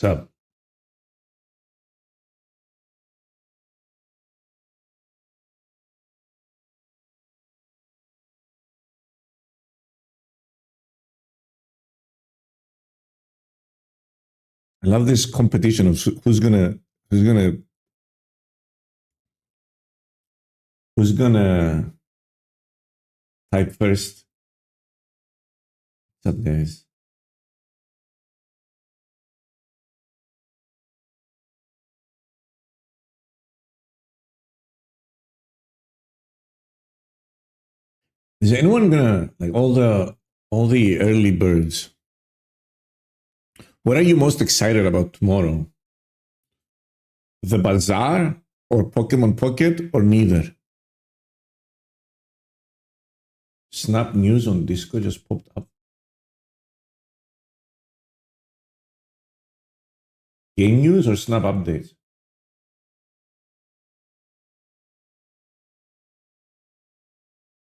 What's up? I love this competition of who's gonna type first. What's up, guys? Is anyone gonna like all the early birds? What are you most excited about tomorrow? The bazaar or Pokemon Pocket or neither? Snap news on Discord just popped up. Game news or Snap updates?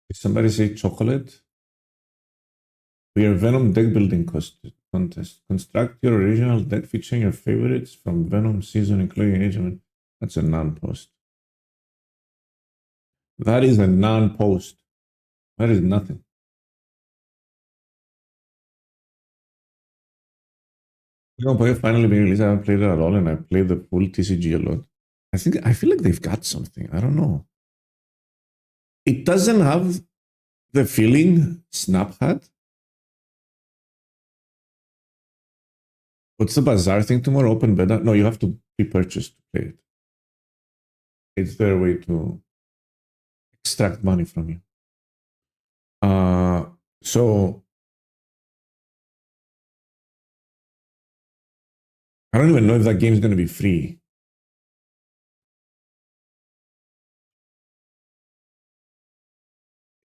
Did somebody say chocolate? We are Venom deck building contest. Construct your original deck featuring your favorites from Venom season, including Agent. That's a non-post. That is a non-post. That is nothing. Finally being released. I haven't played it at all, and I played the full TCG a lot. I feel like they've got something. I don't know. It doesn't have the feeling Snap had. What's the bazaar thing tomorrow? Open beta? No, you have to pre-purchase to play it. It's their way to extract money from you. So I don't even know if that game is going to be free.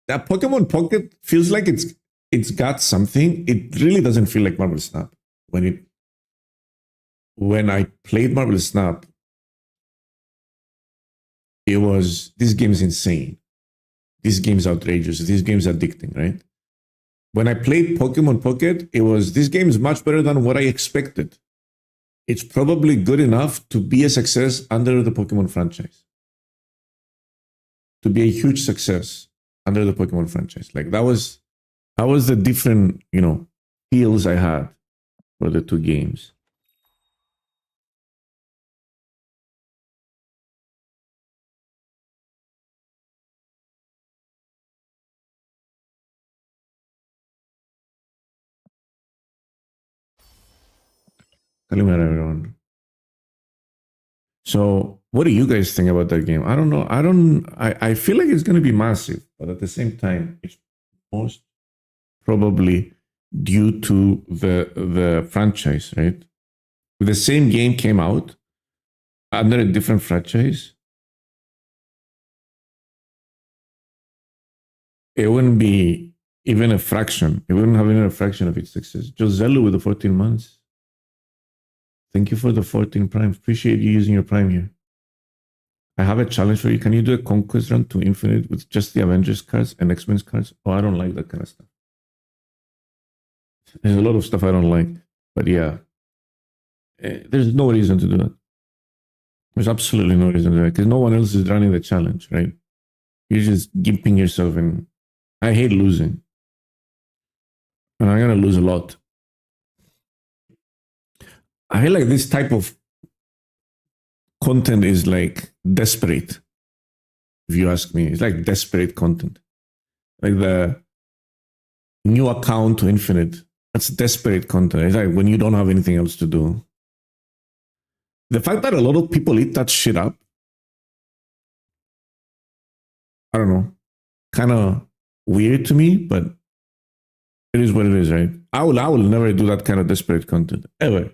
That Pokemon Pocket feels like it's got something. It really doesn't feel like Marvel Snap. When I played Marvel Snap, it was, this game is insane. This game is outrageous. This game is addicting, right? When I played Pokemon Pocket, it was, this game is much better than what I expected. It's probably good enough to be a success under the Pokemon franchise. To be a huge success under the Pokemon franchise. Like that was the different, feels I had for the two games. Kalimera, everyone. So, what do you guys think about that game? I don't know. I feel like it's going to be massive, but at the same time, it's most probably due to the franchise, right? If the same game came out under a different franchise, it wouldn't be even a fraction. It wouldn't have even a fraction of its success. Joselu with the 14 months. Thank you for the 14 Prime. Appreciate you using your Prime here. I have a challenge for you. Can you do a conquest run to Infinite with just the Avengers cards and X-Men's cards? Oh, I don't like that kind of stuff. There's a lot of stuff I don't like. But yeah, there's no reason to do that. There's absolutely no reason to do that because no one else is running the challenge, right? You're just gimping yourself, and I hate losing. And I'm going to lose a lot. I feel like this type of content is like desperate. If you ask me, it's like desperate content. Like the new account to Infinite. That's desperate content. It's like when you don't have anything else to do. The fact that a lot of people eat that shit up, I don't know, kind of weird to me, but it is what it is, right? I will never do that kind of desperate content, ever.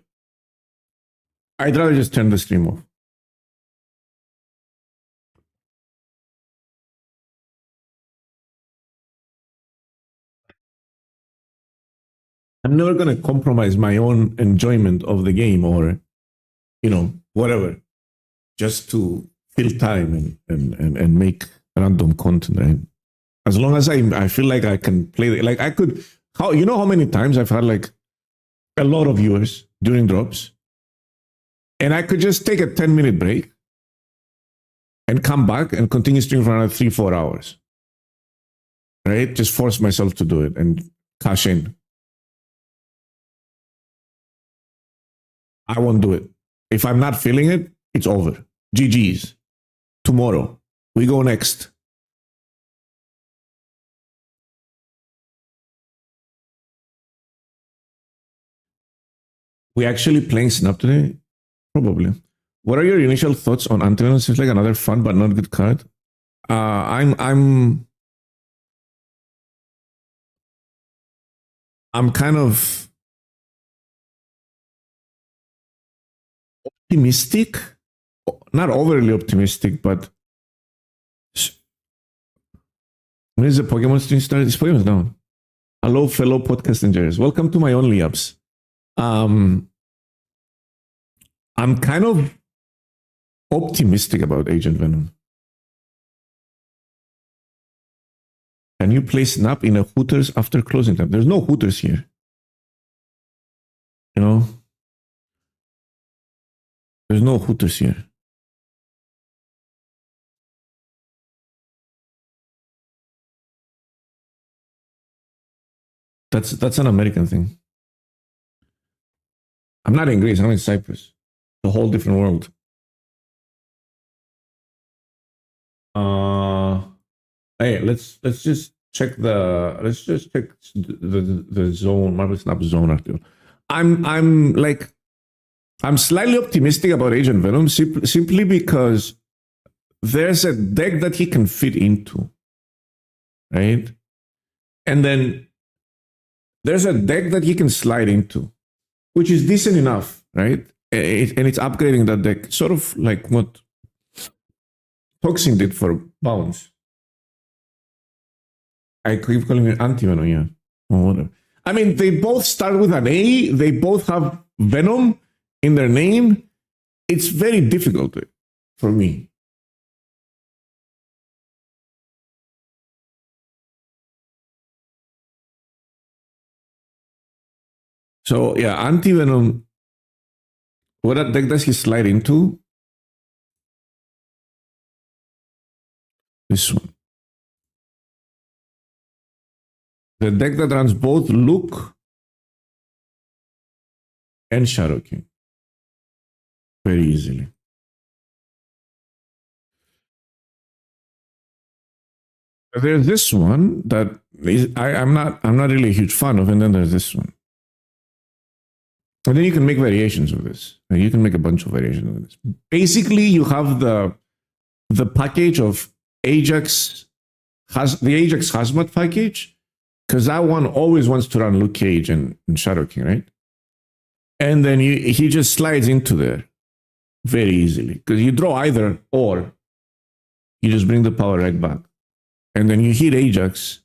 I'd rather just turn the stream off. I'm never going to compromise my own enjoyment of the game or, whatever, just to fill time and make random content, right? As long as I feel like I can play, like I could, how many times I've had like a lot of viewers during drops And I could just take a 10-minute break and come back and continue streaming for another 3-4 hours. Right? Just force myself to do it and cash in. I won't do it. If I'm not feeling it, it's over. GG's. Tomorrow. We go next. We actually playing Snap today? Probably. What are your initial thoughts on Antivenom? Seems like another fun but not good card. I'm kind of optimistic, not overly optimistic, but when is the Pokemon stream started? This Pokemon's down. Hello, fellow podcasters. Welcome to my only ups. I'm kind of optimistic about Agent Venom. Can you play Snap in a Hooters after closing time? There's no Hooters here. You know? There's no Hooters here. That's an American thing. I'm not in Greece. I'm in Cyprus. A whole different world. Hey, let's just check the zone, Marvel Snap zone article. I'm slightly optimistic about Agent Venom simply because there's a deck that he can fit into, right? And then there's a deck that he can slide into, which is decent enough, right? And it's upgrading that deck, sort of like what Toxin did for Bounce. I keep calling it Anti-Venom, yeah. Or whatever. I mean, they both start with an A. They both have Venom in their name. It's very difficult for me. So, yeah, Anti-Venom, what deck does he slide into? This one. The deck that runs both Luke and Shadow King. Very easily. There's this one that I'm not really a huge fan of, and then there's this one. And then you can make variations of this. You can make a bunch of variations of this. Basically, you have the package of Ajax the Ajax Hazmat package, because that one always wants to run Luke Cage and Shadow King, right? And then he just slides into there very easily because you draw either or, you just bring the power right back, and then you hit Ajax,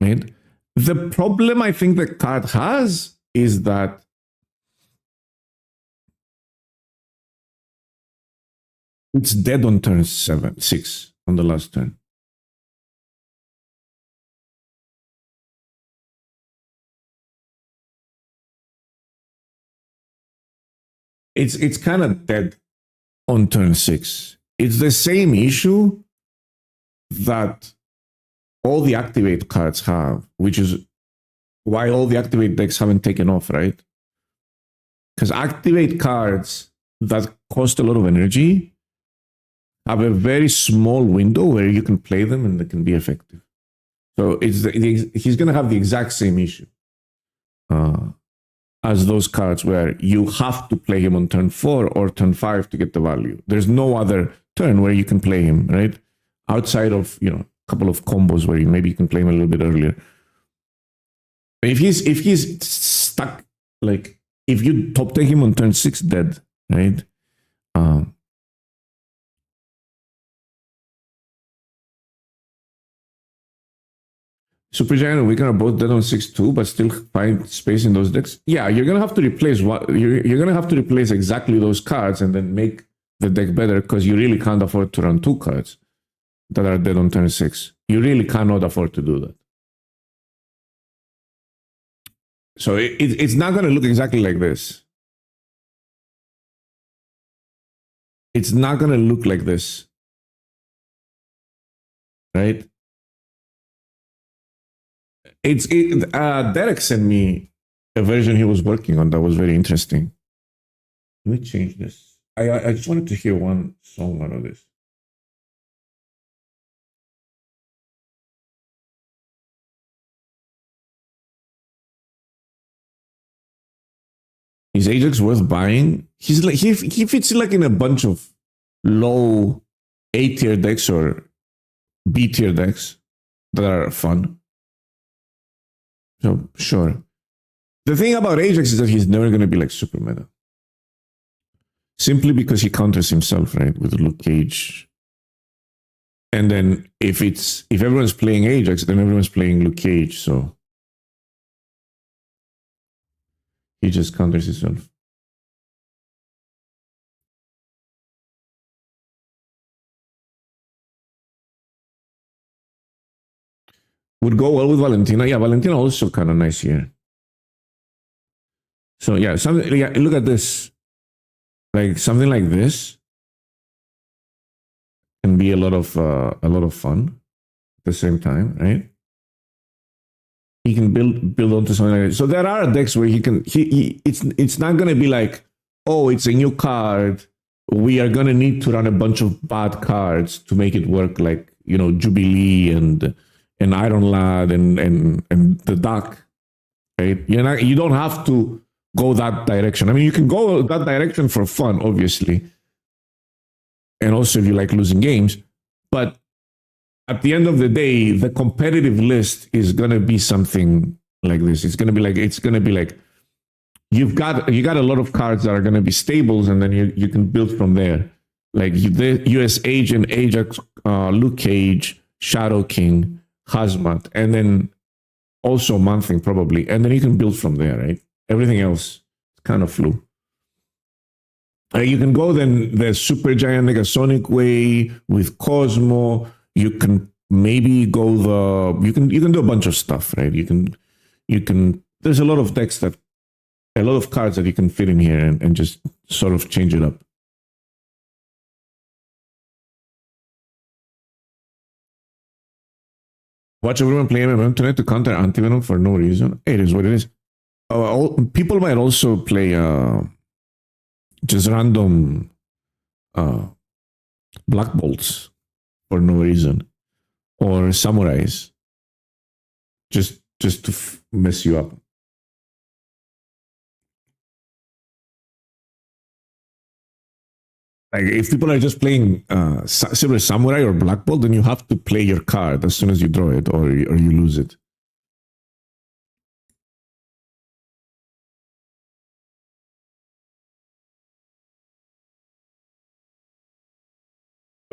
right? The problem I think the card has is that it's dead on turn 6 on the last turn. It's kind of dead on turn 6. It's the same issue that all the activate cards have, which is why all the activate decks haven't taken off, right? Because activate cards that cost a lot of energy have a very small window where you can play them and they can be effective. So he's going to have the exact same issue as those cards where you have to play him on turn 4 or turn 5 to get the value. There's no other turn where you can play him, right? Outside of, a couple of combos where maybe you can play him a little bit earlier. If he's stuck, like if you top take him on turn 6 dead, right? Supergiant and Weaken are both dead on 6-2, but still find space in those decks. Yeah, you're gonna have to replace you're gonna have to replace exactly those cards and then make the deck better, because you really can't afford to run 2 cards that are dead on turn 6. You really cannot afford to do that. So it's not gonna look exactly like this. it's not going to look like this, right? Derek sent me a version he was working on that was very interesting. Let me change this. I just wanted to hear one song out of this. Is Ajax worth buying? He's like he fits like in a bunch of low A tier decks or B tier decks that are fun. So sure. The thing about Ajax is that he's never going to be like super meta. Simply because he counters himself, right, with Luke Cage. And then if everyone's playing Ajax, then everyone's playing Luke Cage, so he just counters himself. Would go well with Valentina. Yeah, Valentina also kind of nice here. So yeah, look at this. Like something like this can be a lot of fun at the same time, right? He can build onto something like that. So there are decks where it's not gonna be like, oh, it's a new card. We are gonna need to run a bunch of bad cards to make it work, like Jubilee and Iron Lad and the Duck, right? You don't have to go that direction. I mean, you can go that direction for fun, obviously, and also if you like losing games. But at the end of the day, the competitive list is gonna be something like this. It's gonna be like you got a lot of cards that are gonna be stables, and then you can build from there. Like the US Agent, Ajax, Luke Cage, Shadow King, Hazmat, and then also Man-Thing probably, and then you can build from there, right? Everything else kind of flew. You can go then the Super Giant Negasonic way with Cosmo. You can maybe go you can do a bunch of stuff, right? You can there's a lot of decks a lot of cards that you can fit in here and just sort of change it up. Watch everyone play MMM tonight to counter Anti-Venom for no reason. It is what it is. People might also play just random Black Bolts for no reason, or Samurais, just to mess you up. Like if people are just playing Silver Samurai or Black Bolt, then you have to play your card as soon as you draw it, or you lose it.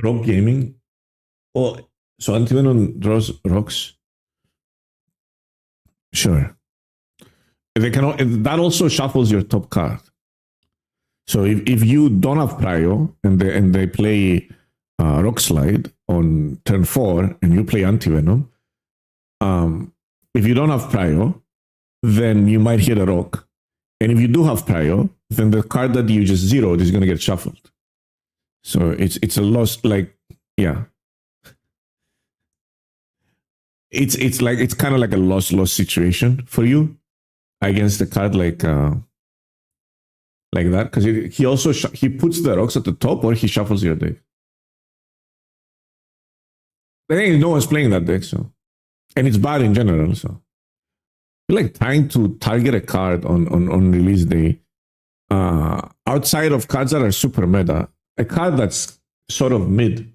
Rock Gaming. Oh, so Antivenom draws rocks. Sure. That also shuffles your top card. So if you don't have Prio and they play Rock Slide on turn 4 and you play Antivenom, if you don't have Prio, then you might hit a rock. And if you do have Prio, then the card that you just zeroed is going to get shuffled. So it's a loss, like, yeah. It's kind of like a loss situation for you against the card like that, because he also he puts the rocks at the top or he shuffles your deck. I think no one's playing that deck, so, and it's bad in general. So you're like trying to target a card on release day, outside of cards that are super meta, a card that's sort of mid.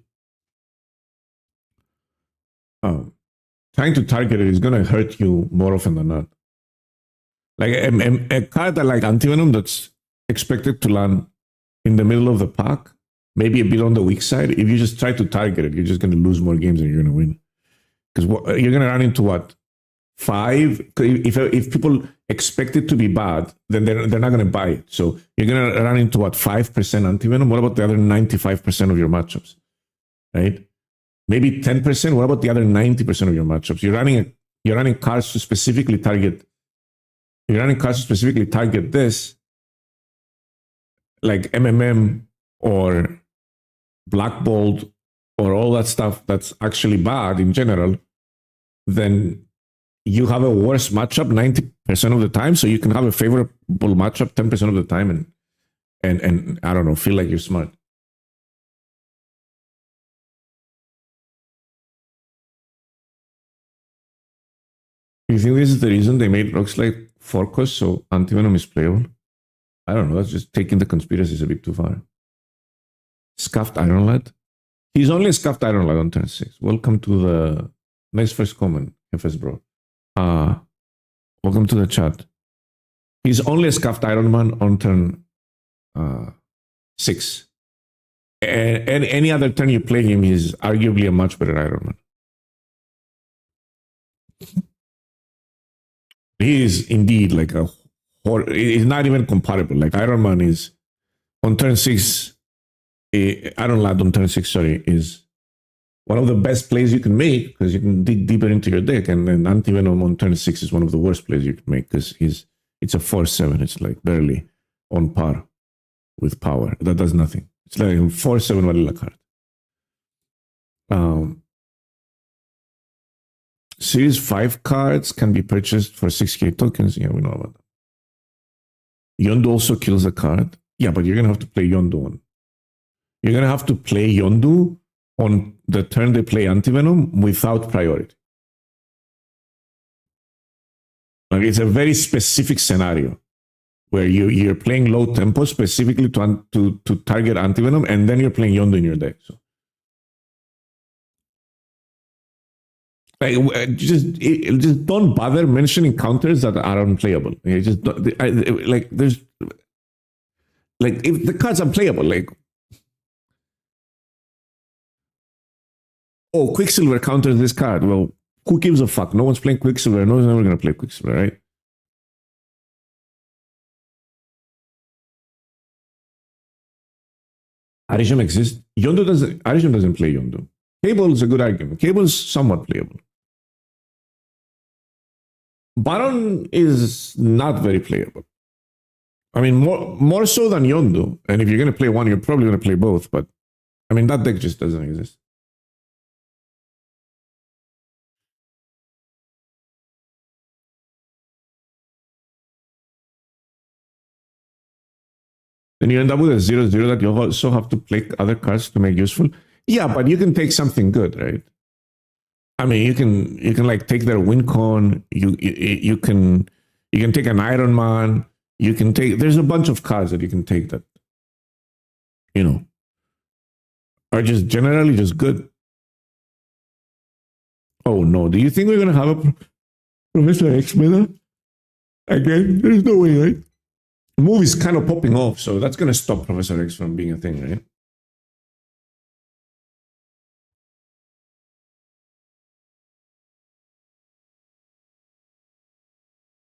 Trying to target it is going to hurt you more often than not. Like a card that like Antivenom that's expected to land in the middle of the pack, maybe a bit on the weak side. If you just try to target it, you're just going to lose more games than you're going to win. Because you're going to run into what? 5? If people expect it to be bad, then they're not going to buy it. So you're going to run into what? 5% Antivenom? What about the other 95% of your matchups? Right? Maybe 10%. What about the other 90% of your matchups? You're running cards to specifically target. You're running cards to specifically target this, like MMM or blackballed or all that stuff that's actually bad in general, then you have a worse matchup 90% of the time. So you can have a favorable matchup 10% of the time and I don't know, feel like you're smart. You think this is the reason they made Roguelike 4 cost so Anti-Venom is playable? I don't know. That's just taking the conspiracies a bit too far. Scuffed Iron Lad? He's only a Scuffed Iron Lad on turn 6. Welcome to the nice first comment, FS bro. Welcome to the chat. He's only a Scuffed Iron Man on turn 6. And any other turn you play him, he's arguably a much better Iron Man. He is indeed like a it's not even comparable. Like Iron Man is on turn 6, Iron Lad on turn 6, sorry, is one of the best plays you can make because you can dig deeper into your deck. And then Anti-Venom on turn 6 is one of the worst plays you can make because it's a 4-7. It's like barely on par with power. That does nothing. It's like a 4-7 vanilla card. Series 5 cards can be purchased for 6k tokens. Yeah, we know about that. Yondu also kills a card. Yeah, but you're going to have to play Yondu on. You're going to have to play Yondu on the turn they play Anti-Venom without priority. Like it's a very specific scenario where you're playing low tempo specifically to target Anti-Venom, and then you're playing Yondu in your deck. So, like, just don't bother mentioning counters that are unplayable. You just like there's like if the cards are playable, like oh, Quicksilver counters this card. Well, who gives a fuck? No one's playing Quicksilver. No one's ever going to play Quicksilver, right? Arisham exists. Arisham doesn't play Yondu. Cable is a good argument. Cable is somewhat playable. Baron is not very playable. I mean, more so than Yondu. And if you're going to play one, you're probably going to play both. But I mean, that deck just doesn't exist. Then you end up with a 0-0 that you also have to play other cards to make useful. Yeah, but you can take something good, right? I mean, you can like take their win con. You can take an Iron Man. You can take. There's a bunch of cards that you can take that, you know, are just generally just good. Oh no! Do you think we're gonna have a Professor X meta again? There's no way, right? The movie's kind of popping off, so that's gonna stop Professor X from being a thing, right?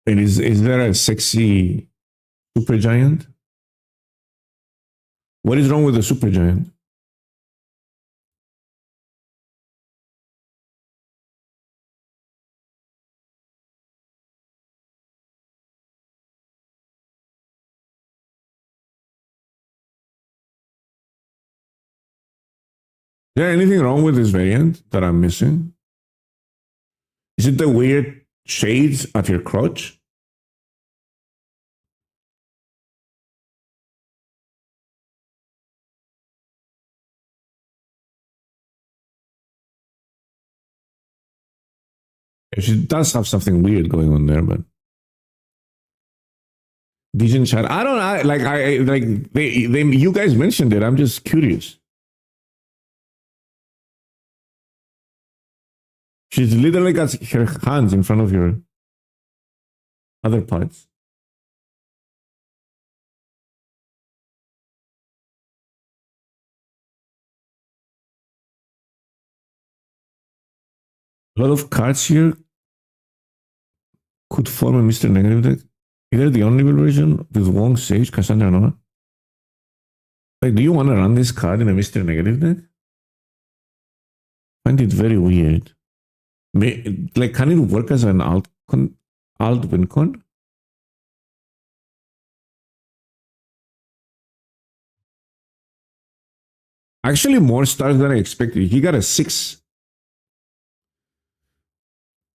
And is there a sexy super giant? What is wrong with the super giant? Is there anything wrong with this variant that I'm missing? Is it the weird shades at your crotch? She does have something weird going on there, but Dijon chat. I don't know. You guys mentioned it. I'm just curious. She's literally got her hands in front of your other parts. A lot of cards here could form a Mr. Negative deck. Either the only version with Wong, Sage, Cassandra, Nona. Like, do you want to run this card in a Mr. Negative deck? I find it very weird. Like, can it work as an alt win con? Actually, more stars than I expected. He got a 6.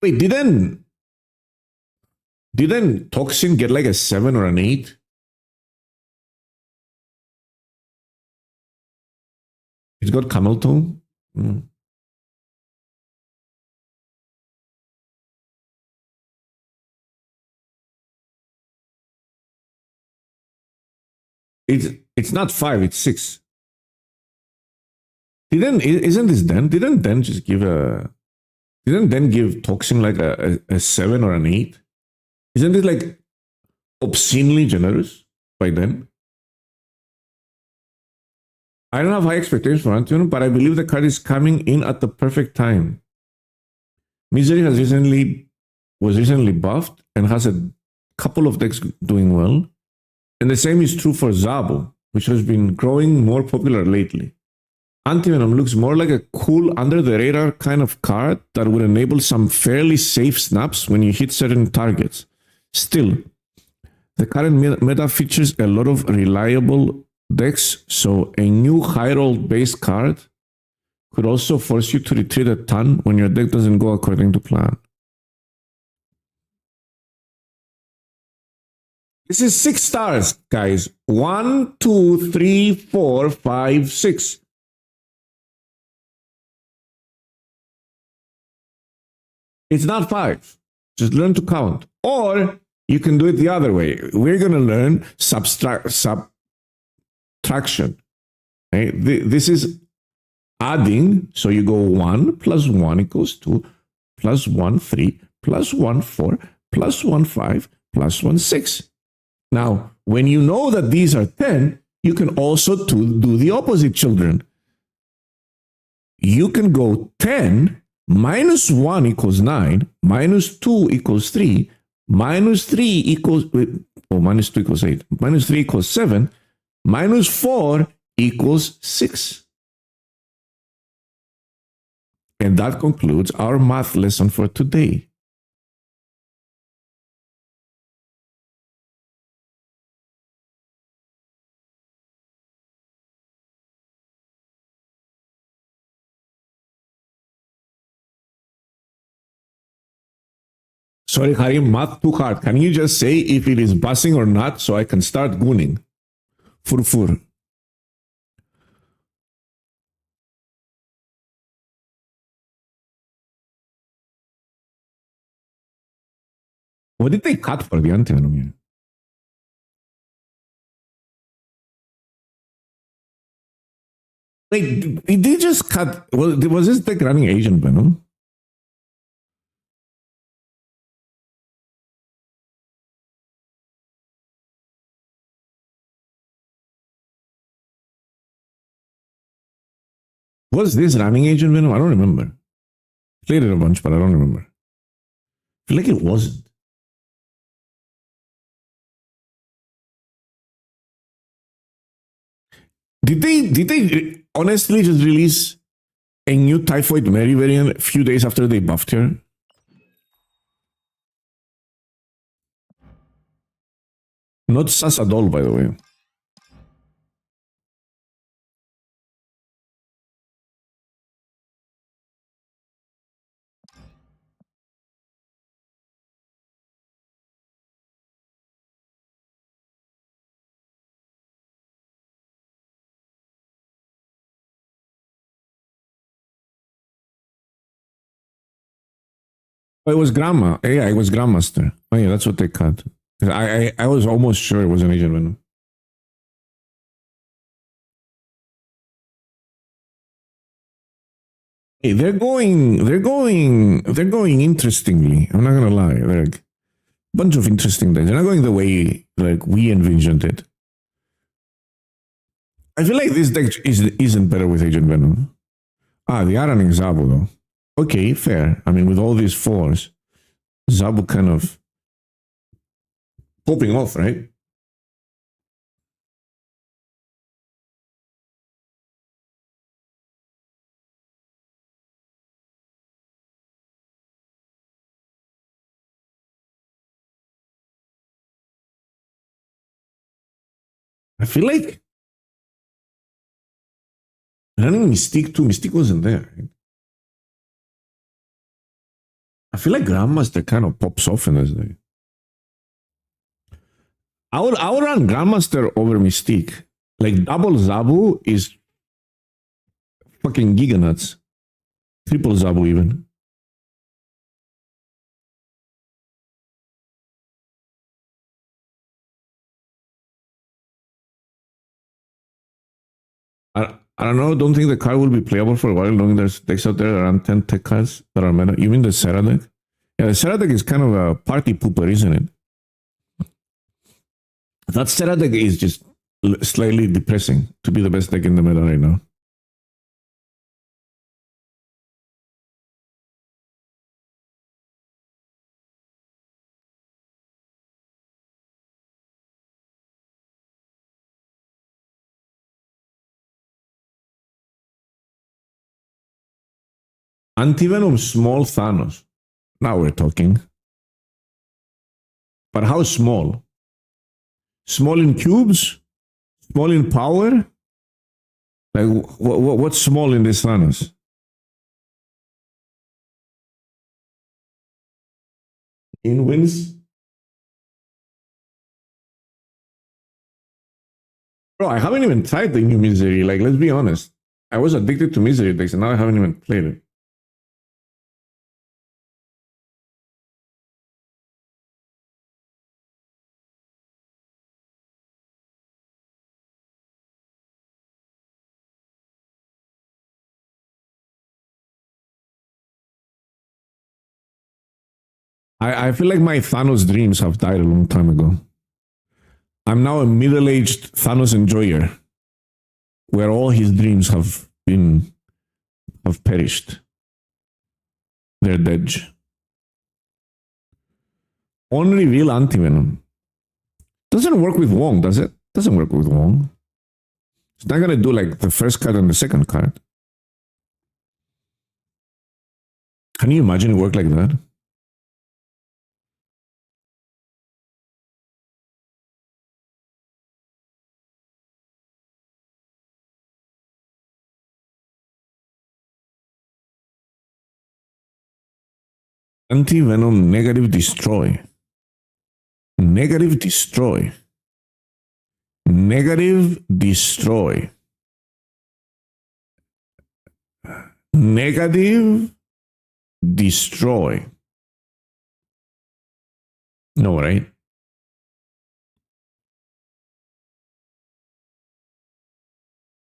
Wait, didn't Toxin get like a 7 or an 8? It's got camel toe. Mm. It's not 5, it's 6. Isn't this Den? Didn't Den just give a didn't Den give Toxin like a 7 or an 8? Isn't it like obscenely generous by Den? I don't have high expectations for Antion, but I believe the card is coming in at the perfect time. Misery was recently buffed and has a couple of decks doing well. And the same is true for Zabu, which has been growing more popular lately. Anti-Venom looks more like a cool, under-the-radar kind of card that would enable some fairly safe snaps when you hit certain targets. Still, the current meta features a lot of reliable decks, so a new high roll based card could also force you to retreat a ton when your deck doesn't go according to plan. This is 6 stars, guys. 1, 2, 3, 4, 5, 6. It's not 5. Just learn to count. Or you can do it the other way. We're going to learn subtraction. Right? This is adding. So you go 1 plus 1 equals 2, plus 1, 3, plus 1, 4, plus 1, 5, plus 1, 6. Now, when you know that these are 10, you can also do the opposite, children. You can go 10 minus 1 equals 9, minus 2 equals 3, minus 3 equals, minus 2 equals 8, minus 3 equals 7, minus 4 equals 6. And that concludes our math lesson for today. Sorry, Karim, math too hard. Can you just say if it is buzzing or not so I can start gooning? Furfur. What did they cut for the anti-venom here? Wait, did they just cut? Was this deck running Asian Venom? Was this running Asian Venom? I don't remember. Played it a bunch, but I don't remember. I feel like it wasn't. Did they honestly just release a new Typhoid Mary variant a few days after they buffed her? Not sus at all, by the way. Oh, it was Grandma. Yeah, it was Grandmaster. Oh yeah, that's what they cut. I was almost sure it was an Asian Venom. Hey, they're going interestingly. I'm not gonna lie. They're like a bunch of interesting things. They're not going the way like we envisioned it. I feel like this deck isn't better with Agent Venom. Ah, they are running Zabu though. Okay, fair. I mean, with all these fours, Zabu kind of popping off, right? I feel like Running Mystique too. Mystique wasn't there. Right? I feel like Grandmaster kind of pops off in this day. I would run Grandmaster over Mystique. Like double Zabu is fucking giganuts. Triple Zabu even. I don't know. Don't think the card will be playable for a while. Knowing there's decks out there around 10 tech cards that are meta. You mean the Serra deck? Yeah, the Serra deck is kind of a party pooper, isn't it? That Serra deck is just slightly depressing to be the best deck in the meta right now. Anti-Venom small Thanos. Now we're talking. But how small? Small in cubes? Small in power? Like, what's small in this Thanos? In wins? Bro, I haven't even tried the new Misery. Like, let's be honest. I was addicted to Misery decks and now I haven't even played it. I feel like my Thanos dreams have died a long time ago. I'm now a middle-aged Thanos enjoyer, where all his dreams have perished. They're dead. On reveal anti-venom. Doesn't work with Wong, does it? Doesn't work with Wong. It's not gonna do like the first card and the second card. Can you imagine it work like that? Anti-venom negative destroy. Negative destroy. Negative destroy. Negative destroy. No, right?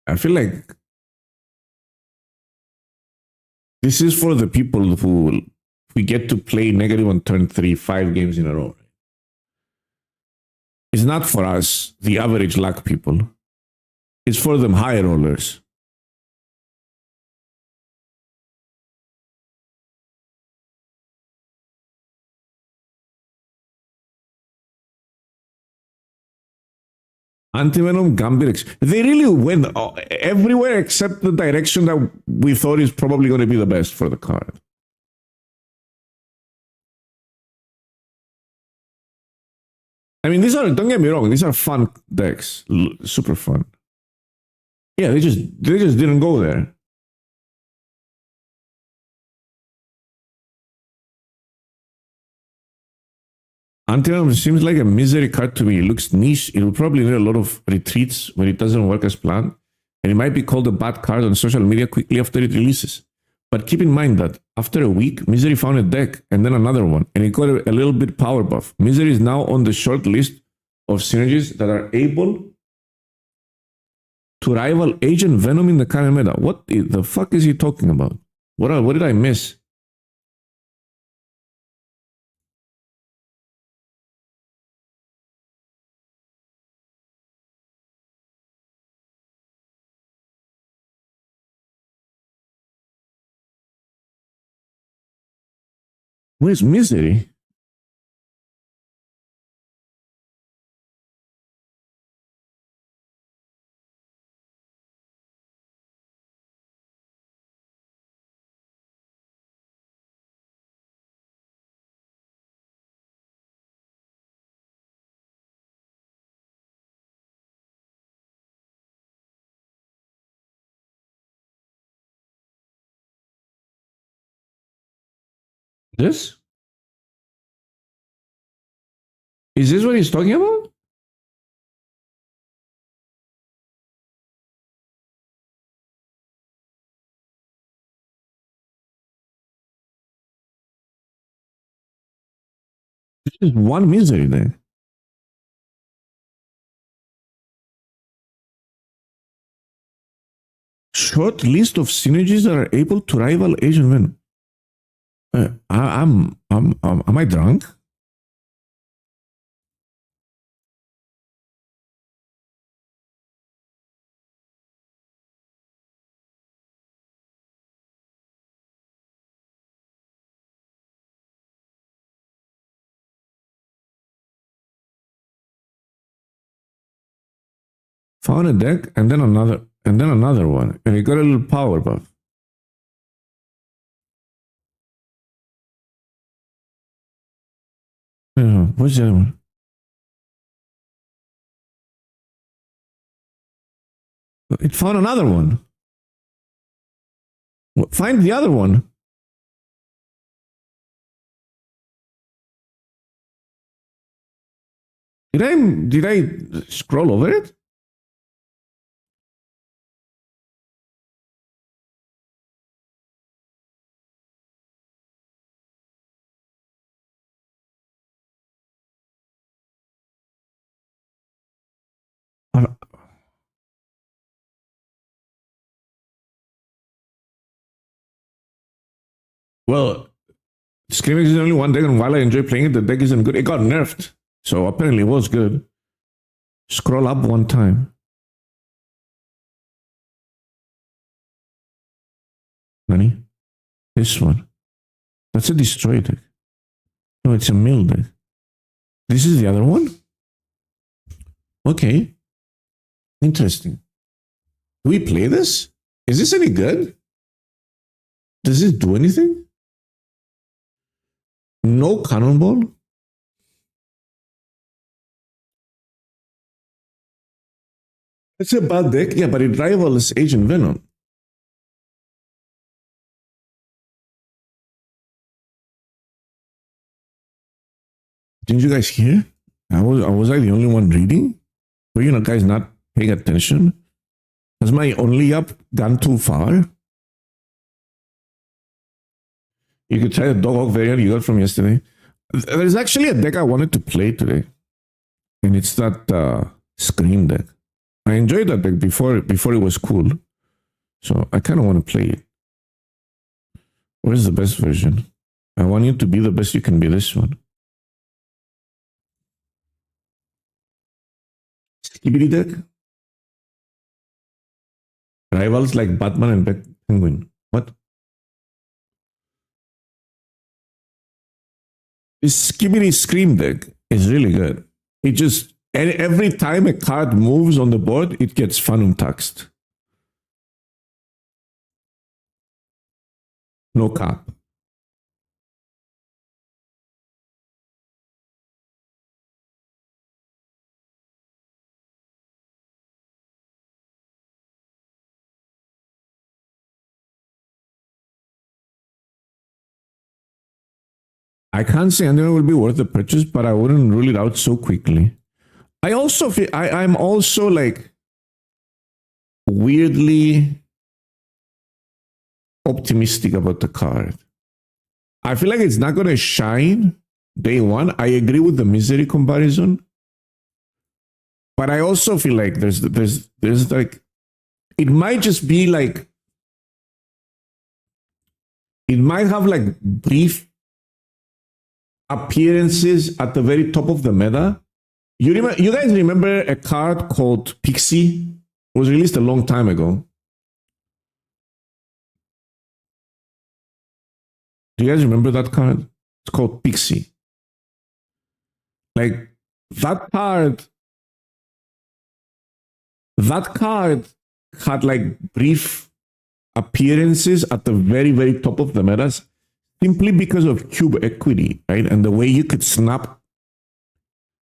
I feel like this is for the people who we get to play negative on turn 3 5 games in a row. It's not for us, the average luck people. It's for them high rollers. Anti-Venom, Gambit. They really went everywhere except the direction that we thought is probably going to be the best for the card. I mean, don't get me wrong, these are fun decks. Super fun. Yeah, they just didn't go there. Anti-Venom seems like a misery card to me. It looks niche. It will probably need a lot of retreats when it doesn't work as planned. And it might be called a bad card on social media quickly after it releases. But keep in mind that after a week, Misery found a deck and then another one, and it got a little bit power buff. Misery is now on the short list of synergies that are able to rival Agent Venom in the current meta. What the fuck is he talking about? What did I miss? Where's Misery? This? Is this what he's talking about? This is one misery then. Short list of synergies that are able to rival Asian Venom. Am I drunk? Found a deck and then another one, and he got a little power buff. Yeah, what's the other one? It found another one. Find the other one. Did I scroll over it? Well, Screamix is only one deck, and while I enjoy playing it, the deck isn't good. It got nerfed, so apparently it was good. Scroll up one time. Nani? This one. That's a destroy deck. No, it's a mill deck. This is the other one? Okay. Interesting. Do we play this? Is this any good? Does this do anything? No cannonball? It's a bad deck, yeah, but it rivals Asian Venom. Didn't you guys hear? Was I the only one reading? Were you guys not paying attention? Has my only up gone too far? You could try the Dog Hawk variant you got from yesterday. There's actually a deck I wanted to play today, and it's that Scream deck. I enjoyed that deck before it was cool, so I kind of want to play it. Where's the best version? I want you to be the best you can be. This one. Skibidi deck. Rivals like Batman and Penguin. What? This Skibidi Scream deck is really good. It just, every time a card moves on the board, it gets Phantom taxed. No cap. I can't say anything will be worth the purchase, but I wouldn't rule it out so quickly. I also feel I'm also like weirdly optimistic about the card. I feel like it's not gonna shine day one. I agree with the misery comparison, but I also feel like there's like it might just be like it might have like brief appearances at the very top of the meta. You guys remember a card called Pixie? It was released a long time ago. Do you guys remember that card? It's called Pixie. Like that card had like brief appearances at the very, very top of the metas simply because of cube equity, right? And the way you could snap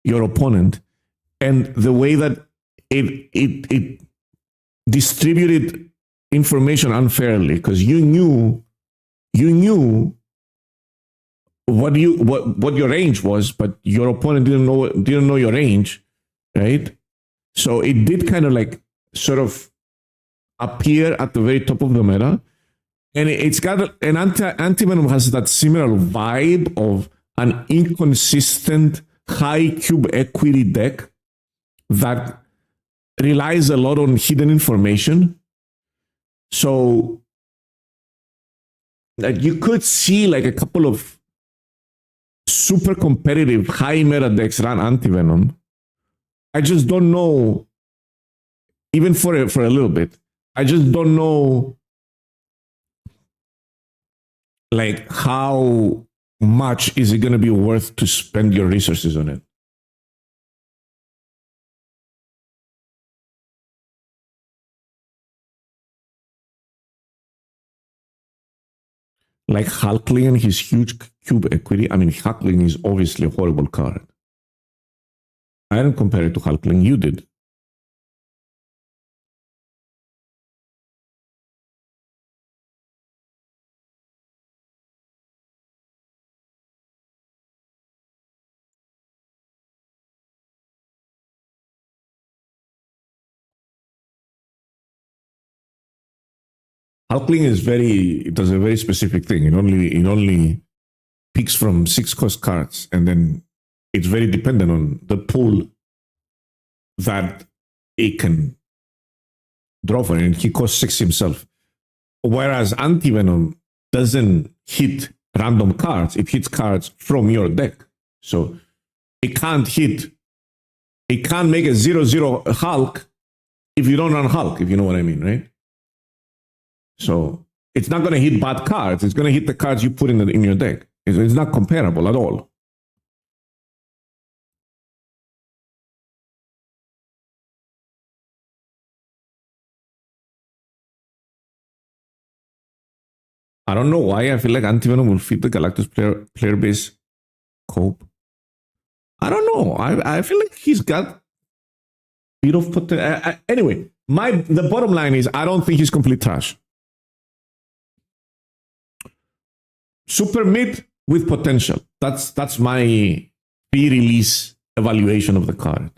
your opponent and the way that it distributed information unfairly because you knew what your range was, but your opponent didn't know your range, right? So it did kind of like sort of appear at the very top of the meta, and it's got an anti venom has that similar vibe of an inconsistent high cube equity deck that relies a lot on hidden information. So like you could see like a couple of super competitive high meta decks run anti venom. I just don't know, even for a little bit. I just don't know like how much is it going to be worth to spend your resources on it. Like Hulkling, his huge cube equity. I mean, Hulkling is obviously a horrible card. I didn't compare it to Hulkling. You did. Hulkling is it does a very specific thing. It only picks from 6 cost cards, and then it's very dependent on the pool that it can draw for, and he costs 6 himself. Whereas Anti-Venom doesn't hit random cards, it hits cards from your deck. So it can't make a 0/0 Hulk if you don't run Hulk, if you know what I mean, right? So it's not going to hit bad cards. It's going to hit the cards you put in your deck. It's not comparable at all. I don't know why I feel like Anti-Venom will fit the Galactus player base cope. I don't know. I feel like he's got a bit of potential. Anyway, the bottom line is I don't think he's complete trash. Super mid with potential. That's my pre-release evaluation of the card.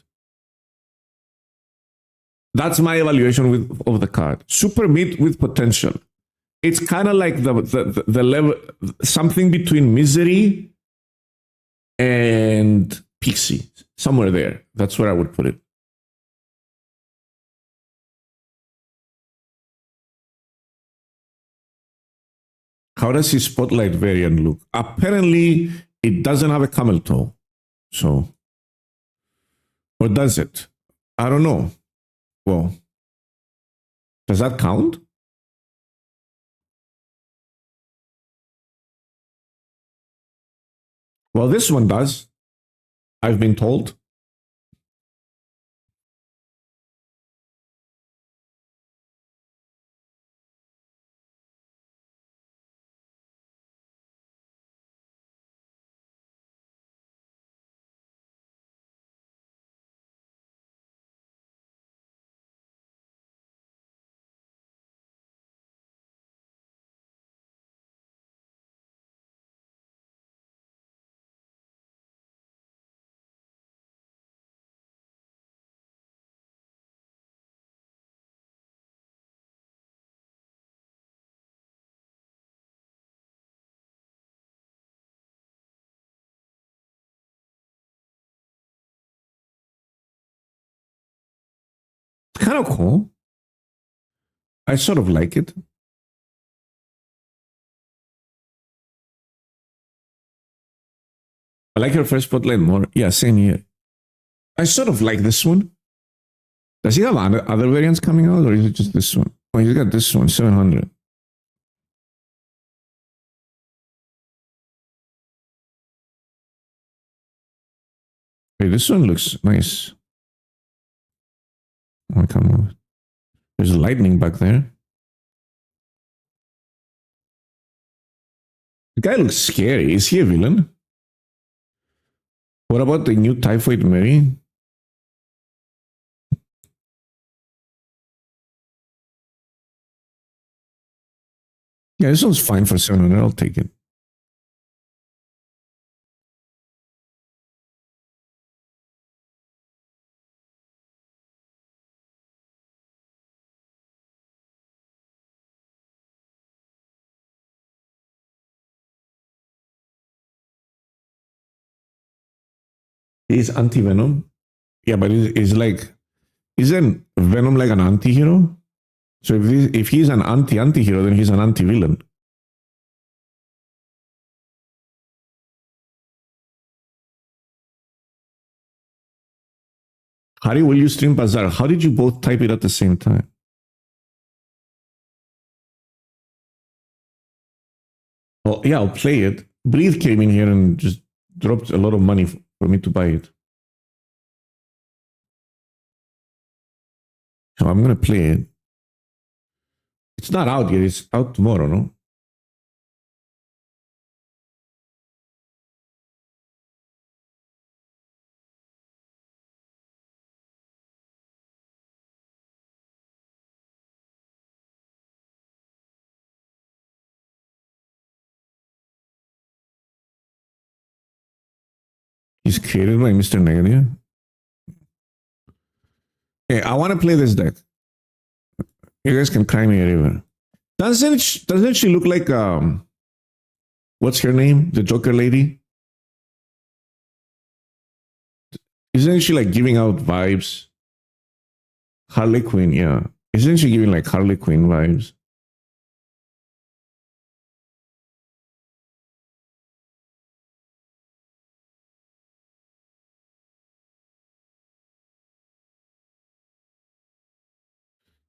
That's my evaluation of the card. Super mid with potential. It's kind of like the level, something between Misery and Pixie, somewhere there. That's where I would put it. How does his Spotlight variant look? Apparently, it doesn't have a camel toe. So, or does it? I don't know. Well, does that count? Well, this one does. I've been told. It's kind of cool. I sort of like it. I like your first Spotlight more. Yeah, same here. I sort of like this one. Does he have other variants coming out, or is it just this one? Oh, he's got this one, 700. Hey, this one looks nice. Oh, I can't move. There's lightning back there. The guy looks scary. Is he a villain? What about the new Typhoid Mary? Yeah, this one's fine for 700. I'll take it. He's anti-Venom. Yeah, but it's like, isn't Venom like an anti-hero? So if he's an anti-hero, then he's an anti-villain. Harry, will you stream Bazaar? How did you both type it at the same time? Oh, yeah, I'll play it. Breathe came in here and just dropped a lot of money for me to buy it. So I'm going to play it. It's not out yet. It's out tomorrow, no? He's created by Mr. Negative. Hey, I want to play this deck. You guys can cry me a river. Doesn't she look like what's her name? The Joker lady? Isn't she like giving out vibes? Harley Quinn, yeah. Isn't she giving like Harley Quinn vibes?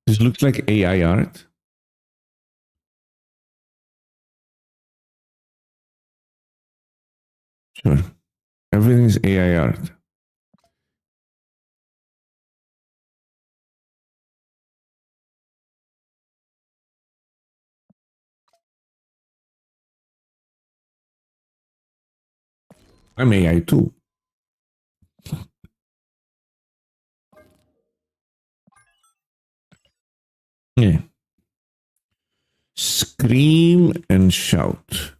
This looks like AI art. Sure. Everything's AI art. I'm AI too. Yeah. Scream and shout.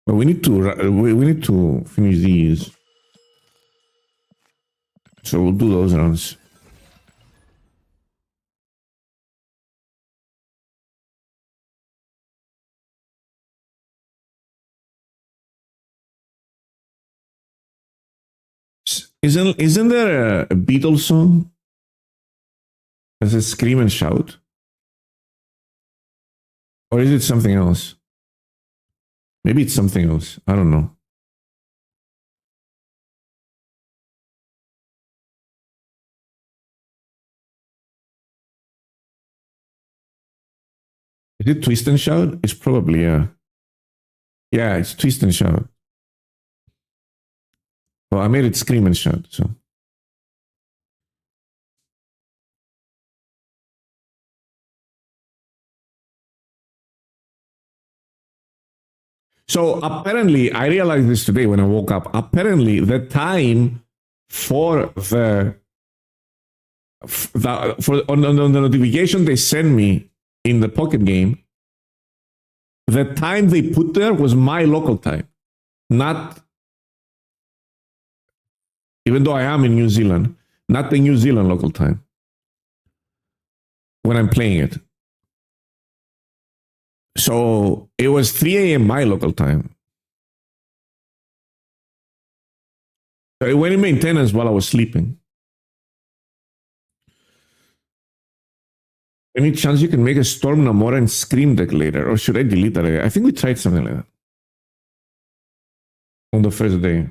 But we need to finish these. So we'll do those rounds. Isn't there a Beatles song that says "Scream and Shout"? Or is it something else? Maybe it's something else. I don't know. Is it Twist and Shout? It's probably, yeah. Yeah, it's Twist and Shout. Well, I made it Scream and Shout. So apparently, I realized this today when I woke up. Apparently, the time for for on the notification they send me in the pocket game, the time they put there was my local time, not, even though I am in New Zealand, not the New Zealand local time when I'm playing it. So it was 3 a.m. my local time. So it went in maintenance while I was sleeping. Any chance you can make a Storm Namora and Scream deck later? Or should I delete that? I think we tried something like that on the first day.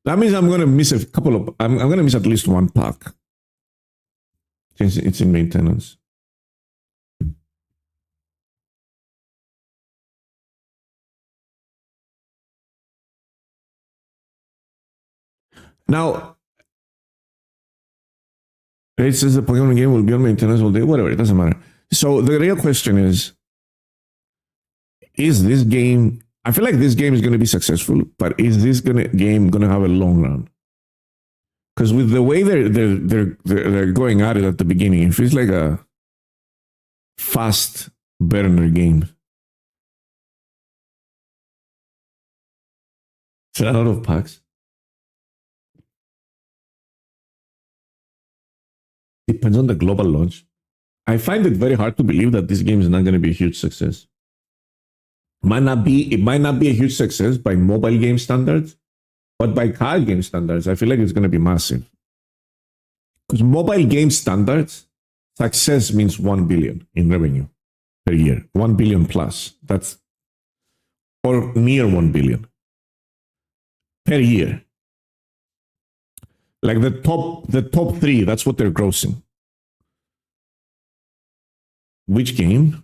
That means I'm going to miss a couple of, I'm going to miss at least one pack since it's in maintenance. Now, it says the Pokemon game will be on maintenance all day, whatever, it doesn't matter. So the real question is this game, I feel like this game is going to be successful, but is this game going to have a long run? Because with the way they're going at it at the beginning, it feels like a fast burner game. It's a lot of packs. Depends on the global launch. I find it very hard to believe that this game is not going to be a huge success. It might not be a huge success by mobile game standards, but by card game standards, I feel like it's going to be massive. Because mobile game standards, success means 1 billion in revenue per year, 1 billion plus. That's or near 1 billion per year. Like the top three, that's what they're grossing. Which game?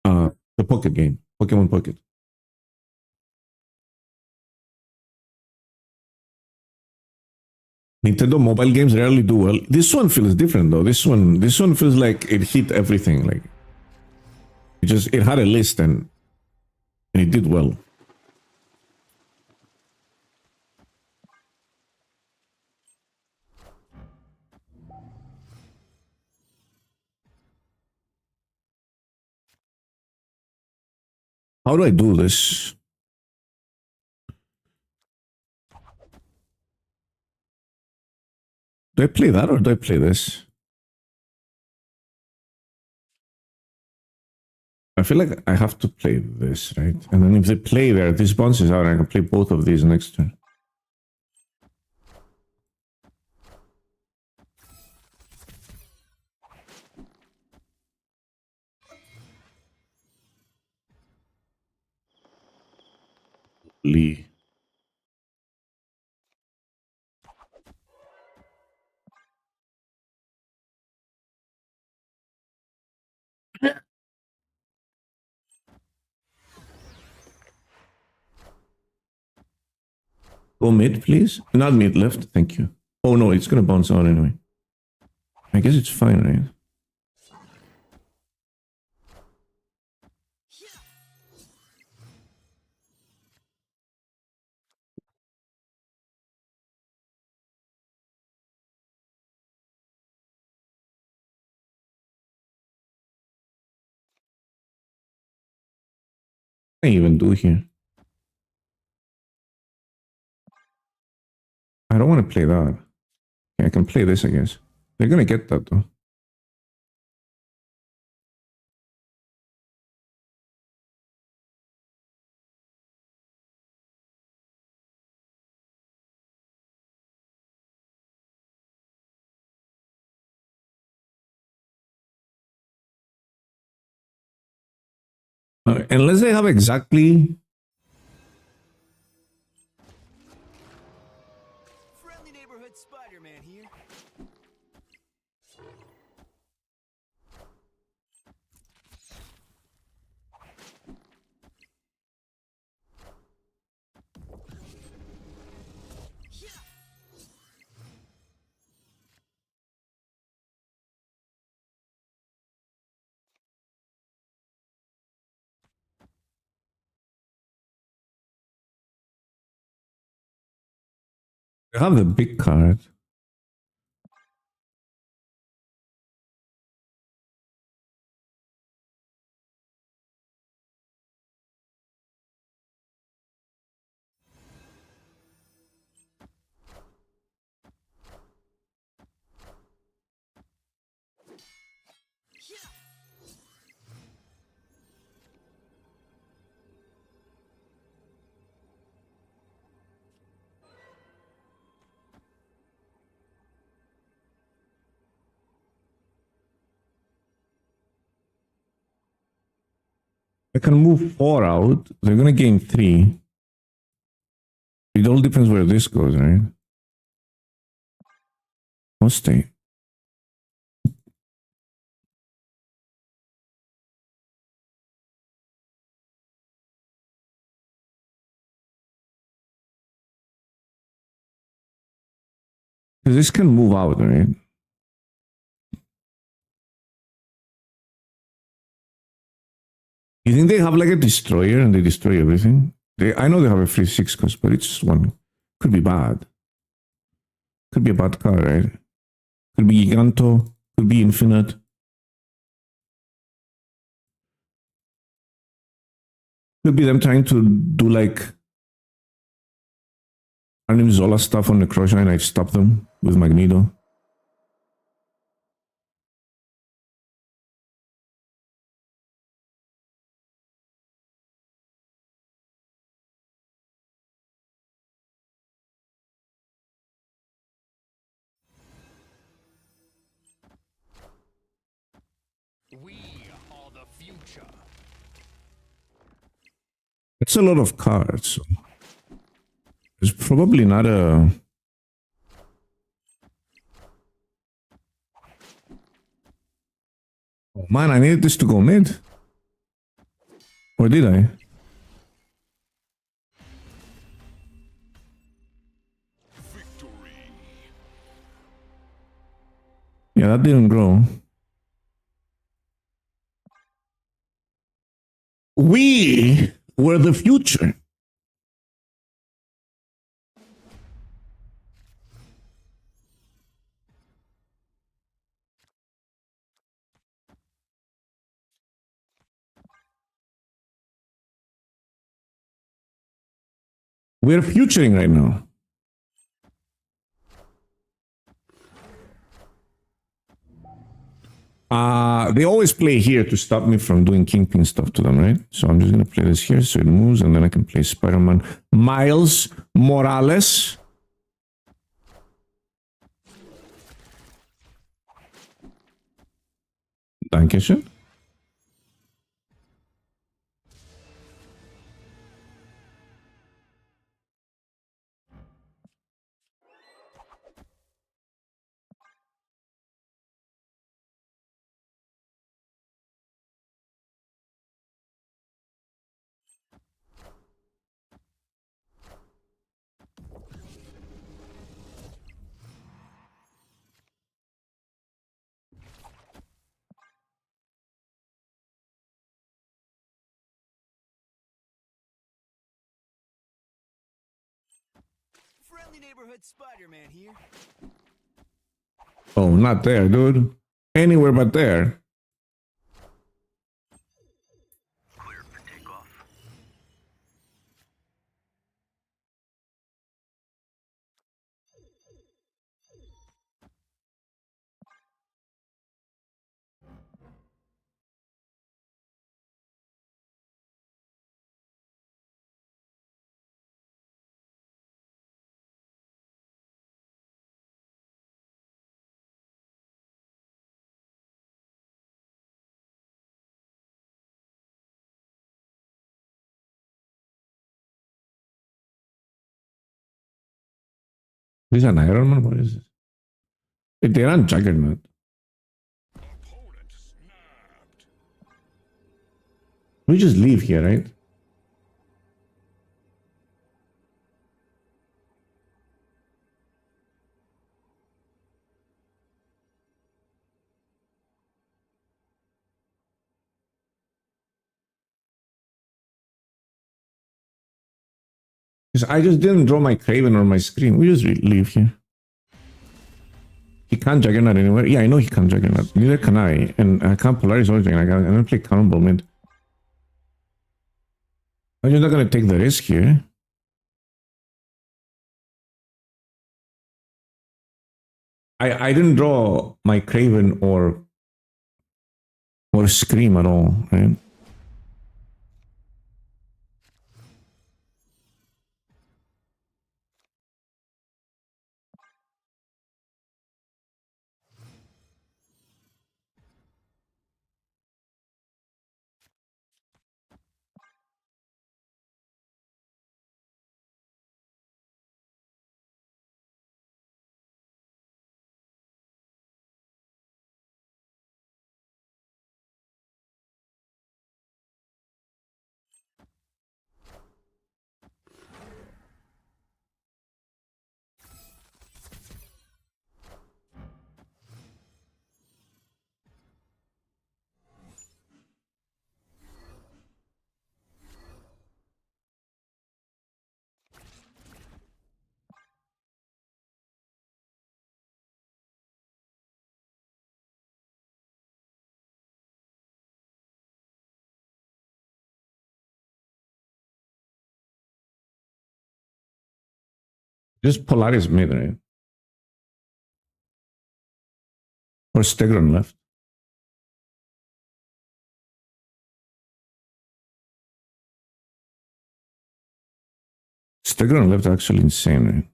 The Pocket game, Pokemon Pocket. Nintendo mobile games rarely do well. This one feels different though. This one feels like it hit everything. Like it had a list and it did well. How do I do this? Do I play that or do I play this? I feel like I have to play this, right? And then if they play there, this bounces out, I can play both of these next turn. Lee. Go mid, please. Not mid, left. Thank you. Oh no, it's gonna bounce out anyway. I guess it's fine, right? What can I even do here? I don't want to play that. Okay, I can play this, I guess. They're gonna get that though. Unless they have exactly Friendly neighborhood Spider-Man here. they have the big card. I can move 4 out. They're gonna gain 3. It all depends where this goes, right? I'll stay. Because this can move out, right? You think they have like a destroyer and they destroy everything? I know they have a free 6 cost, but it's just one. Could be bad. Could be a bad card, right? Could be Giganto. Could be Infinite. Could be them trying to do like Arnim Zola stuff on the Necrozma and I stop them with Magneto. We are the future. It's a lot of cards. It's probably not a... Oh man, I needed this to go mid. Or did I? Victory. Yeah, that didn't grow. We were the future. We're futuring right now. They always play here to stop me from doing Kingpin stuff to them, right? So I'm just going to play this here so it moves, and then I can play Spider-Man. Miles Morales. Dankeschön. Friendly neighborhood Spider-Man here. Oh, not there, dude. Anywhere but there. Clear for takeoff. Is an Iron Man? What is this? Wait, they're on Juggernaut. Opponent snapped. We just leave here, right? Because I just didn't draw my Craven on my screen. We just leave here. He can't Juggernaut anywhere. Yeah, I know he can't Juggernaut. Neither can I. And I can't Polaris or Juggernaut. I'm going to play Cannonball mid. I'm just not going to take the risk here. I didn't draw my Craven or Scream at all, right? Just Polaris mid, right? Or Stegron left. Stegron left actually insane, right?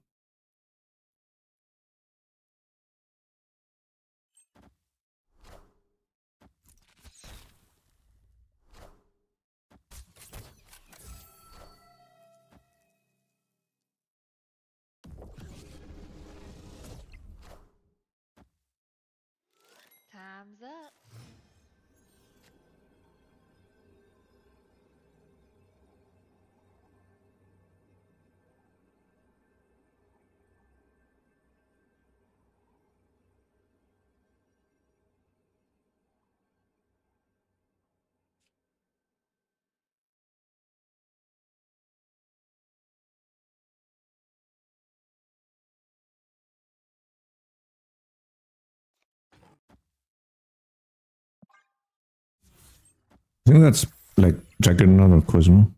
think that's like Juggernaut or Cosmo.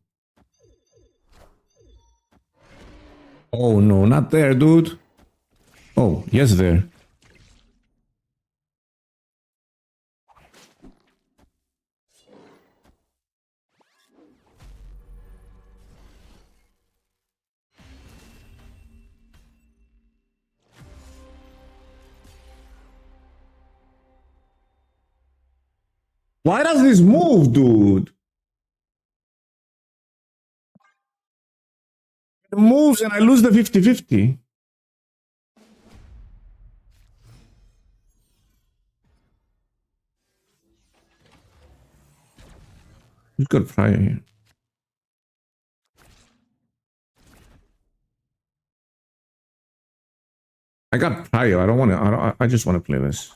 Oh no, not there, dude. Oh, yes, there. Why does this move, dude? It moves and I lose the 50-50. He's got Fire here. I got Prio. I don't want to. I just want to play this.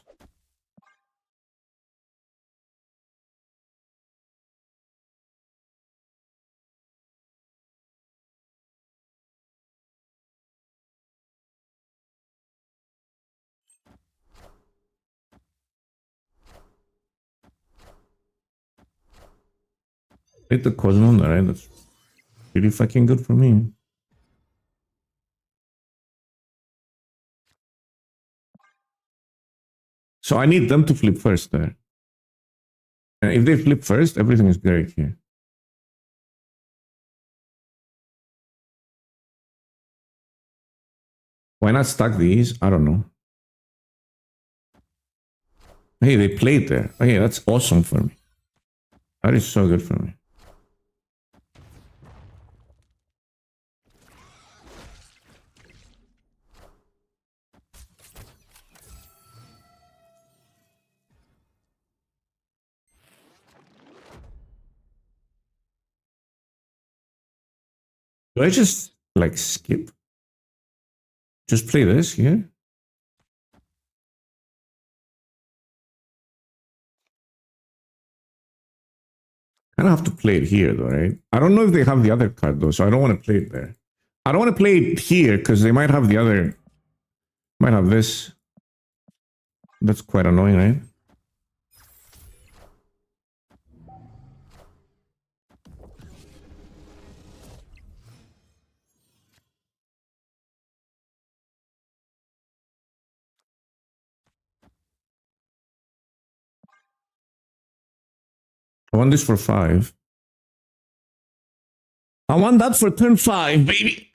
Hit the Cosmo, right? That's pretty fucking good for me. So I need them to flip first there. And if they flip first, everything is great here. Why not stack these? I don't know. Hey, they played there. Okay, that's awesome for me. That is so good for me. Do I just like skip? Just play this here? Kind of have to play it here though, right? I don't know if they have the other card though, so I don't want to play it there. I don't want to play it here because they might have the other. Might have this. That's quite annoying, right? I want this for 5. I want that for turn 5, baby.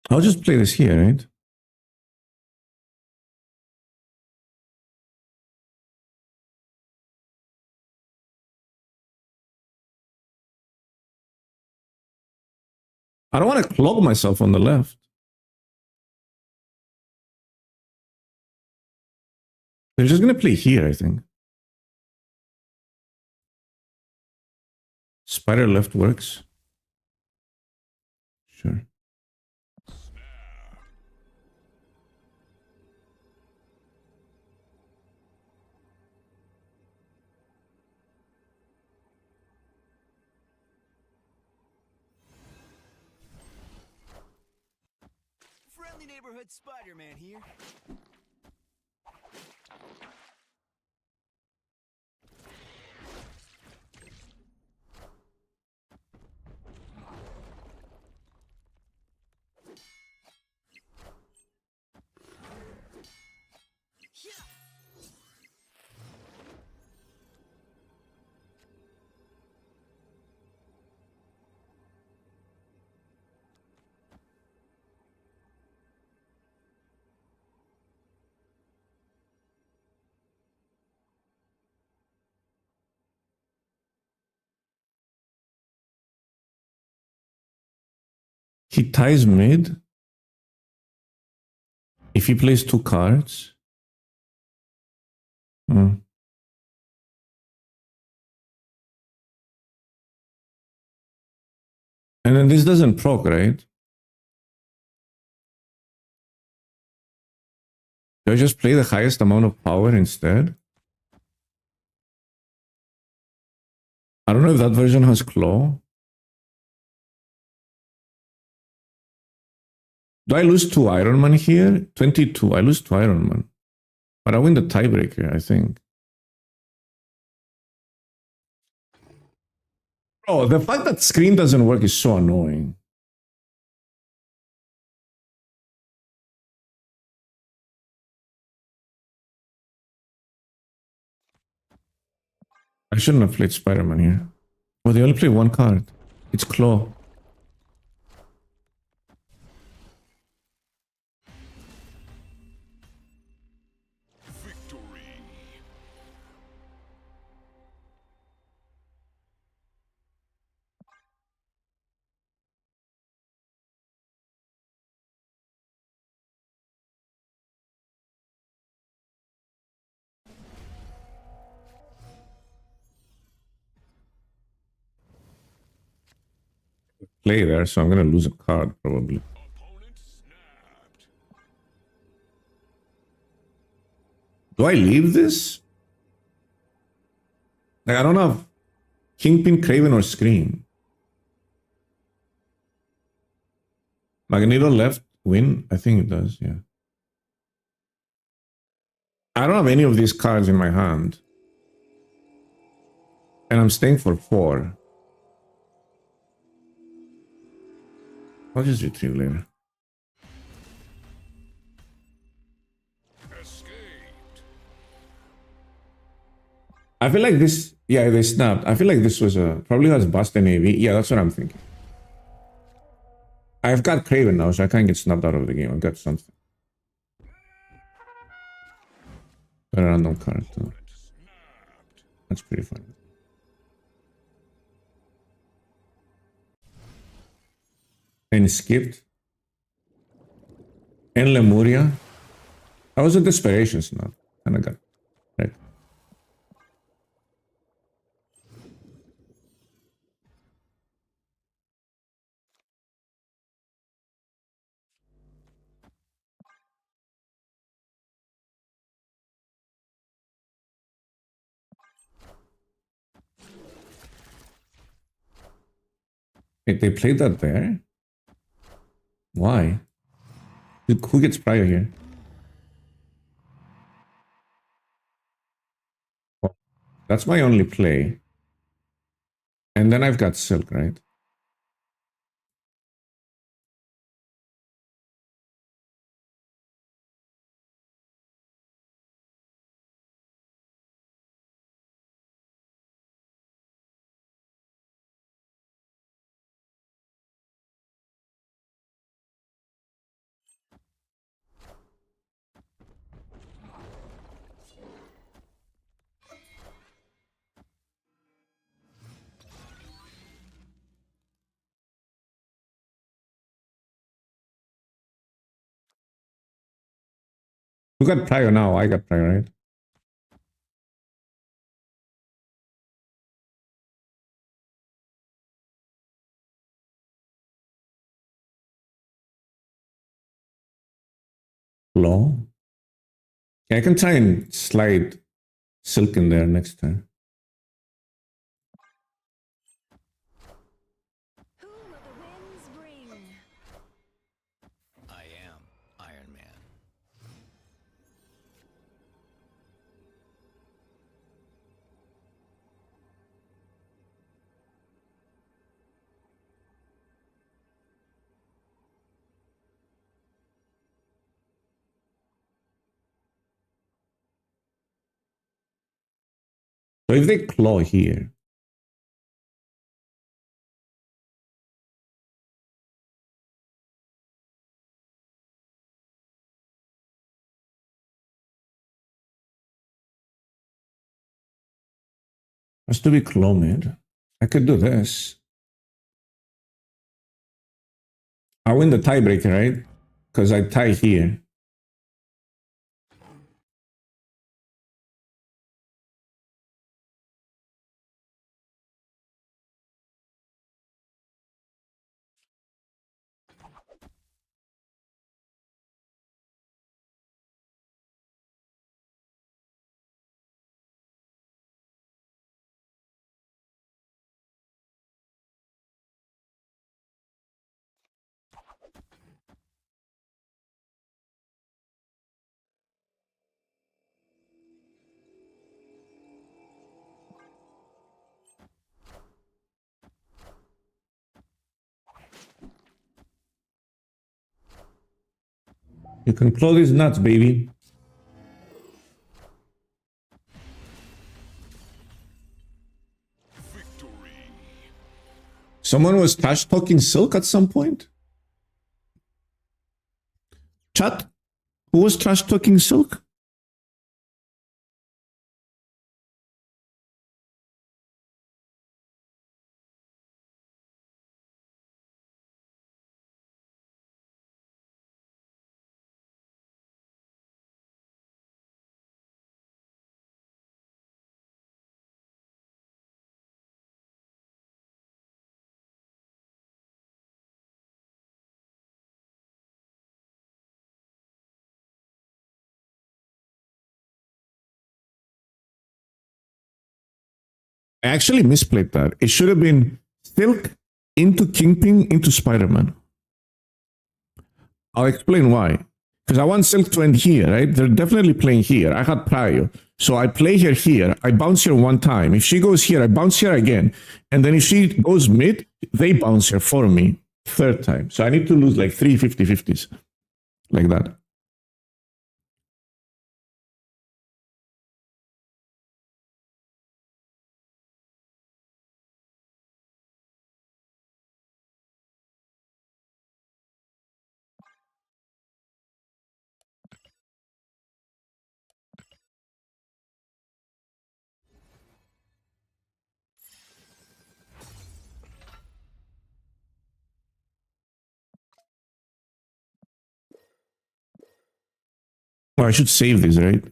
I'll just play this here, right? I don't want to clog myself on the left. They're just going to play here, I think. Spider left works. Sure. Friendly neighborhood Spider-Man here. He ties mid. If he plays 2 cards. Hmm. And then this doesn't proc, right? Do I just play the highest amount of power instead? I don't know if that version has claw. Do I lose 2 Iron Man here? 22. I lose 2 Iron Man. But I win the tiebreaker, I think. Oh, the fact that screen doesn't work is so annoying. I shouldn't have played Spider-Man here. Oh, they only play 1 card. It's claw. Play there, so I'm gonna lose a card probably. Do I leave this? Like, I don't have Kingpin, Craven, or Scream. Magneto left, win? I think it does, yeah. I don't have any of these cards in my hand. And I'm staying for 4. I'll just retrieve later. I feel like this... Yeah, they snapped. I feel like this was a... Probably has Bust and AV. Yeah, that's what I'm thinking. I've got Craven now, so I can't get snapped out of the game. I've got something. Got a random card, too. That's pretty fun. And skipped. And Lemuria. That was a desperation snap. Kinda got... Right. Wait, they played that there? Why? Who gets prior here? Oh, that's my only play. And then I've got Silk, right? Who got prior now? I got prior, right? Law? Yeah, I can try and slide Silk in there next time. Who will the winds bring? I am Iron Man. So if they claw here, has to be claw mid. I could do this. I win the tiebreaker, right? Because I tie here. You can claw these nuts, baby. Someone was trash talking Silk at some point? Chat? Who was trash talking Silk? I actually misplayed that. It should have been Silk into Kingpin into Spider-Man. I'll explain why. Because I want Silk to end here, right? They're definitely playing here. I had Prio. So I play her here. I bounce her one time. If she goes here, I bounce her again. And then if she goes mid, they bounce her for me third time. So I need to lose like 3 50-50s. Like that. Well, I should save this, right?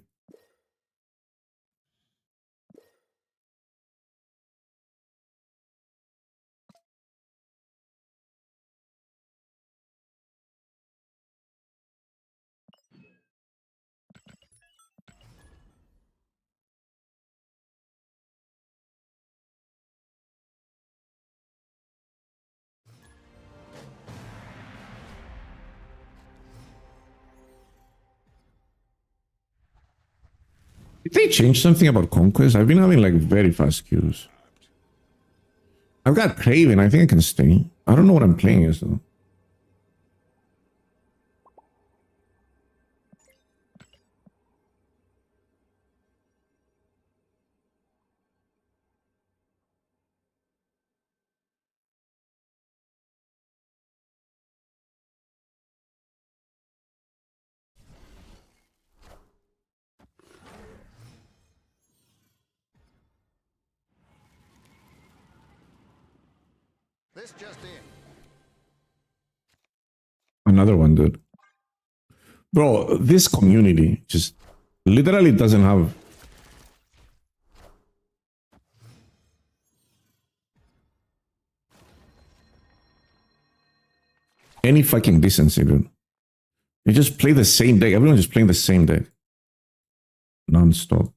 Did they change something about Conquest? I've been having like very fast queues. I've got Craven. I think I can stay. I don't know what I'm playing as though. This just in. Another one, dude. Bro, this community just literally doesn't have any fucking decency, dude. You just play the same deck. Everyone's just playing the same deck. Non-stop.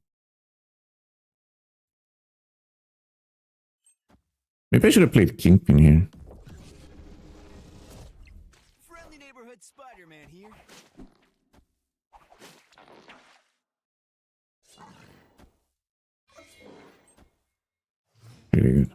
Maybe I should have played Kingpin here. Friendly neighborhood Spider-Man here. Pretty good.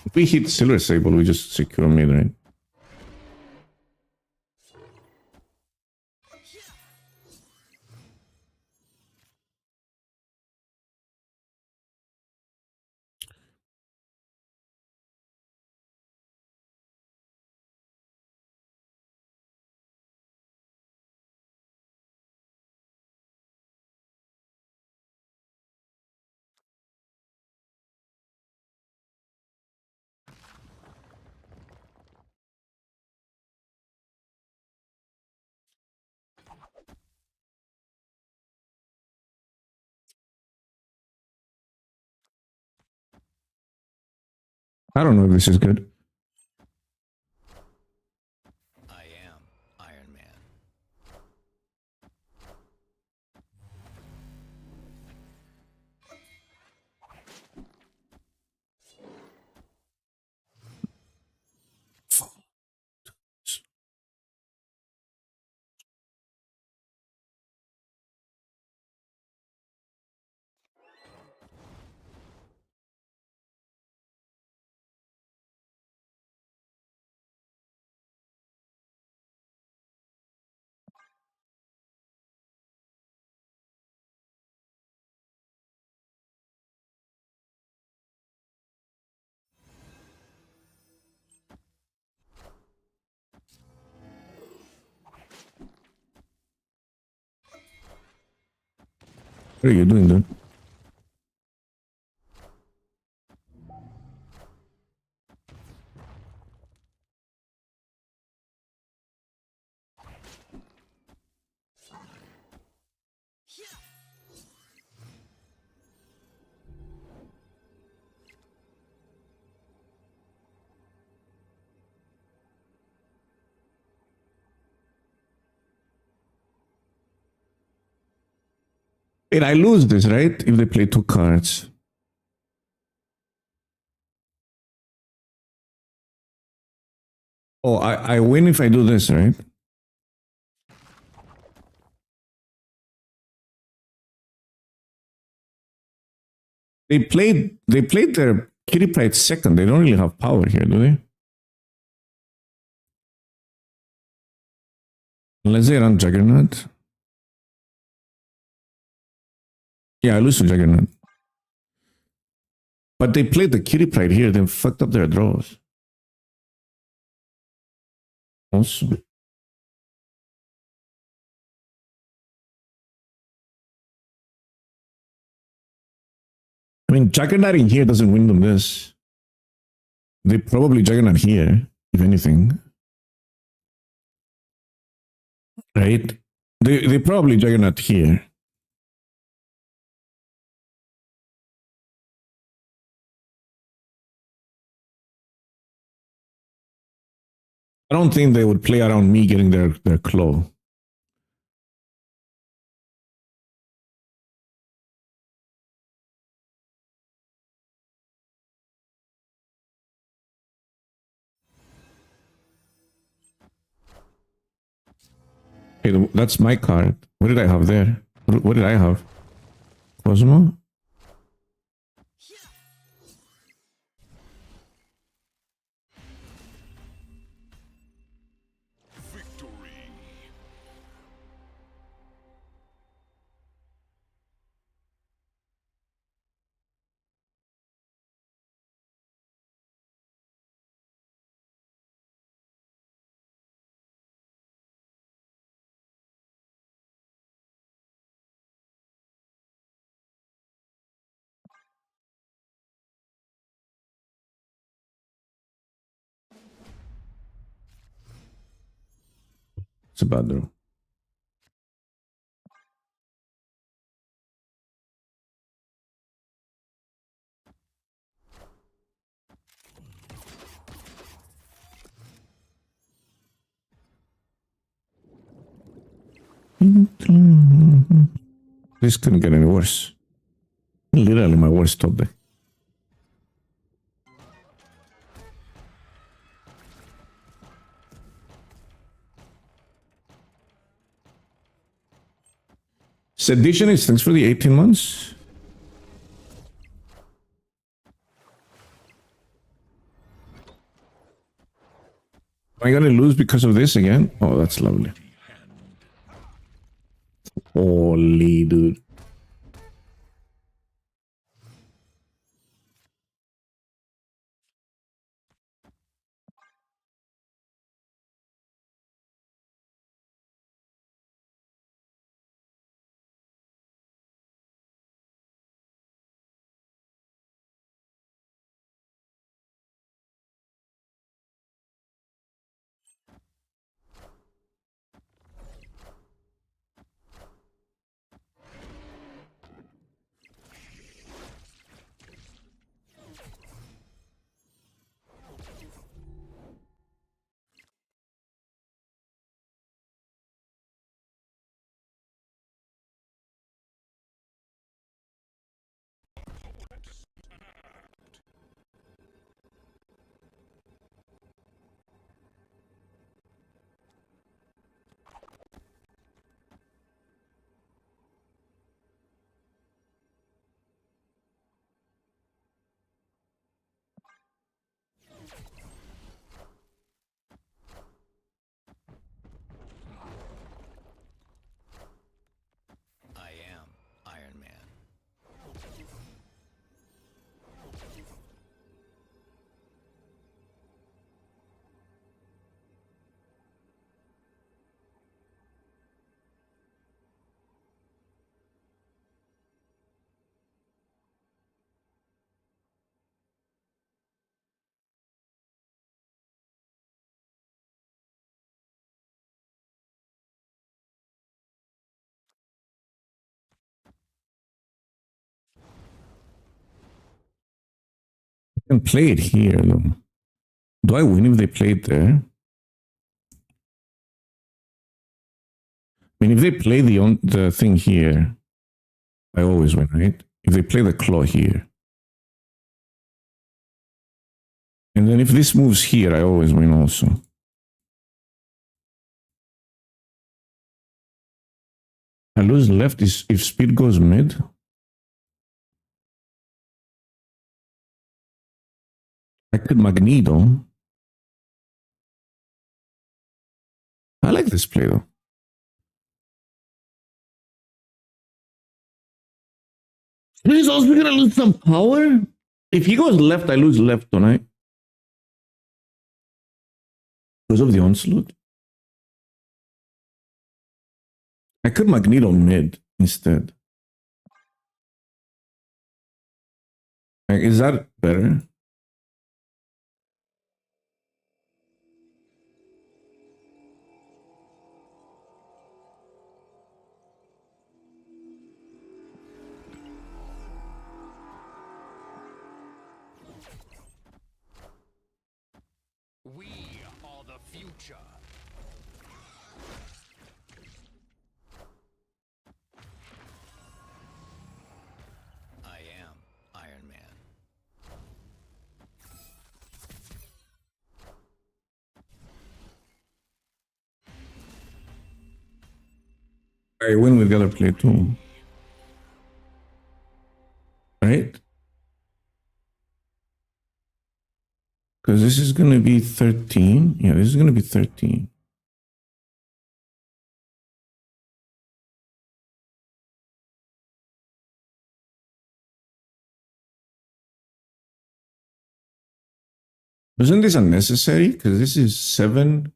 If we hit Silver Sable, we just secure mid, right? I don't know if this is good. I am. What are you doing, dude? Wait, I lose this, right? If they play 2 cards. Oh, I win if I do this, right? They played their Kitty Pride second. They don't really have power here, do they? Unless they run Juggernaut. Yeah, I lose to Juggernaut. But they played the Kitty Pride here, then fucked up their draws. Also. I mean, Juggernaut in here doesn't win them this. They probably Juggernaut here, if anything. Right? They probably Juggernaut here. I don't think they would play around me getting their claw. Hey, that's my card. What did I have there? What did I have? Cosmo? It's a bad draw. This couldn't get any worse. Literally my worst top deck. Sedition is thanks for the 18 months. Am I gonna lose because of this again? Oh, that's lovely. Holy dude. can play it here though. Do I win if they play it there? I mean, if they play the thing here, I always win, right? If they play the claw here. And then if this moves here, I always win also. I lose left is if speed goes mid. I could Magneto. I like this play though. He's also gonna lose some power. If he goes left, I lose left, don't I? Because of the onslaught. I could Magneto mid instead. Like, is that better? We are the future. I am Iron Man. I win with the other play too. Right? Because this is going to be 13. Yeah, this is going to be 13. Isn't this unnecessary? Because this is 7,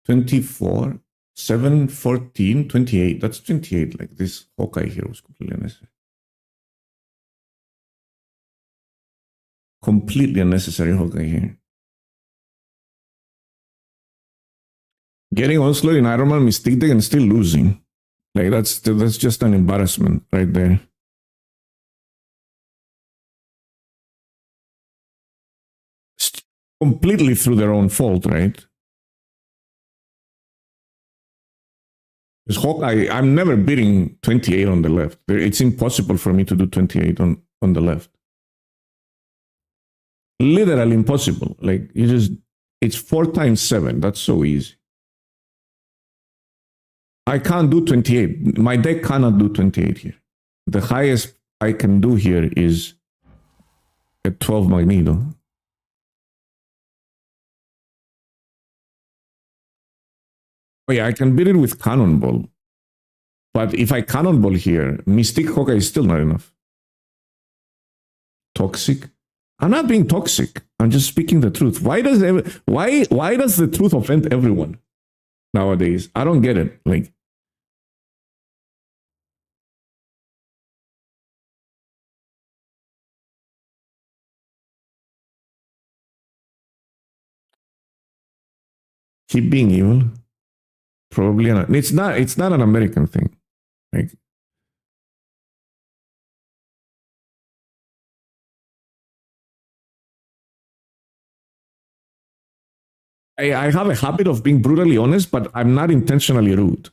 24, 7, 14, 28. That's 28. Like this Hawkeye here was completely unnecessary. Completely unnecessary Hawkeye here. Getting onslaught in Iron Man Mystique deck and still losing. Like that's just an embarrassment right there. Completely through their own fault, right? Because Hawkeye, I'm never beating 28 on the left. It's impossible for me to do 28 on the left. Literally impossible. Like you just, it's 4 times 7. That's so easy. I can't do 28. My deck cannot do 28 here. The highest I can do here is a 12 Magneto. Oh yeah, I can beat it with Cannonball. But if I Cannonball here, Mystique Hawkeye is still not enough. Toxic? I'm not being toxic. I'm just speaking the truth. Why does the truth offend everyone nowadays? I don't get it. Like, keep being evil. Probably not. It's not an American thing. Like, I have a habit of being brutally honest, but I'm not intentionally rude.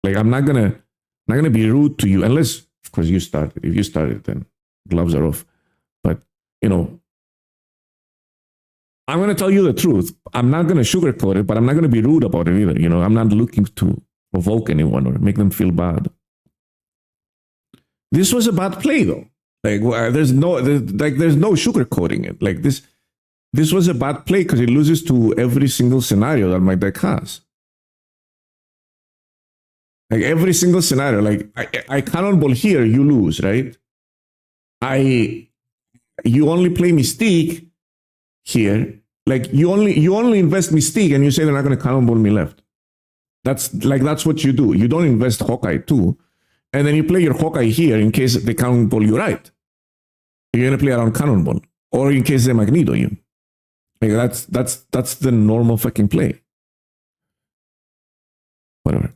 Like I'm not gonna be rude to you unless, of course, you started. If you started, then gloves are off. But you know, I'm gonna tell you the truth. I'm not gonna sugarcoat it, but I'm not gonna be rude about it either. You know, I'm not looking to provoke anyone or make them feel bad. This was a bad play, though. Like there's no sugarcoating it. Like this was a bad play because it loses to every single scenario that my deck has. Like every single scenario, like I cannonball here, you lose, right? You only play Mystique here. Like you only invest Mystique and you say they're not going to cannonball me left. That's what you do. You don't invest Hawkeye too, and then you play your Hawkeye here in case they cannonball you right. You're going to play around cannonball, or in case they Magneto you. Like that's the normal fucking play. Whatever.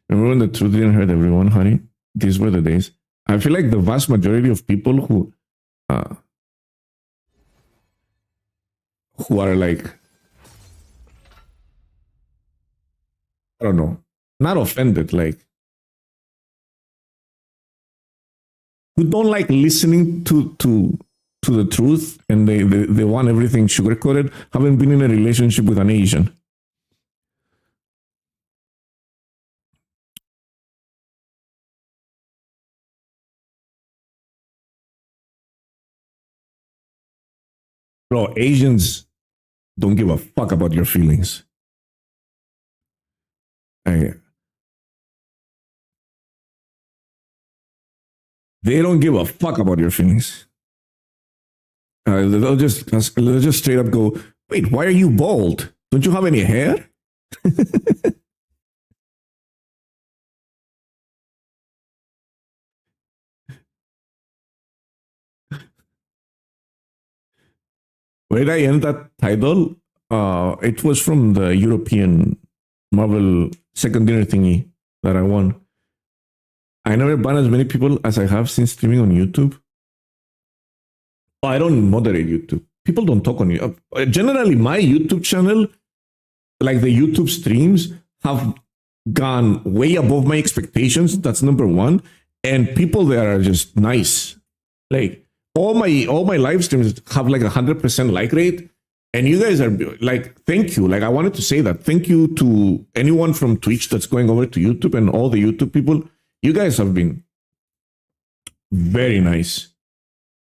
Remember when the truth didn't hurt everyone, honey? These were the days. I feel like the vast majority of people uh, who are like, I don't know, not offended, like who don't like listening to the truth, and they want everything sugar coated, haven't been in a relationship with an Asian. Bro, Asians don't give a fuck about your feelings. I, they don't give a fuck about your feelings. They'll just straight up go, wait, why are you bald? Don't you have any hair? Where did I end that title? It was from the European Marvel second dinner thingy that I won. I never banned as many people as I have since streaming on YouTube. I don't moderate YouTube. People don't talk on YouTube. Generally, my YouTube channel, like the YouTube streams, have gone way above my expectations. That's number one. And people there are just nice. Like all my live streams have like 100% like rate. And you guys are like, thank you. Like I wanted to say that. Thank you to anyone from Twitch that's going over to YouTube and all the YouTube people. You guys have been very nice.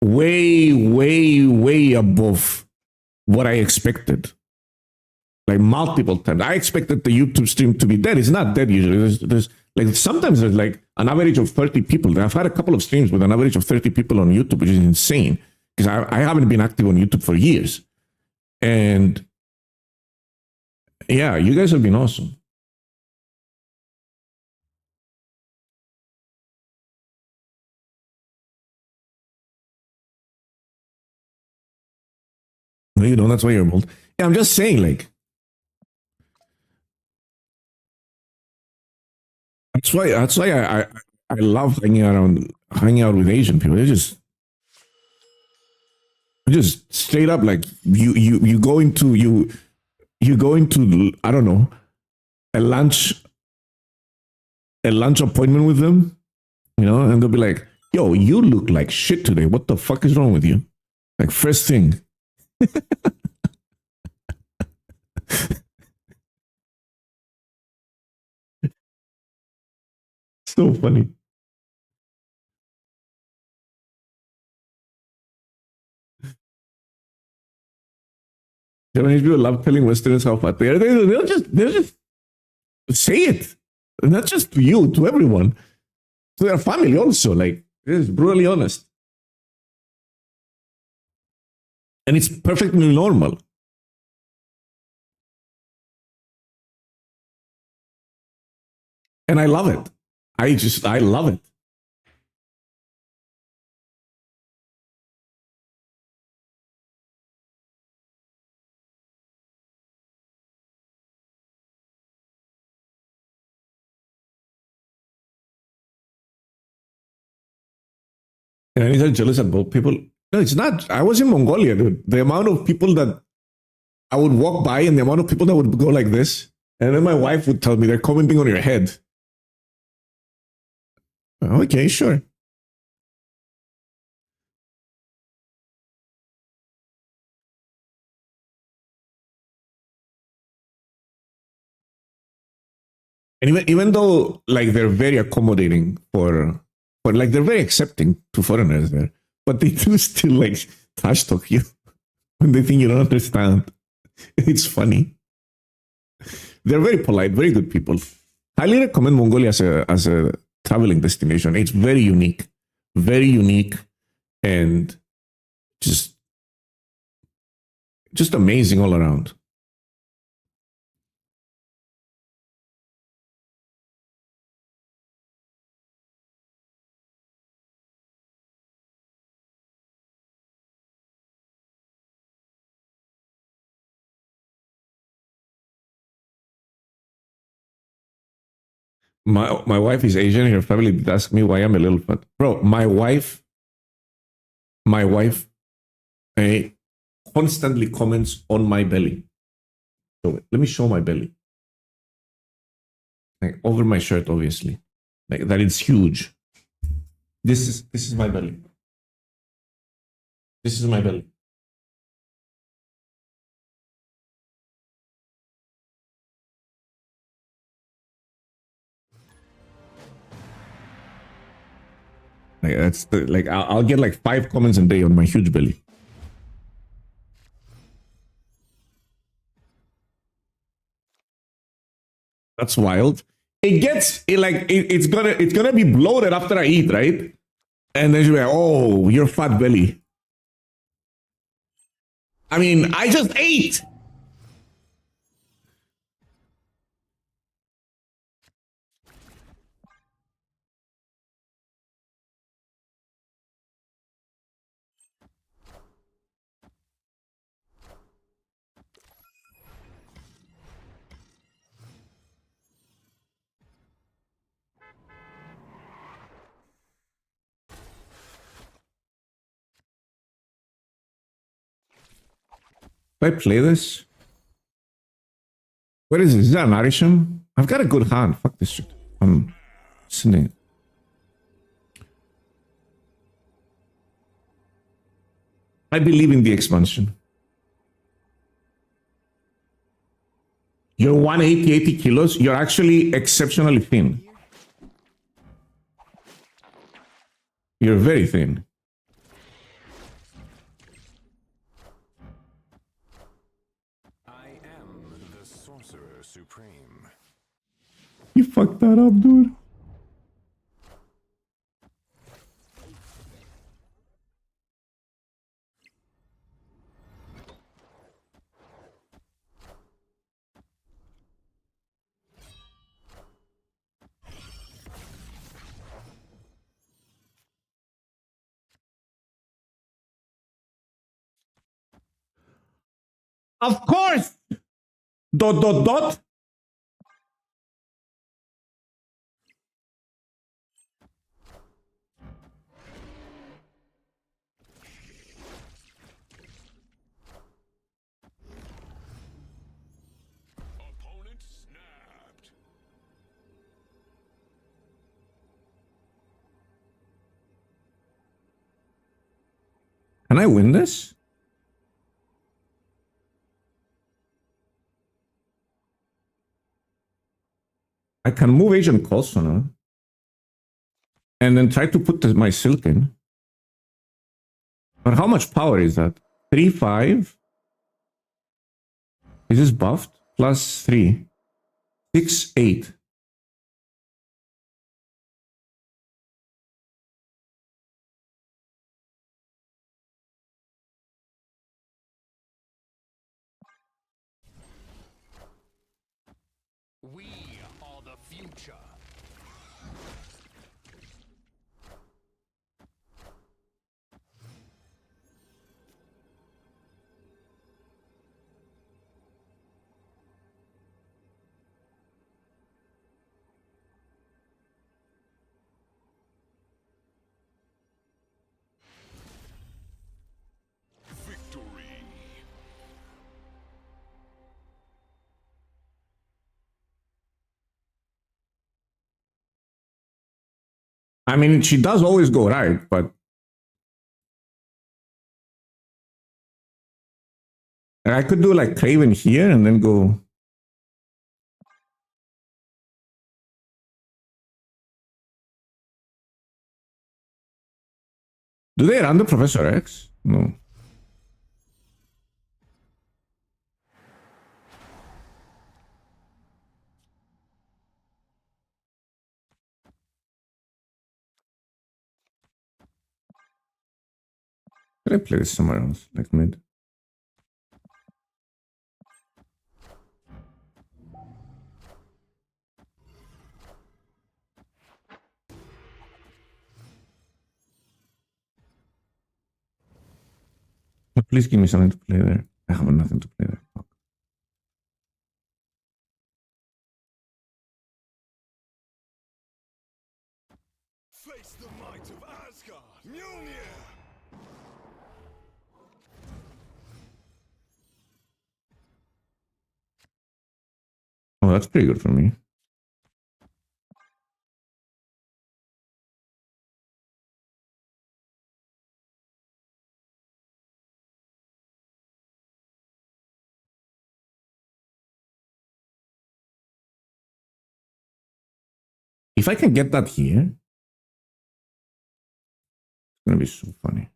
Way, way, way above what I expected. Like multiple times. I expected the YouTube stream to be dead. It's not dead usually. There's like sometimes there's like an average of 30 people. I've had a couple of streams with an average of 30 people on YouTube, which is insane. Because I haven't been active on YouTube for years. And yeah, you guys have been awesome. No, you don't. That's why you're bold. Yeah, I'm just saying, like, that's why I love hanging out with Asian people. They're just straight up like you go into you go into I don't know a lunch appointment with them, you know, and they'll be like, "Yo, you look like shit today. What the fuck is wrong with you?" Like first thing. So funny. Japanese people love telling Westerners how fat they are. They'll just say it, and not just to you, to everyone, to their family also. Like, it's brutally honest, and it's perfectly normal. And I love it. I love it. And I are jealous at both people. No, it's not. I was in Mongolia, dude. The amount of people that I would walk by and the amount of people that would go like this. And then my wife would tell me they're commenting on your head. Okay, sure. And even though like they're very accommodating for like they're very accepting to foreigners there, but they do still like trash talk you when they think you don't understand. It's funny. They're very polite, very good people. Highly recommend Mongolia as a traveling destination. It's very unique, and just just amazing all around. My wife is Asian. Her family did ask me why I'm a little fat. Bro, my wife constantly comments on my belly. So let me show my belly. Like over my shirt, obviously. Like that it's huge. This is my belly. This is my belly. Like that's the, like I'll get like 5 comments a day on my huge belly. That's wild. It's gonna be bloated after I eat, right? And then she'll be like, "Oh, you're fat belly." I mean, I just ate. If I play this, what is this? Is that an Arisham? I've got a good hand. Fuck this shit. I'm listening. I believe in the expansion. You're 180 kilos. You're actually exceptionally thin. You're very thin. I am the Sorcerer Supreme. You fucked that up, dude. Of course. ... Dot. Opponent snapped. Can I win this? I can move Agent Coulson and then try to put my silk in. But how much power is that? 3-5? Is this buffed? Plus 3. 6-8. We are the future. Victory. I mean, she does always go right, but I could do like Craven here and then go. Do they run the Professor X? No. Can I play this somewhere else, like mid? Please give me something to play there. I have nothing to play there. Fuck. Mjolnir! Oh, that's pretty good for me. If I can get that here, it's gonna be so funny.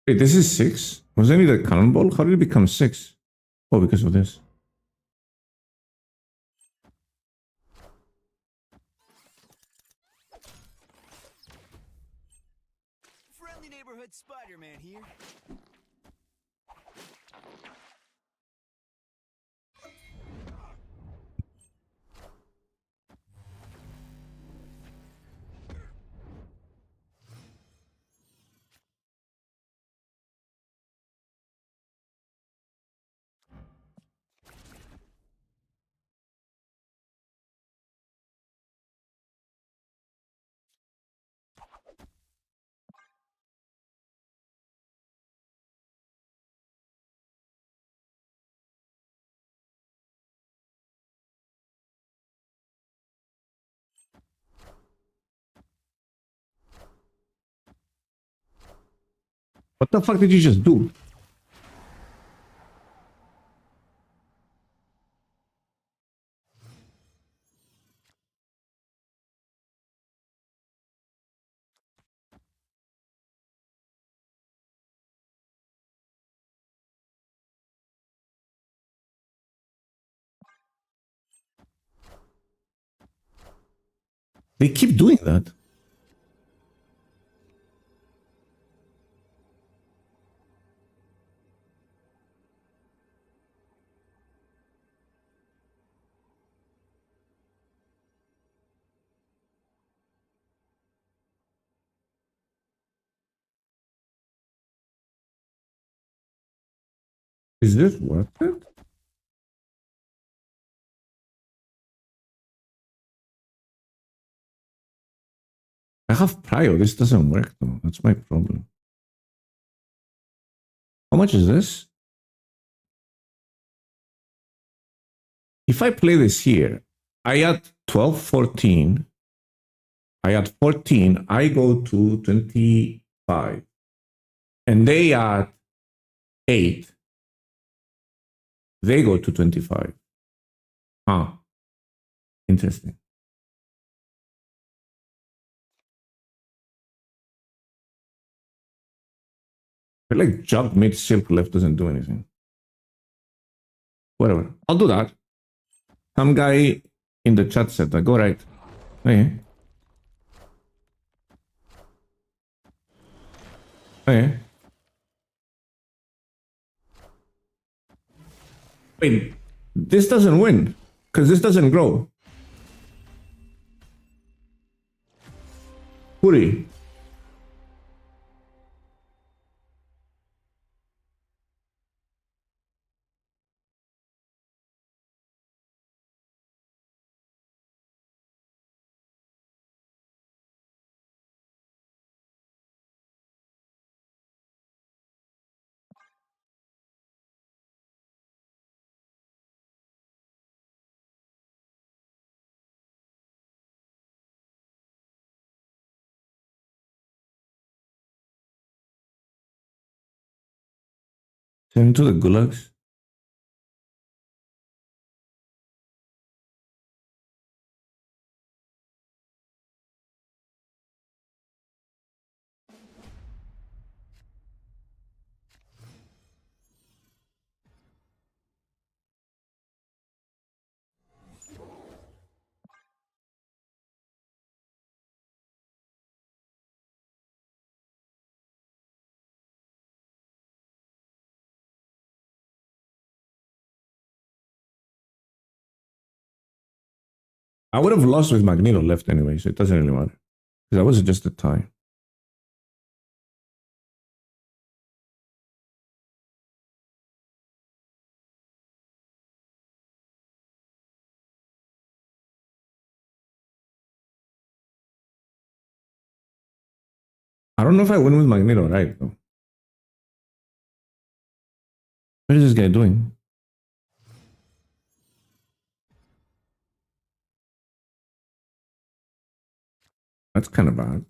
Wait, this is 6? Was any the cannonball? How did it become 6? Oh, because of this. Friendly neighborhood Spider-Man here. What the fuck did you just do? They keep doing that. Is this worth it? I have prio. This doesn't work though. That's my problem. How much is this? If I play this here, I add 12, 14. I add 14. I go to 25. And they add 8. They go to 25. Huh. Interesting. But like jump mid silk left doesn't do anything. Whatever. I'll do that. Some guy in the chat said that. Go right. Okay. Okay. Wait. This doesn't win. Because this doesn't grow. Puri. Send to the gulags. I would have lost with Magneto left anyway, so it doesn't really matter. Because that was just a tie. I don't know if I win with Magneto, right? Though. What is this guy doing? That's kind of bad.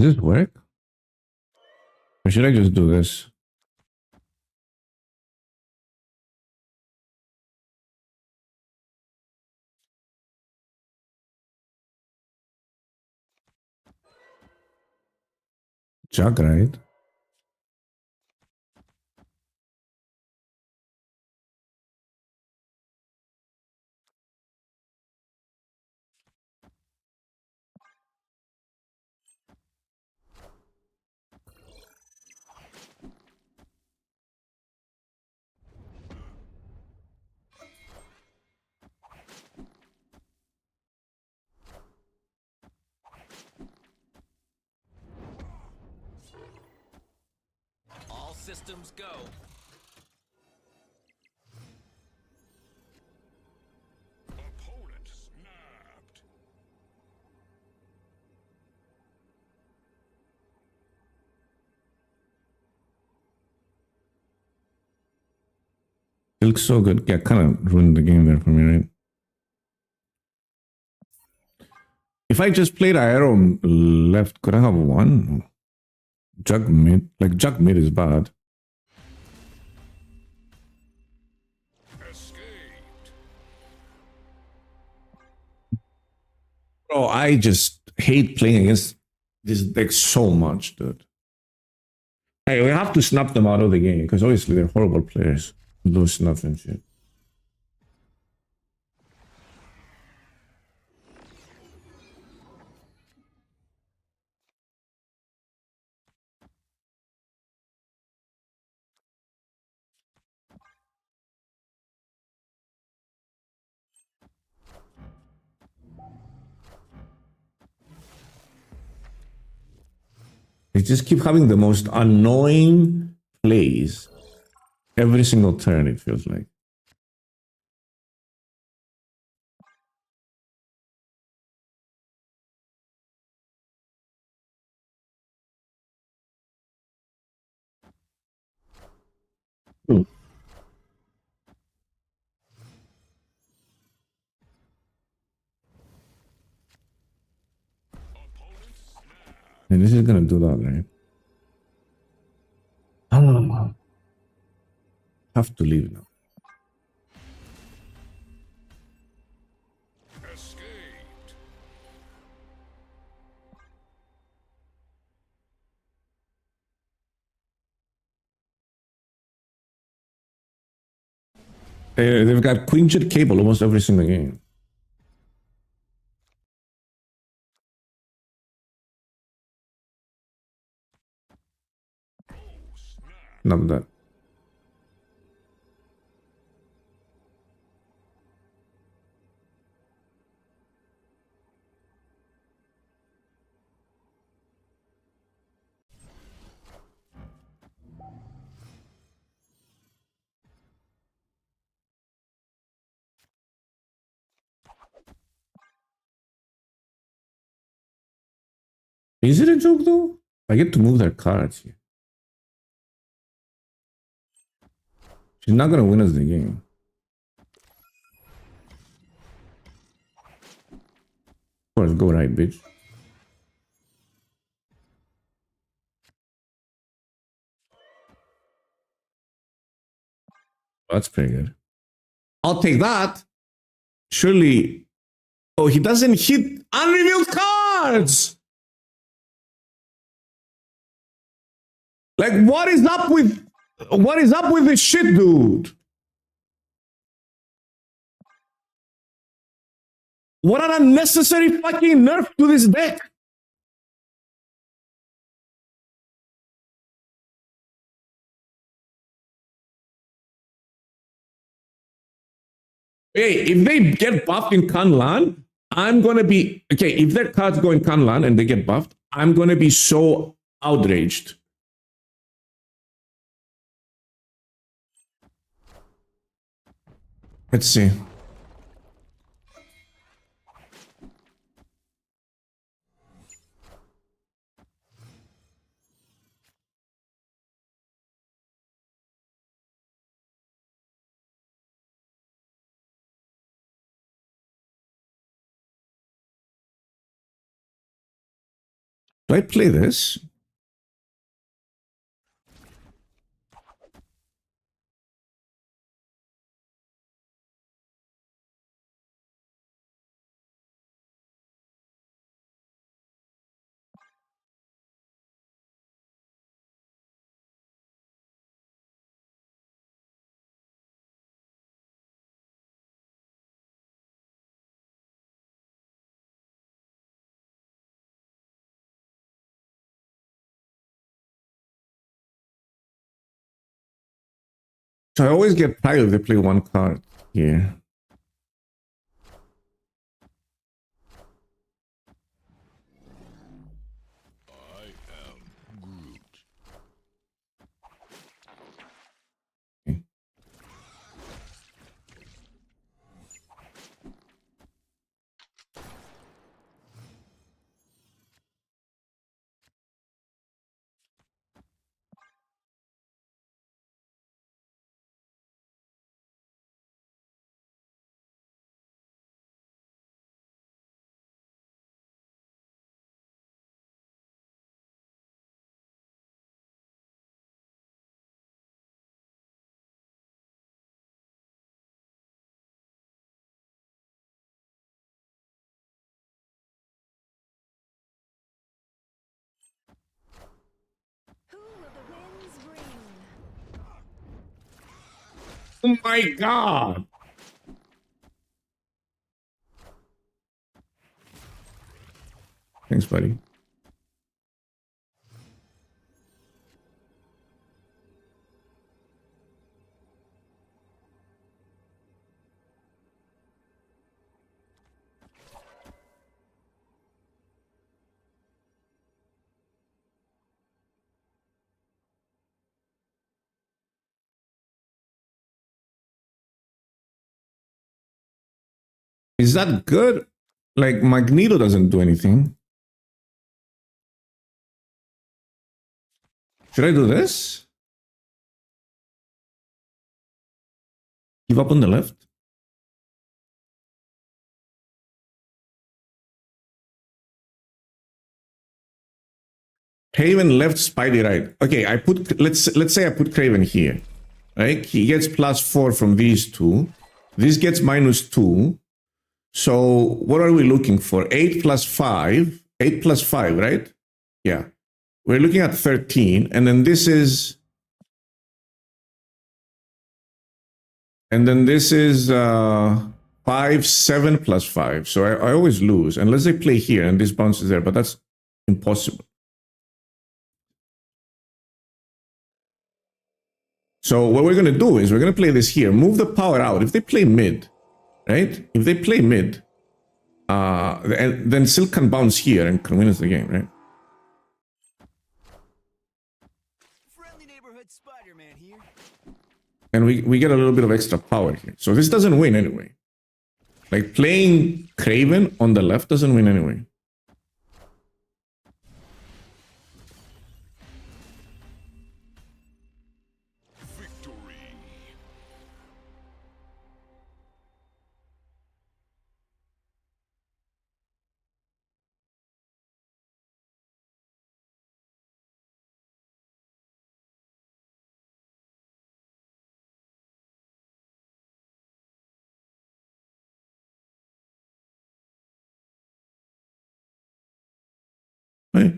Does this work? Or should I just do this? Jug, right? All systems go. Opponent snapped. It looks so good. Yeah, kind of ruined the game there for me, right? If I just played Aero left, could I have won? Jug mid, like Jug mid is bad. Escaped. Bro, I just hate playing against this deck so much, dude. Hey, we have to snap them out of the game because obviously they're horrible players. Lose nothing shit. They just keep having the most annoying plays every single turn, it feels like. Hmm. Opponent snapped. And this is gonna do that, right? Oh, have to leave now. Escaped. They've got Queen Jet Cable almost every single game. Not that. Is it a joke though? I get to move their cards here. She's not gonna win us the game. Of course, go right, bitch. That's pretty good. I'll take that. Surely. Oh, he doesn't hit unrevealed cards. Like, what is up with this shit, dude? What an unnecessary fucking nerf to this deck. Hey, if they get buffed in Kanlan, I'm gonna be okay. If their cards go in Kanlan and they get buffed, I'm gonna be so outraged. Let's see. Do I play this? So I always get tired if they play one card here. I am Groot. Who will the winds bring? Oh my god! Thanks, buddy. Is that good? Like, Magneto doesn't do anything. Should I do this? Give up on the left? Craven left, Spidey right. Okay, I put let's say I put Craven here. Right? He gets +4 from these two. This gets -2. So what are we looking for? 8 plus 5. 8 plus 5, right? Yeah. We're looking at 13. And then this is And then this is 5, 7 plus 5. So I always lose unless they play here and this bounces there, but that's impossible. So what we're going to do is we're going to play this here, move the power out. If they play mid, right? If they play mid, and then Silk can bounce here and can win us the game, right? Friendly neighborhood Spider-Man here. And we get a little bit of extra power here. So this doesn't win anyway. Like playing Craven on the left doesn't win anyway. Victory. Right?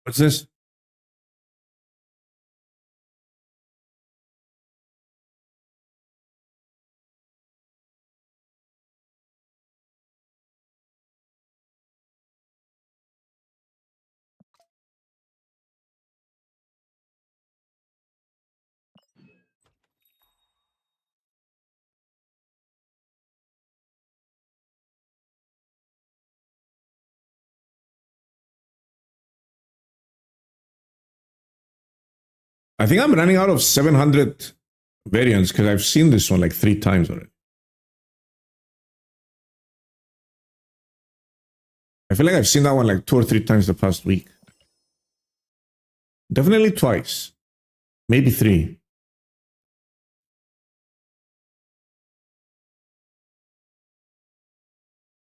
What's this? I think I'm running out of 700 variants because I've seen this one like 3 times already. I feel like I've seen that one like 2 or 3 times the past week. Definitely twice. Maybe 3.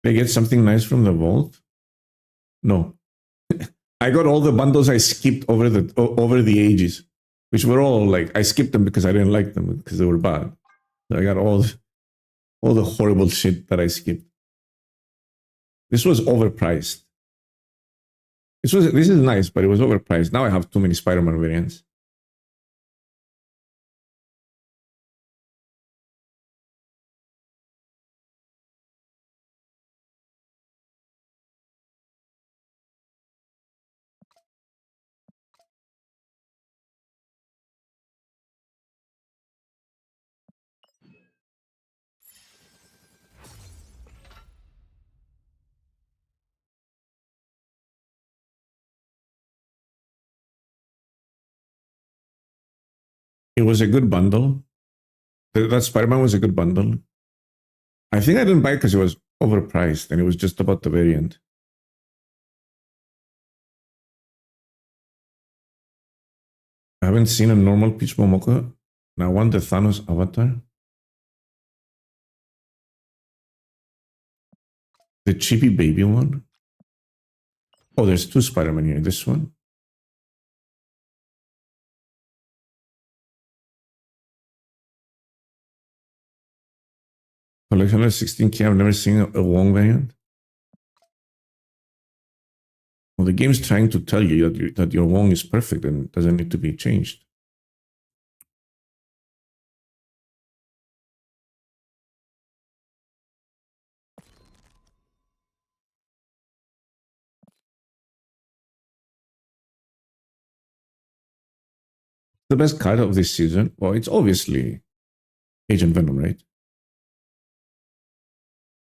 Did I get something nice from the vault? No. I got all the bundles I skipped over the ages, which were all like I skipped them because I didn't like them because they were bad. So I got all the horrible shit that I skipped. This was overpriced. This is nice, but it was overpriced. Now I have too many Spider-Man variants. It was a good bundle. That Spider-Man was a good bundle. I think I didn't buy it because it was overpriced and it was just about the variant. I haven't seen a normal Peach Momoko. And I want the Thanos avatar. The chibi baby one. Oh, there's 2 Spider-Man here. This one. Collection of 16K. I've never seen a Wong variant. Well, the game's trying to tell you that your Wong is perfect and doesn't need to be changed. The best card of this season? Well, it's obviously Agent Venom, right?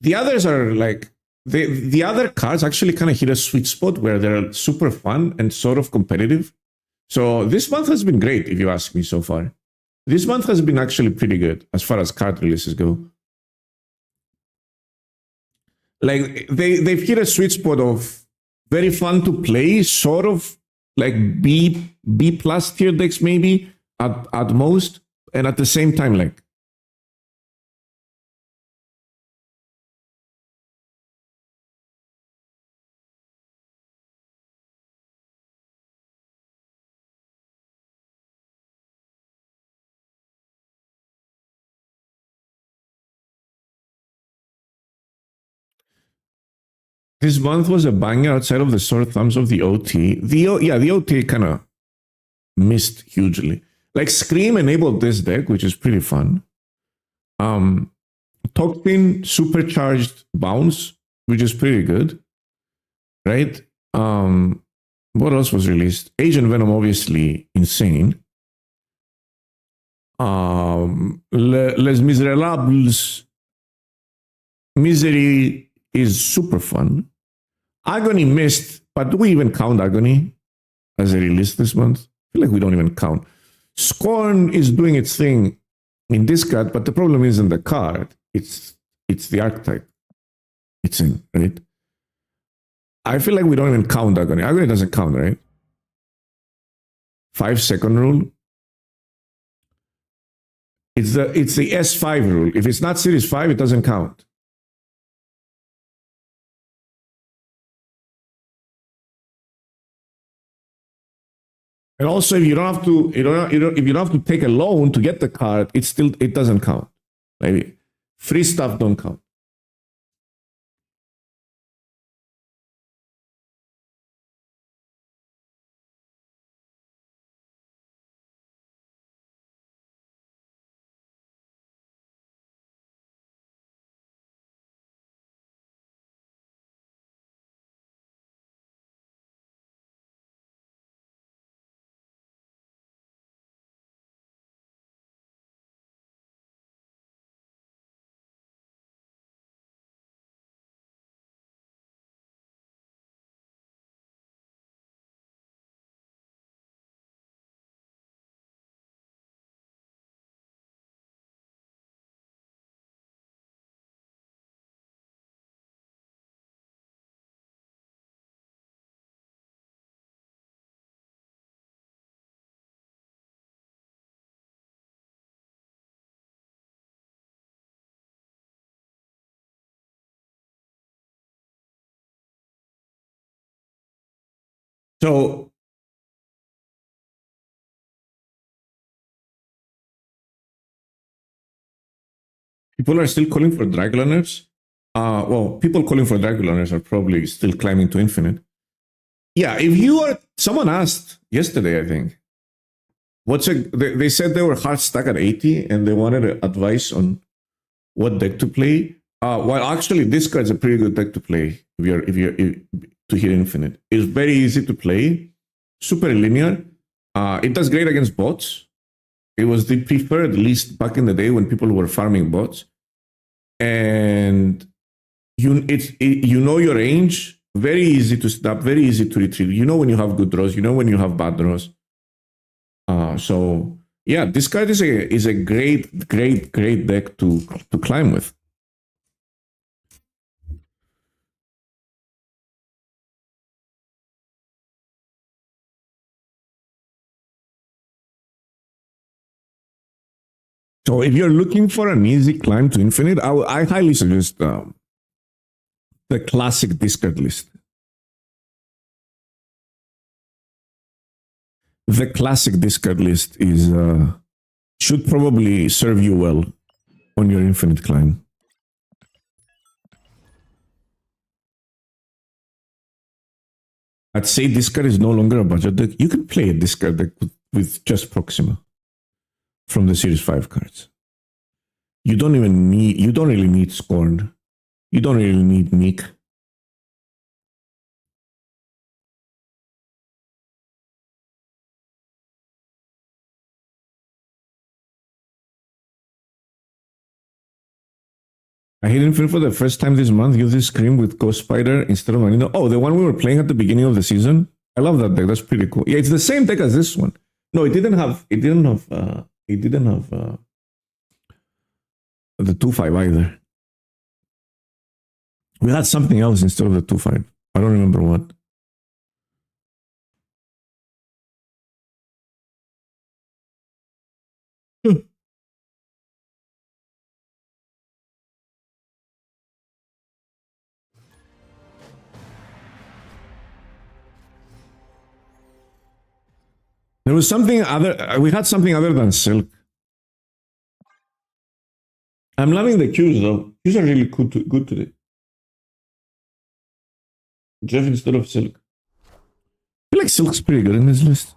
The others are like the other cards actually kind of hit a sweet spot where they're super fun and sort of competitive. So this month has been great, if you ask me so far. This month has been actually pretty good as far as card releases go. Like they've hit a sweet spot of very fun to play, sort of like B plus tier decks maybe at most, and at the same time like This month was a banger outside of the sore thumbs of the OT. The OT kind of missed hugely. Like Scream enabled this deck, which is pretty fun. Toxin supercharged bounce, which is pretty good. Right? What else was released? Agent Venom, obviously insane. Les Miserables Misery is super fun. Agony missed, but do we even count Agony as a release this month? I feel like we don't even count. Scorn is doing its thing in this card, but the problem isn't the card. It's the archetype. It's in, right? I feel like we don't even count Agony. Agony doesn't count, right? 5-second rule. It's the S5 rule. If it's not Series 5, it doesn't count. And also, if you don't have to, if you don't have to take a loan to get the card, it doesn't count. Like free stuff don't count. So people are still calling for Dragoners. Well, people calling for Dragoners are probably still climbing to infinite. Yeah, if you are, someone asked yesterday, I think, they said they were hard stuck at 80 and they wanted advice on what deck to play. Well, actually, this card's a pretty good deck to play if you're to hit infinite. It's very easy to play, super linear. It does great against bots. It was the preferred list back in the day when people were farming bots. And you know your range. Very easy to stop. Very easy to retrieve. You know when you have good draws. You know when you have bad draws. So yeah, this card is a great deck to climb with. So if you're looking for an easy climb to infinite, I highly suggest the classic discard list. The classic discard list should probably serve you well on your infinite climb. I'd say discard is no longer a budget deck. You can play a discard deck with just Proxima from the Series 5 cards. You don't really need Scorn. You don't really need Meek. I hit Infinite for the first time this month. Use this Scream with Ghost Spider instead of Magneto. Oh, the one we were playing at the beginning of the season. I love that deck. That's pretty cool. Yeah, it's the same deck as this one. No, it didn't have the 2/5 either. We had something else instead of the 2/5. I don't remember what. There was something other. We had something other than Silk. I'm loving the cues though. Cues are really good today. Jeff instead of Silk. I feel like Silk's pretty good in this list.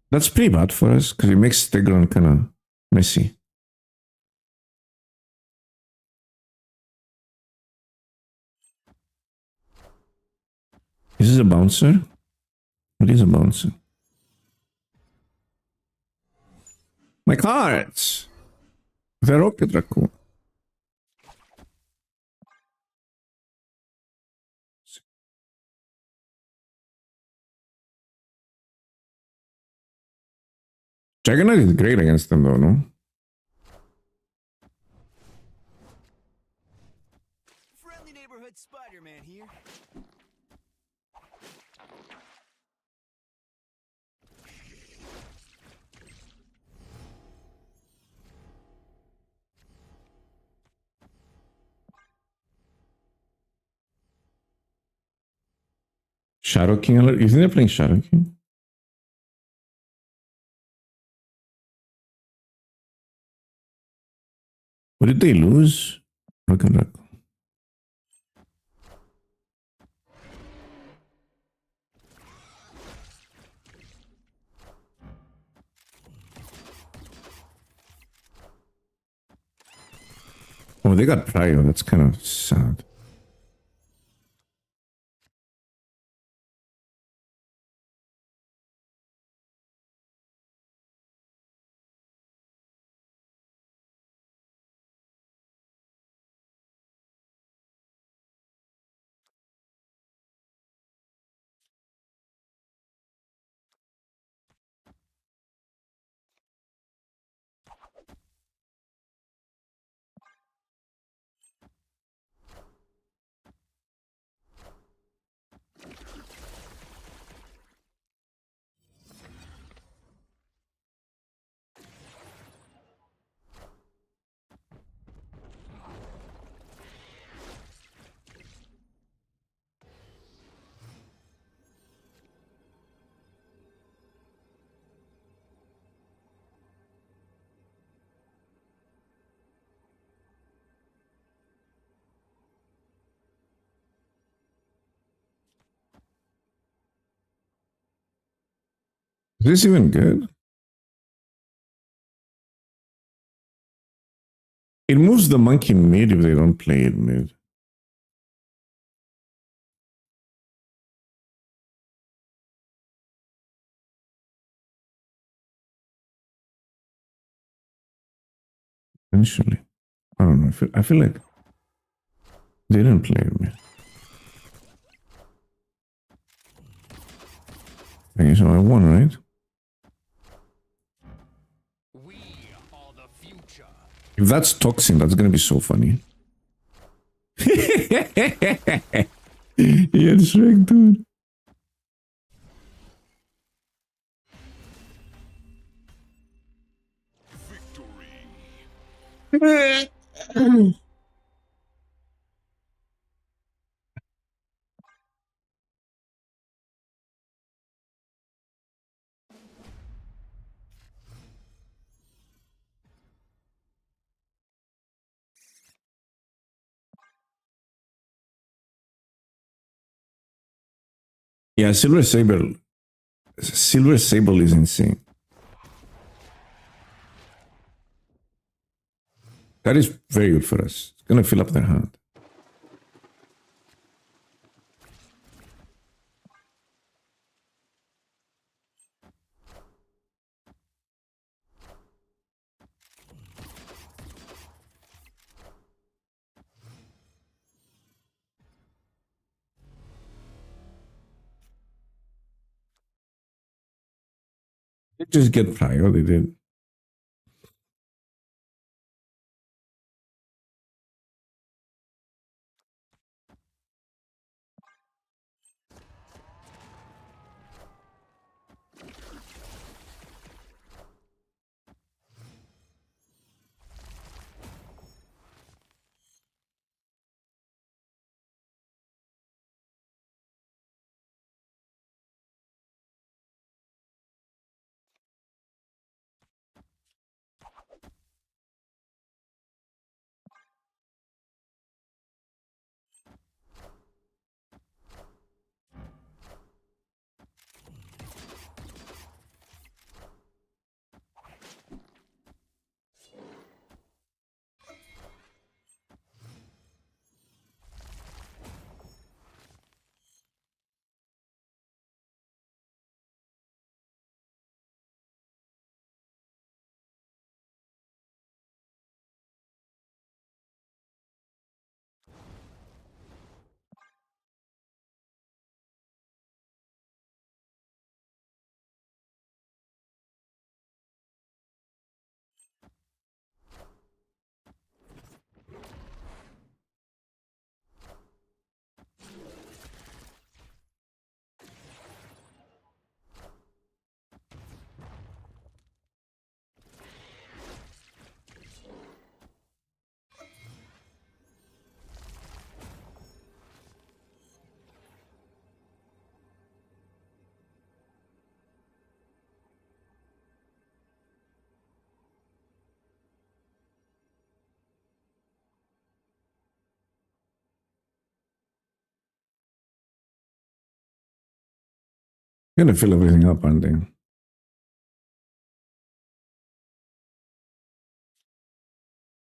That's pretty bad for us because it makes Stegron kind of messy. Is this a bouncer? It is a bouncer. My cards! The Rocket Raccoon. Juggernaut is great against them though, no? Friendly neighborhood Spider-Man here. Shadow King alert? You think they're playing Shadow King? What did they lose? Rocket Raccoon. Oh, they got Prio. That's kind of sad. Is this even good? It moves the monkey mid if they don't play it mid. Eventually. I don't know. I feel like they didn't play it mid. Okay, so I won, right? We are the future. If that's Toxin, that's gonna be so funny. Yeah, Shrek, dude. Victory. Yeah, Silver Sable. Silver Sable is insane. That is very good for us. It's gonna fill up their hand. They just get prior, they did. You're gonna fill everything up, aren't they?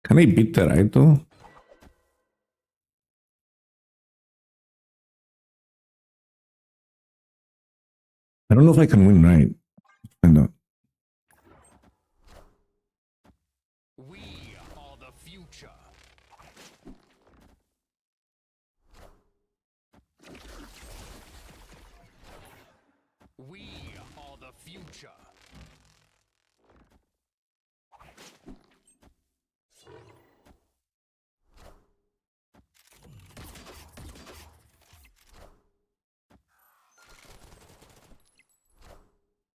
Can I beat the right though? I don't know if I can win right. Find out. We are the future. We are the future.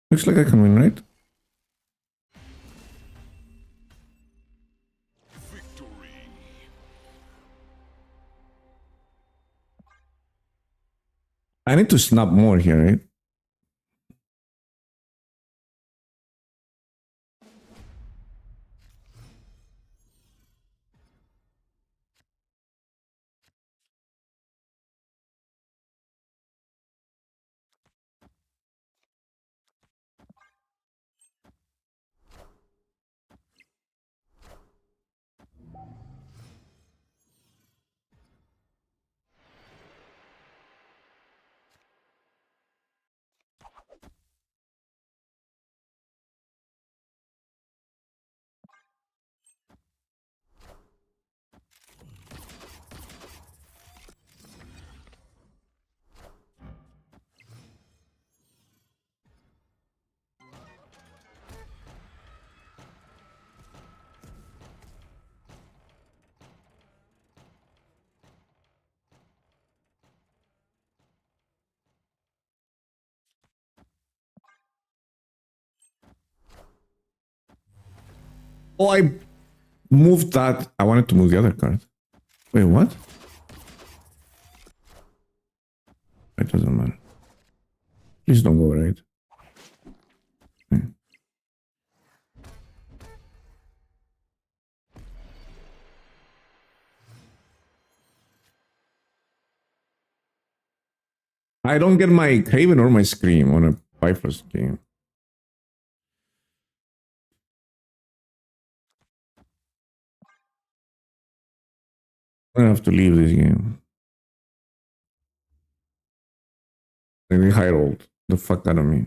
Looks like I can win right. Victory. I need to snap more here, right? Oh, I moved that. I wanted to move the other card. Wait, what? It doesn't matter. Please don't go right. Hmm. I don't get my Craven or my Scream on a Piper's game. I have to leave this game. Maybe high rolled the fuck out of me.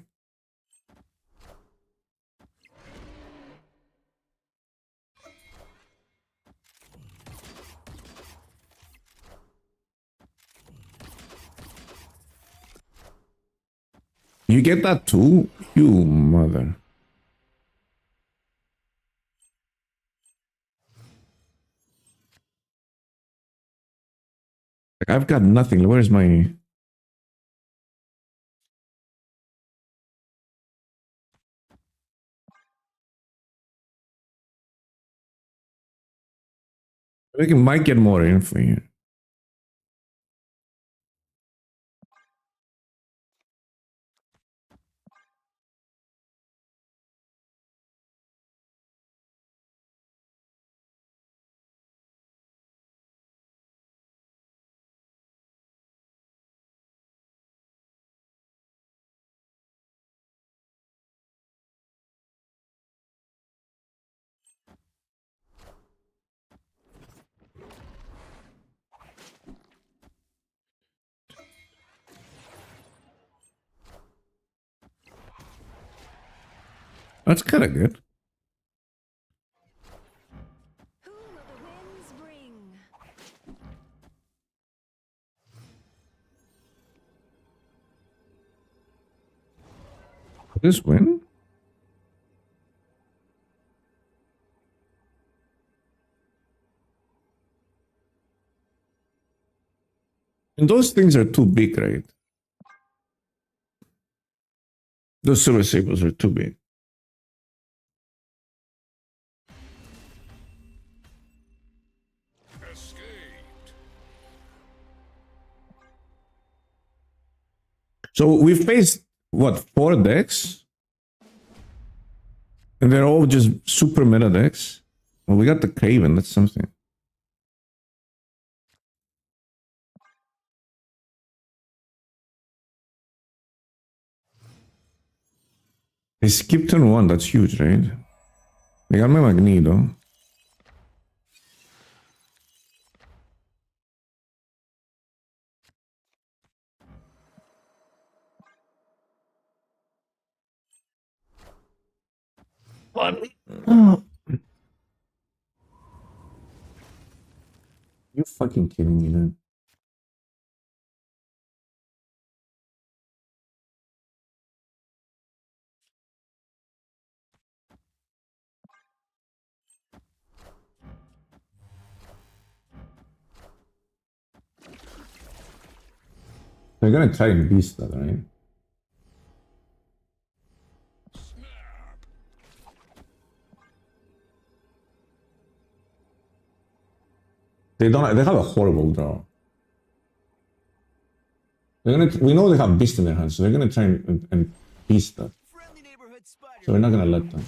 You get that too? You mother. Like, I've got nothing. Where's my... I think I might get more info here. That's kind of good. Who will the winds bring? This win? And those things are too big, right? Those silver sabers are too big. Escaped. So we faced, what, 4 decks? And they're all just super meta decks? Well, we got the Craven, that's something. They skipped turn 1, that's huge, right? They got my Magneto. What? You fucking kidding me, dude? They're gonna try and beast that, right? They don't. They have a horrible draw. They're gonna. We know they have beast in their hands, so they're gonna try and beast that. Friendly neighborhood spider. So we're not gonna let them.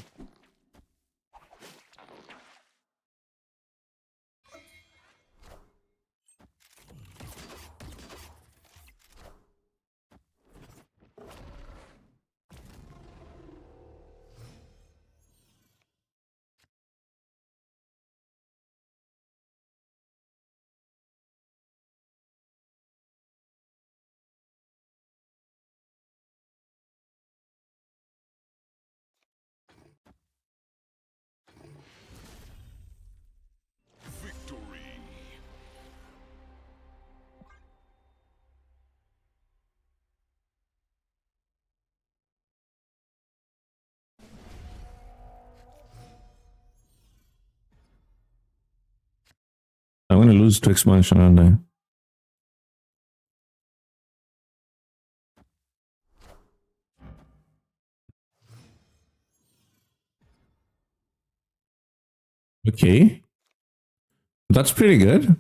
Victory. I'm gonna lose to expansion, aren't I? Okay. That's pretty good.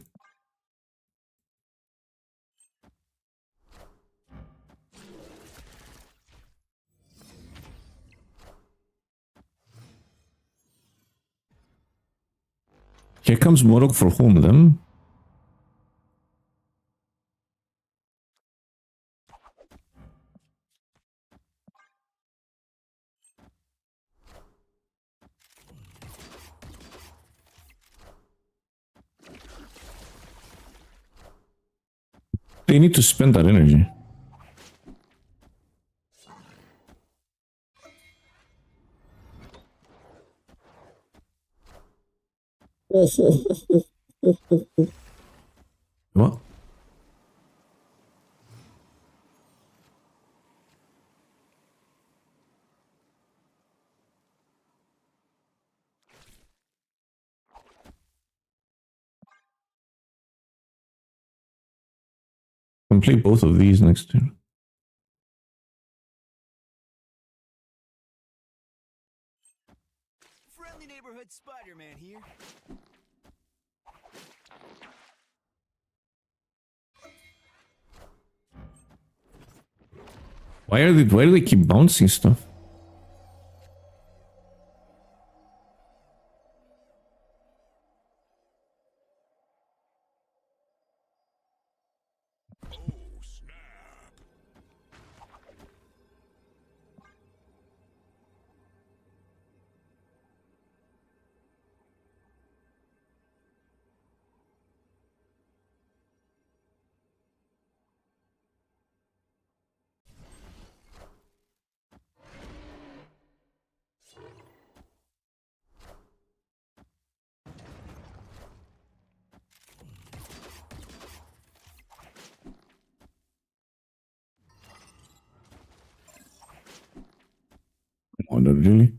Here comes Morok for whom then? They need to spend that energy. What? Complete both of these next turn. Friendly neighborhood Spider-Man here. Why do they keep bouncing stuff? Oh, snap. Oh, no, really?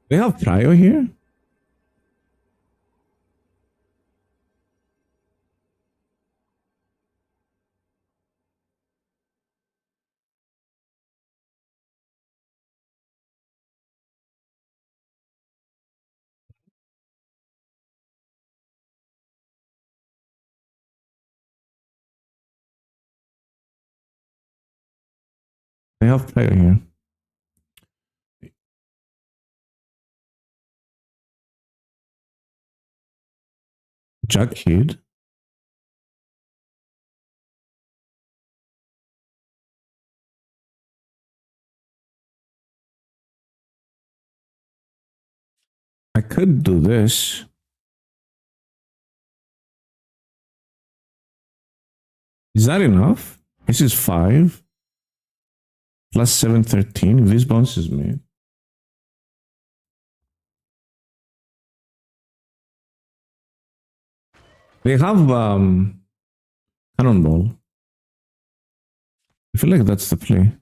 They have Prio here? They have Prio here. Jack hid. I could do this. Is that enough? This is 5 plus 7, 13. If this bounces me. They have cannonball. I feel like that's the play.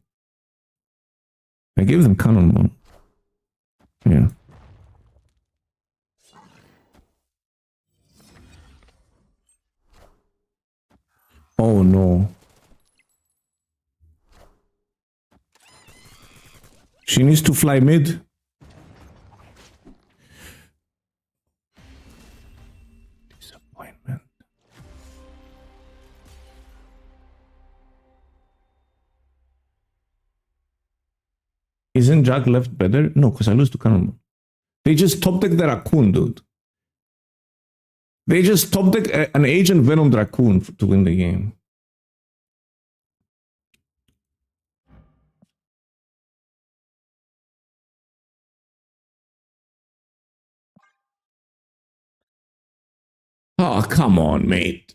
I gave them cannonball. Yeah. Oh no. She needs to fly mid. Disappointment. Isn't Jack left better? No, because I lose to cannonball. They just top deck the raccoon, dude. They just top deck an agent Venom raccoon to win the game. Oh, come on, mate.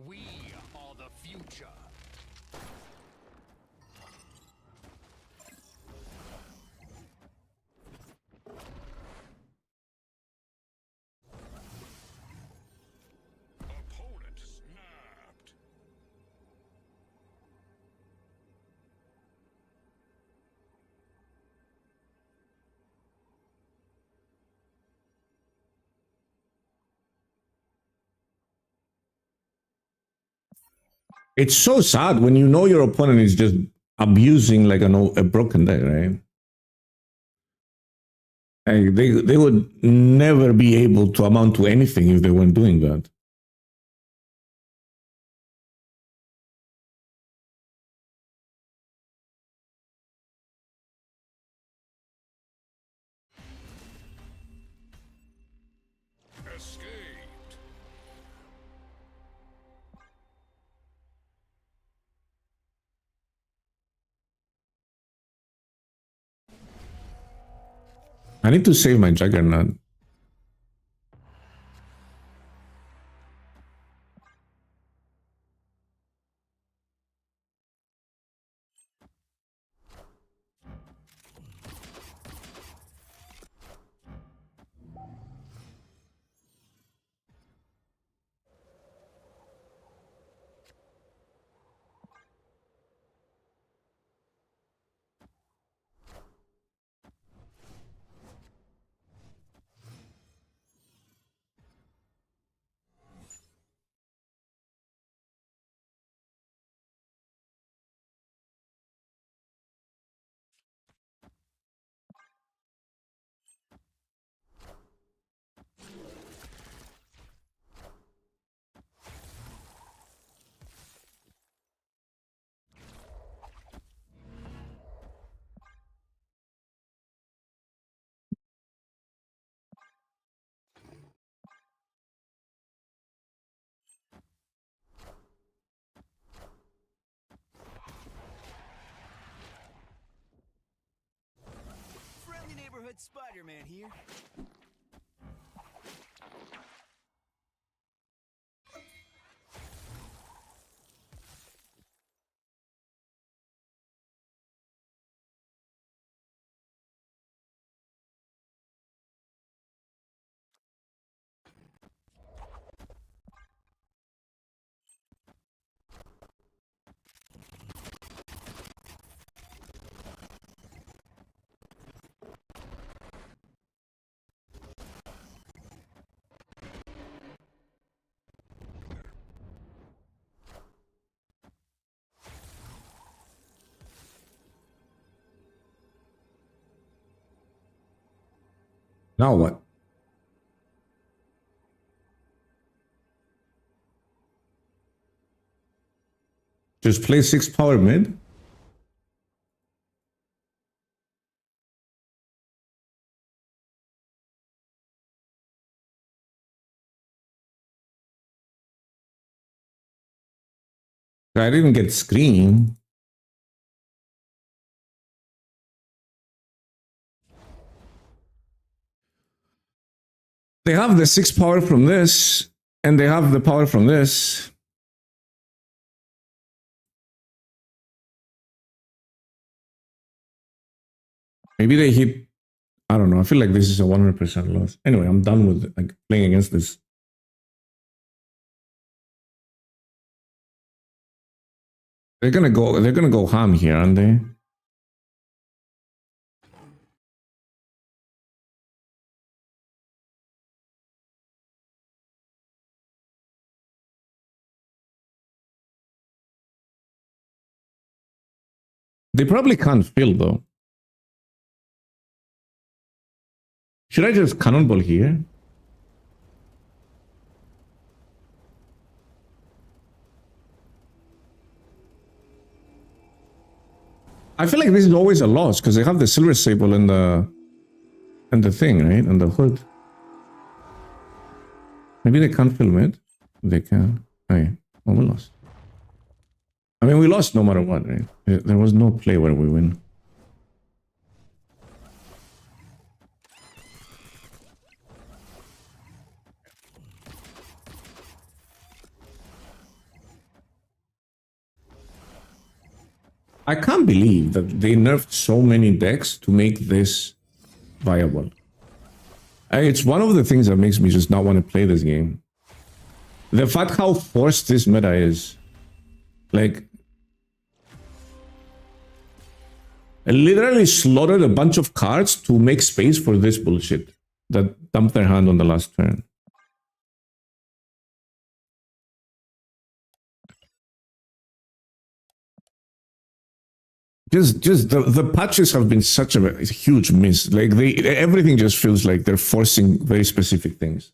We are the future. Opponent snapped. It's so sad when you know your opponent is just abusing like a broken deck, right? Like they would never be able to amount to anything if they weren't doing that. Escaped. I need to save my Juggernaut. Neighborhood Spider-Man here. Now what? Just play 6 power mid? I didn't get screen. They have the 6 power from this, and they have the power from this. Maybe they hit. I don't know. I feel like this is a 100% loss. Anyway, I'm done with like playing against this. They're gonna go ham here, aren't they? They probably can't fill though. Should I just cannonball here? I feel like this is always a loss because they have the silver sable and the thing, right? And the hood. Maybe they can't film it. They can. Hey, well, we lost. I mean, we lost no matter what, right? There was no play where we win. I can't believe that they nerfed so many decks to make this viable. It's one of the things that makes me just not want to play this game. The fact how forced this meta is. Like, I literally slaughtered a bunch of cards to make space for this bullshit that dumped their hand on the last turn. Just the patches have been such a huge miss. Like everything just feels like they're forcing very specific things.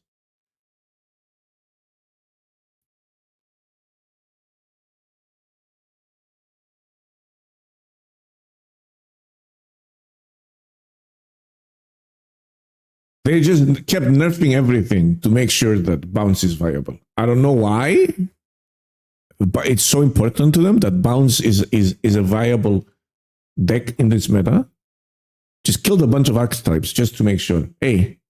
They just kept nerfing everything to make sure that bounce is viable. I don't know why, but it's so important to them that bounce is a viable deck in this meta. Just killed a bunch of archetypes just to make sure. Hey,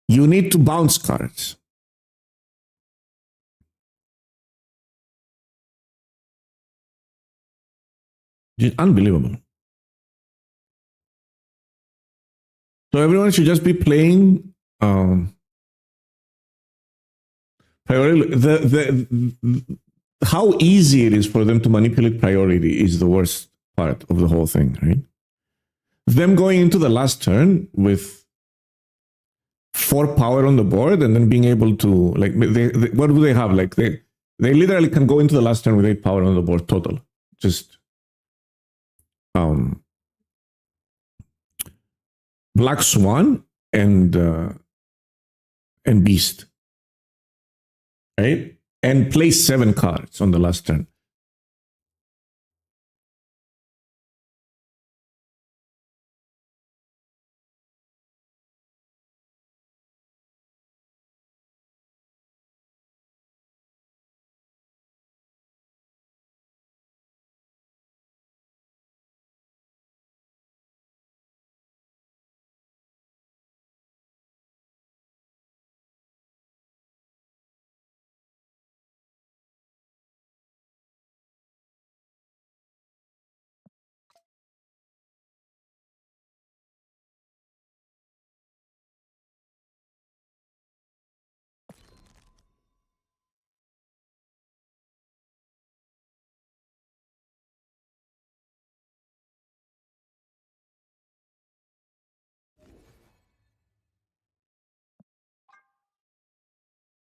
you need to bounce cards. Just unbelievable. So everyone should just be playing priority. How easy it is for them to manipulate priority is the worst part of the whole thing, right? Them going into the last turn with 4 power on the board and then being able to like what do they have? Like they literally can go into the last turn with 8 power on the board total. Just Black Swan and Beast, right? And play 7 cards on the last turn.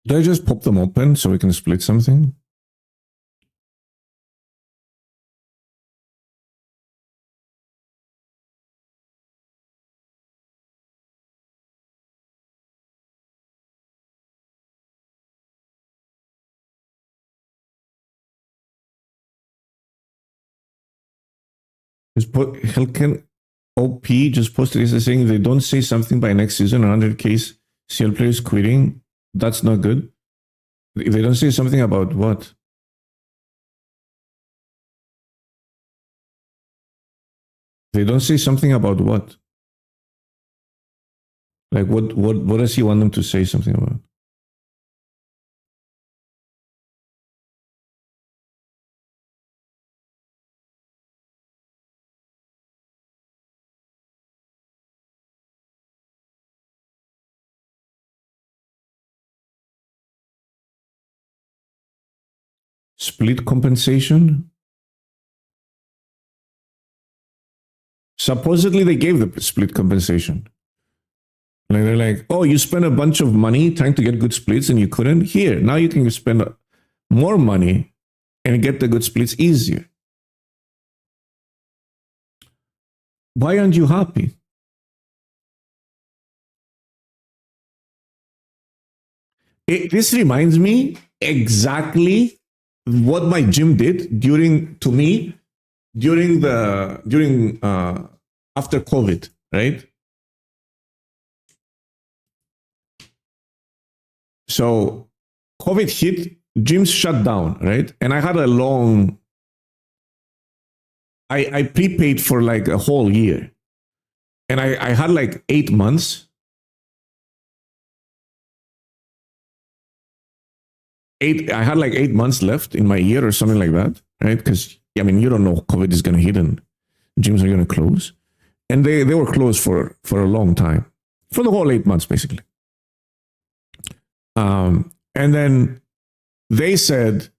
Did I just pop them open so we can split something? Helken OP just posted this saying they don't say something by next season, 100k CL players quitting. That's not good. If they don't say something about what? They don't say something about what? Like what does he want them to say something about? Split compensation? Supposedly they gave the split compensation. Like they're like, oh, you spent a bunch of money trying to get good splits and you couldn't. Here, now you can spend more money and get the good splits easier. Why aren't you happy? This reminds me exactly what my gym did during after COVID, right? So COVID hit, gyms shut down, right? And I had a long, I prepaid for like a whole year. And I had like 8 months. I had like 8 months left in my year or something like that, right? Because I mean, you don't know COVID is going to hit and gyms are going to close, and they were closed for a long time, for the whole 8 months basically. And then they said,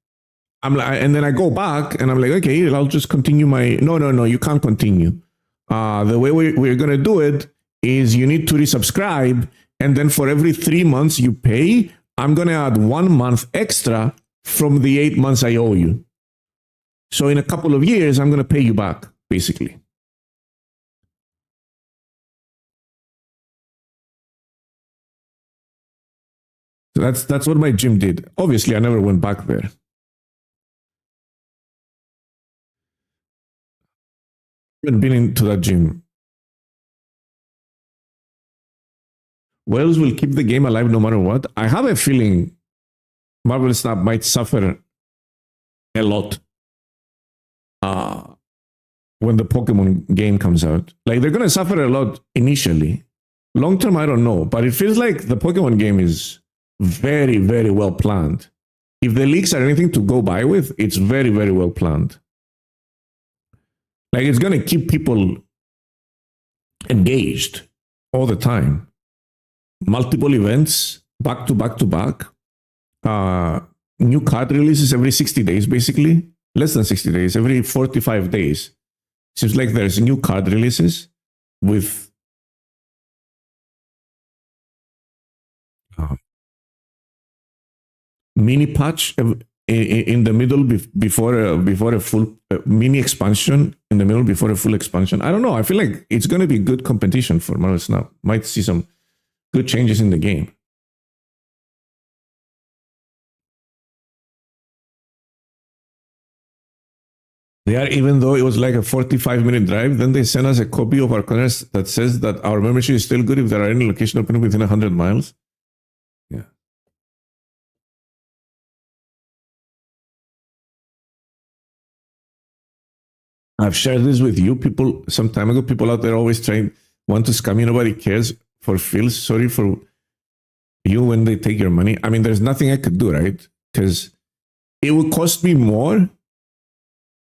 and then I go back and I'm like, okay, I'll just continue my. No, you can't continue. The way we're going to do it is you need to resubscribe, and then for every 3 months you pay, I'm going to add 1 month extra from the 8 months I owe you. So in a couple of years, I'm going to pay you back, basically. So that's what my gym did. Obviously, I never went back there. I haven't been into that gym. Wales will keep the game alive no matter what. I have a feeling Marvel Snap might suffer a lot when the Pokemon game comes out. Like, they're going to suffer a lot initially. Long term, I don't know. But it feels like the Pokemon game is very, very well planned. If the leaks are anything to go by with, it's very, very well planned. Like, it's going to keep people engaged all the time. Multiple events, back to back to back. New card releases every 60 days, basically. Less than 60 days, every 45 days. Seems like there's new card releases with mini patch in the middle before a full mini expansion in the middle before a full expansion. I don't know. I feel like it's going to be good competition for Marvel Snap. Might see some good changes in the game. They are, even though it was like a 45-minute drive, then they send us a copy of our contract that says that our membership is still good if there are any location open within 100 miles. Yeah. I've shared this with you people some time ago. People out there always want to scam you. Nobody cares. For feels sorry for you when they take your money. I mean, there's nothing I could do, right? Because it would cost me more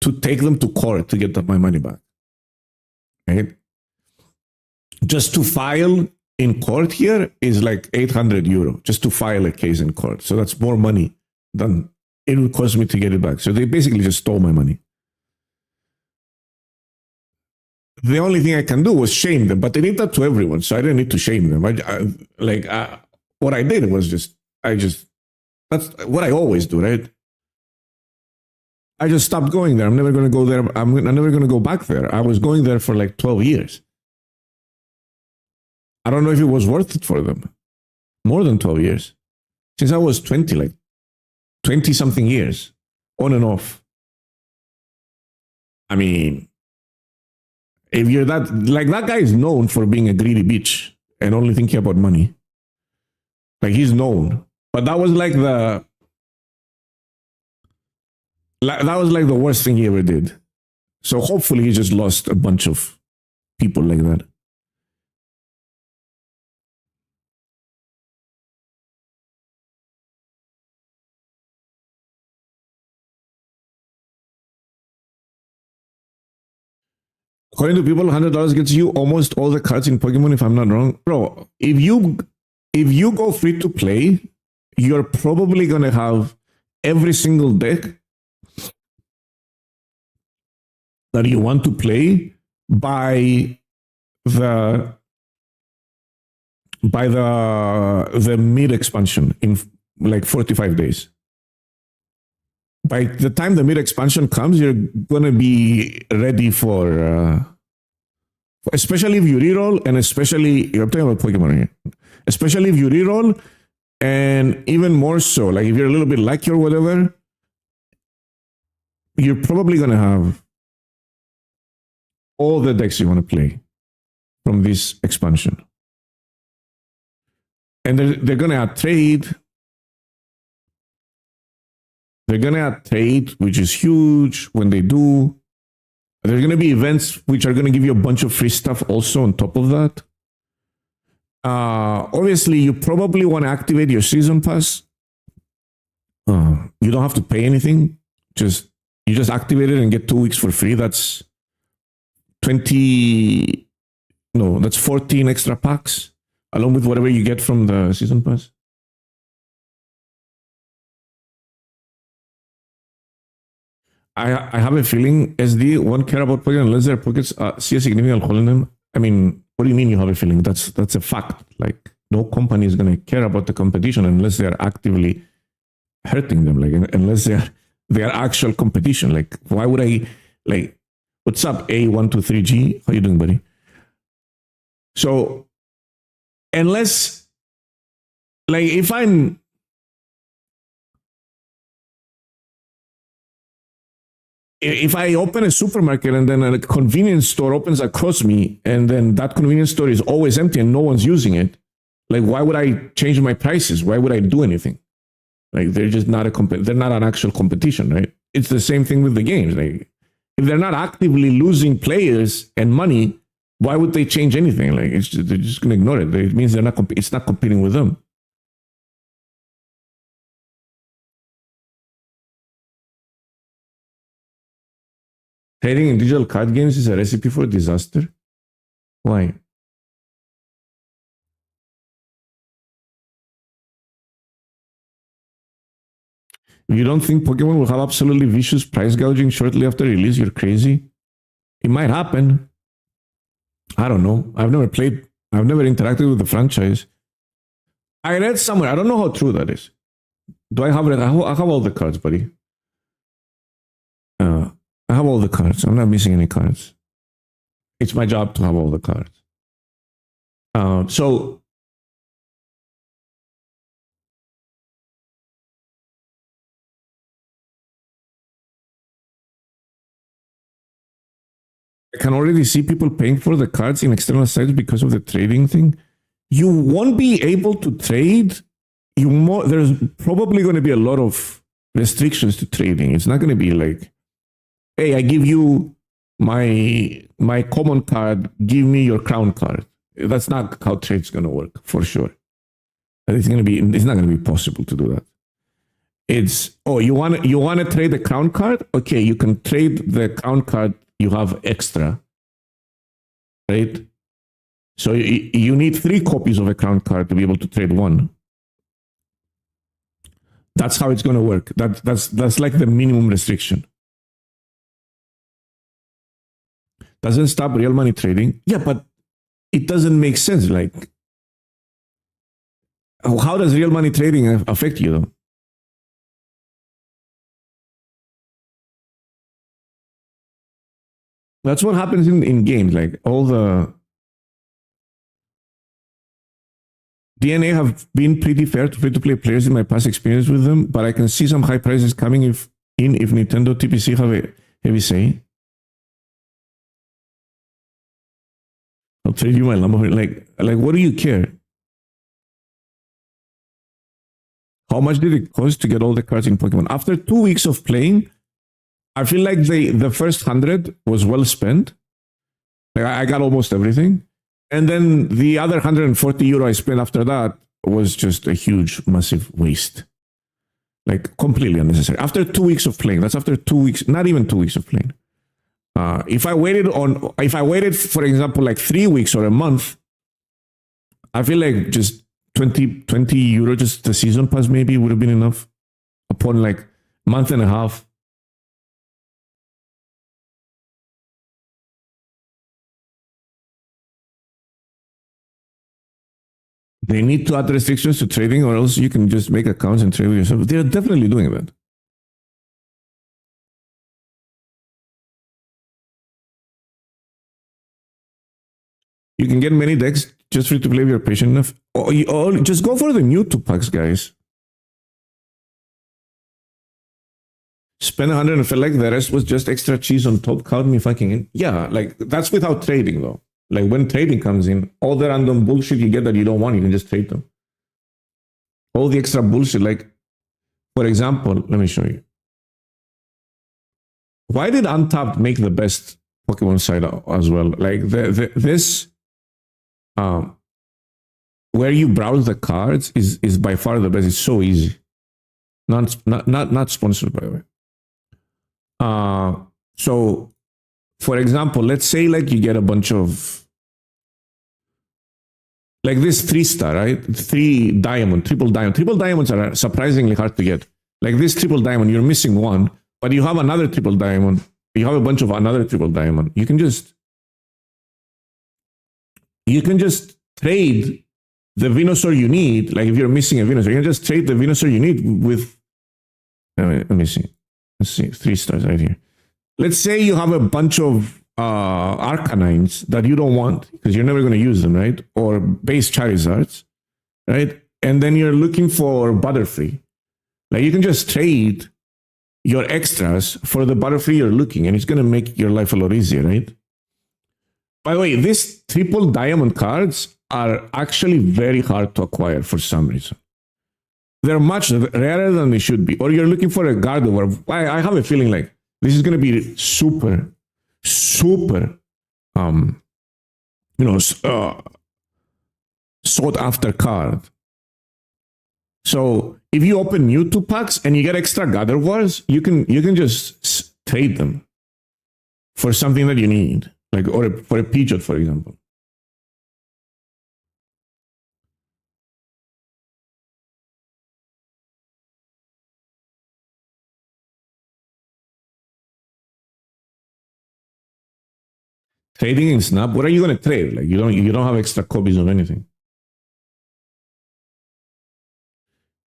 to take them to court to get my money back, right? Just to file in court here is like 800 euro, just to file a case in court. So that's more money than it would cost me to get it back. So they basically just stole my money. The only thing I can do was shame them, but they did that to everyone, so I didn't need to shame them. What I did was I just That's what I always do, right? I just stopped going there. I'm never going to go there. I'm never going to go back there. I was going there for like 12 years. I don't know if it was worth it for them. More than 12 years. Since I was 20, like 20 something years, on and off. I mean, if you're that, like that guy is known for being a greedy bitch and only thinking about money. Like he's known. But that was like the worst thing he ever did. So hopefully he just lost a bunch of people like that. According to people, $100 gets you almost all the cards in Pokemon, if I'm not wrong. Bro, if you go free to play, you're probably gonna have every single deck that you want to play by the mid expansion in like 45 days. By the time the mid expansion comes, you're gonna be ready for especially if you reroll, and especially I'm talking about Pokemon here. Especially if you reroll, and even more so, like if you're a little bit lucky or whatever, you're probably gonna have all the decks you want to play from this expansion. And they're gonna add trade. They're going to add trade, which is huge when they do. There's going to be events which are going to give you a bunch of free stuff also on top of that. Obviously, you probably want to activate your season pass. You don't have to pay anything. You just activate it and get 2 weeks for free. That's 14 extra packs, along with whatever you get from the season pass. I have a feeling SD won't care about Pokemon unless their pockets see a significant hole in them. I mean, what do you mean you have a feeling? That's a fact. Like no company is going to care about the competition unless they are actively hurting them. Like unless they are actual competition. Like why would I like? What's up, A123G? How you doing, buddy? So unless like if I open a supermarket and then a convenience store opens across me, and then that convenience store is always empty and no one's using it, like why would I change my prices? Why would I do anything? Like they're just not they're not an actual competition, right? It's the same thing with the games. Like if they're not actively losing players and money, why would they change anything? Like they're just gonna ignore it. It means it's not competing with them. Trading in digital card games is a recipe for disaster. Why? If you don't think Pokemon will have absolutely vicious price gouging shortly after release, you're crazy. It might happen. I don't know. I've never interacted with the franchise. I read somewhere, I don't know how true that is. Do I have it? I have all the cards, buddy. I have all the cards. I'm not missing any cards. It's my job to have all the cards. So I can already see people paying for the cards in external sites because of the trading thing. You won't be able to trade. There's probably going to be a lot of restrictions to trading. It's not going to be like, hey, I give you my common card, give me your crown card. That's not how trade's going to work, for sure. It's not going to be possible to do that. It's, you want to trade the crown card? Okay, you can trade the crown card you have extra, right? So you need 3 copies of a crown card to be able to trade one. That's how it's going to work. That's like the minimum restriction. Doesn't stop real money trading. Yeah, but it doesn't make sense. Like, how does real money trading affect you though? That's what happens in games. Like all the DNA have been pretty fair to free-to-play players in my past experience with them, but I can see some high prices coming if Nintendo TPC have a heavy say. I'll trade you my Lamborghini. Like, what do you care? How much did it cost to get all the cards in Pokemon? After 2 weeks of playing, I feel like the first 100 was well spent. Like I got almost everything. And then the other €140 I spent after that was just a huge, massive waste. Like completely unnecessary. After 2 weeks of playing, that's after 2 weeks, not even 2 weeks of playing. If I waited, for example, like 3 weeks or a month, I feel like just 20 euro, just the season pass maybe would have been enough. Upon like a month and a half. They need to add restrictions to trading, or else you can just make accounts and trade with yourself. They're definitely doing that. You can get many decks just free to play if you're patient enough. Or just go for the new 2 packs, guys. Spend 100 and felt like the rest was just extra cheese on top. Count me fucking in. Yeah, like that's without trading though. Like when trading comes in, all the random bullshit you get that you don't want, you can just trade them. All the extra bullshit, like for example, let me show you. Why did Untapped make the best Pokemon site as well? Like this, where you browse the cards is by far the best. It's so easy. Not sponsored by the way. So for example, let's say like you get a bunch of like this 3-star, right? 3 diamond, triple diamond. Triple diamonds are surprisingly hard to get. Like this triple diamond, you're missing one, but you have another triple diamond. You have a bunch of another triple diamond. You can just trade the Venusaur you need. Like if you're missing a Venusaur, you can just trade the Venusaur you need with. Let me see. Let's see. 3 stars right here. Let's say you have a bunch of Arcanines that you don't want because you're never going to use them, right? Or base Charizards, right? And then you're looking for Butterfree. Like you can just trade your extras for the Butterfree you're looking, and it's going to make your life a lot easier, right? By the way, these triple diamond cards are actually very hard to acquire for some reason. They're much rarer than they should be. Or you're looking for a Gardevoir. I have a feeling like this is going to be super, sought after card. So if you open new 2 packs and you get extra Gardevoirs, you can just trade them for something that you need, like for a Pidgeot, for example. Trading in Snap, what are you going to trade? Like you don't have extra copies of anything.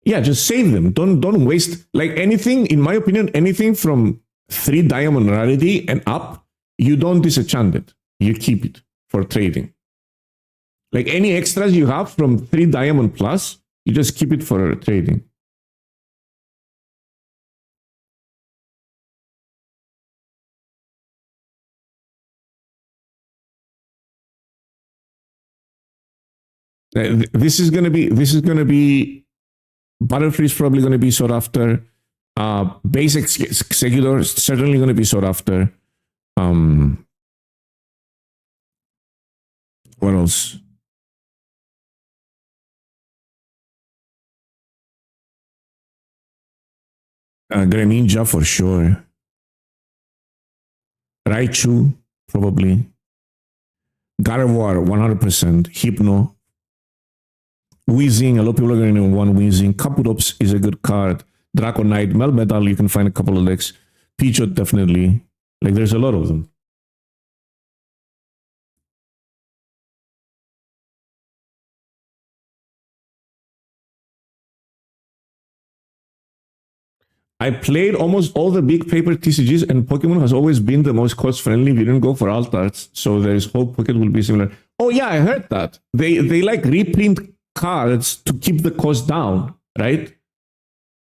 Yeah, just save them. Don't waste like anything. In my opinion, anything from 3 diamond rarity and up, you don't disenchant it. You keep it for trading. Like any extras you have from 3 diamond plus, you just keep it for trading. This is gonna be Butterfree is probably going to be sought after. Basic Executor is certainly going to be sought after. What else? Greninja for sure. Raichu, probably. Gardevoir, 100%. Hypno. Weezing, a lot of people are going to want Weezing. Kaputops is a good card. Draconite, Melmetal, you can find a couple of decks. Pidgeot, definitely. Like, there's a lot of them. I played almost all the big paper TCGs, and Pokemon has always been the most cost friendly. We didn't go for alt arts, so there is hope Pocket will be similar. Oh yeah, I heard that they like reprint cards to keep the cost down, right?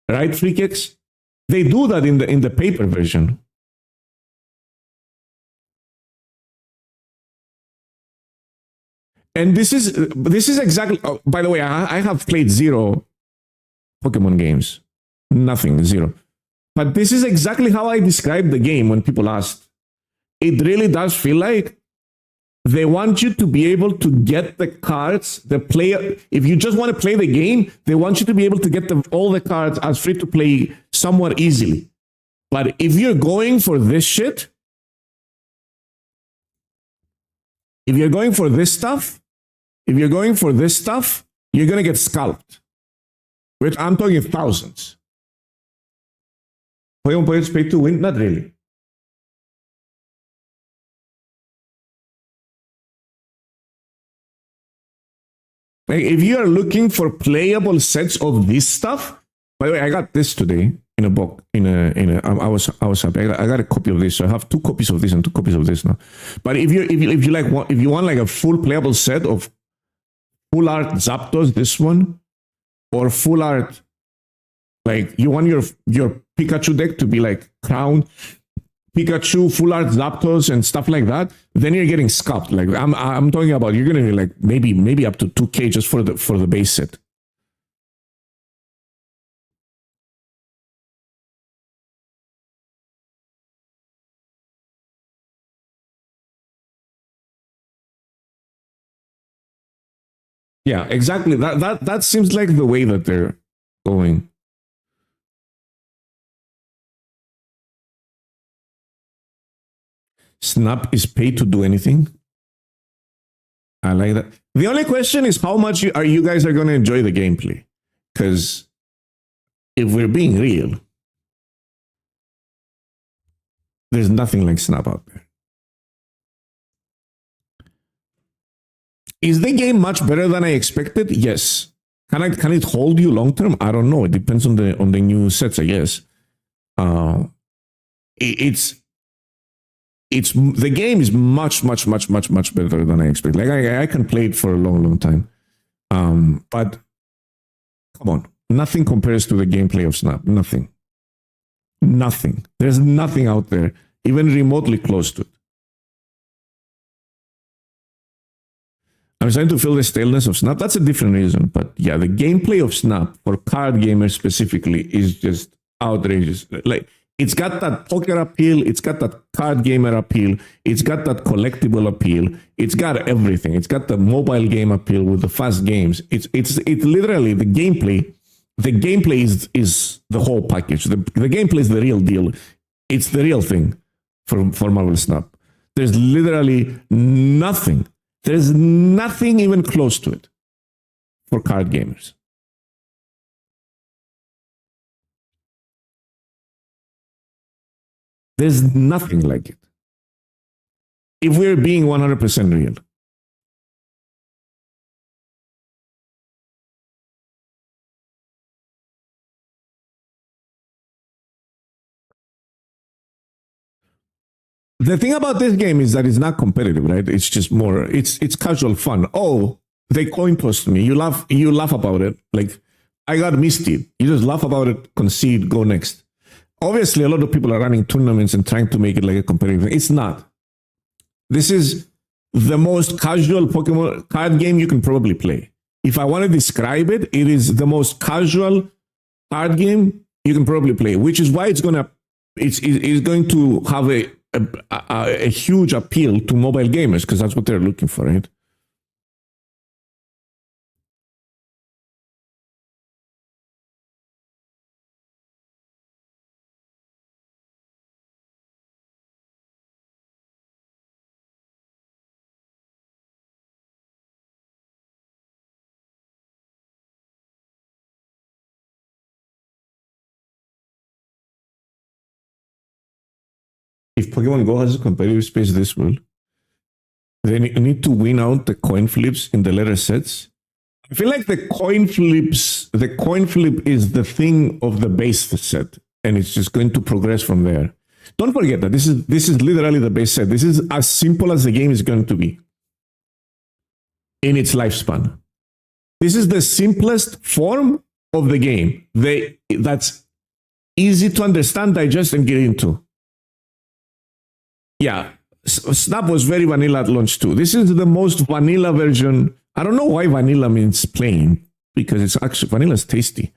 Right, Free Kicks? They do that in the paper version. And this is exactly. Oh, by the way, I have played 0 Pokemon games, nothing, 0. But this is exactly how I described the game when people asked. It really does feel like they want you to be able to get the cards, the player. If you just want to play the game, they want you to be able to get all the cards as free to play somewhat easily. But if you're going for this shit, if you're going for this stuff, you're going to get scalped. Which I'm talking thousands. Pokemon points pay to win? Not really. Like, if you are looking for playable sets of this stuff, by the way, I got this today in a book. I was happy. I got a copy of this. So I have 2 copies of this and 2 copies of this now. But if you want like a full playable set of full art Zapdos, this one, or full art, like you want your Pikachu deck to be like Crown Pikachu, full art Zapdos, and stuff like that, then you're getting scalped. Like I'm talking about, you're gonna be like maybe up to 2K just for the base set. Yeah, exactly. That seems like the way that they're going. Snap is paid to do anything. I like that. The only question is how much you guys are going to enjoy the gameplay. Because if we're being real, there's nothing like Snap out there. Is the game much better than I expected? Yes. Can it hold you long term? I don't know. It depends on the new sets, I guess. It's the game is much better than I expected. Like I can play it for a long time. But come on, nothing compares to the gameplay of Snap. Nothing. There's nothing out there even remotely close to it. I'm trying to feel the staleness of Snap. That's a different reason. But yeah, the gameplay of Snap for card gamers specifically is just outrageous. Like, it's got that poker appeal. It's got that card gamer appeal. It's got that collectible appeal. It's got everything. It's got the mobile game appeal with the fast games. It's literally the gameplay. The gameplay is the whole package. The gameplay is the real deal. It's the real thing for Marvel Snap. There's literally nothing. There's nothing even close to it for card gamers. There's nothing like it. If we're being 100% real. The thing about this game is that it's not competitive, right? It's just more, it's casual fun. Oh, they coin tossed me. You laugh about it. Like, I got misty. You just laugh about it, concede, go next. Obviously, a lot of people are running tournaments and trying to make it like a competitive thing. It's not. This is the most casual Pokemon card game you can probably play. If I want to describe it, it is the most casual card game you can probably play, which is why it's going to have a huge appeal to mobile gamers, because that's what they're looking for, right? If Pokemon Go has a competitive space this well, they need to win out the coin flips in the letter sets. I feel like the coin flip is the thing of the base set. and it's just going to progress from there. Don't forget that this is literally the base set. This is as simple as the game is going to be in its lifespan. This is the simplest form of the game. That's easy to understand, digest, and get into. Yeah, Snap was very vanilla at launch too. This is the most vanilla version. I don't know why vanilla means plain, because it's actually vanilla is tasty.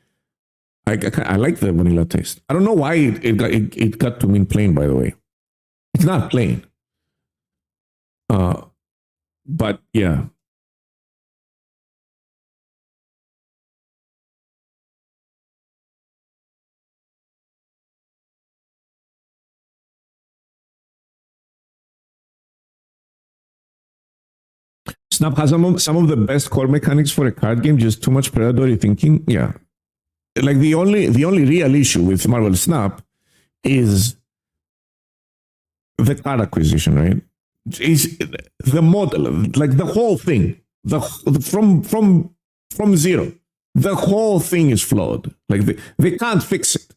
I like the vanilla taste. I don't know why it got to mean plain, by the way. It's not plain. But yeah. Snap has some of the best core mechanics for a card game, just too much predatory thinking. Yeah. Like the only real issue with Marvel Snap is the card acquisition, right? Is the model, like the whole thing, from zero, the whole thing is flawed. Like they can't fix it.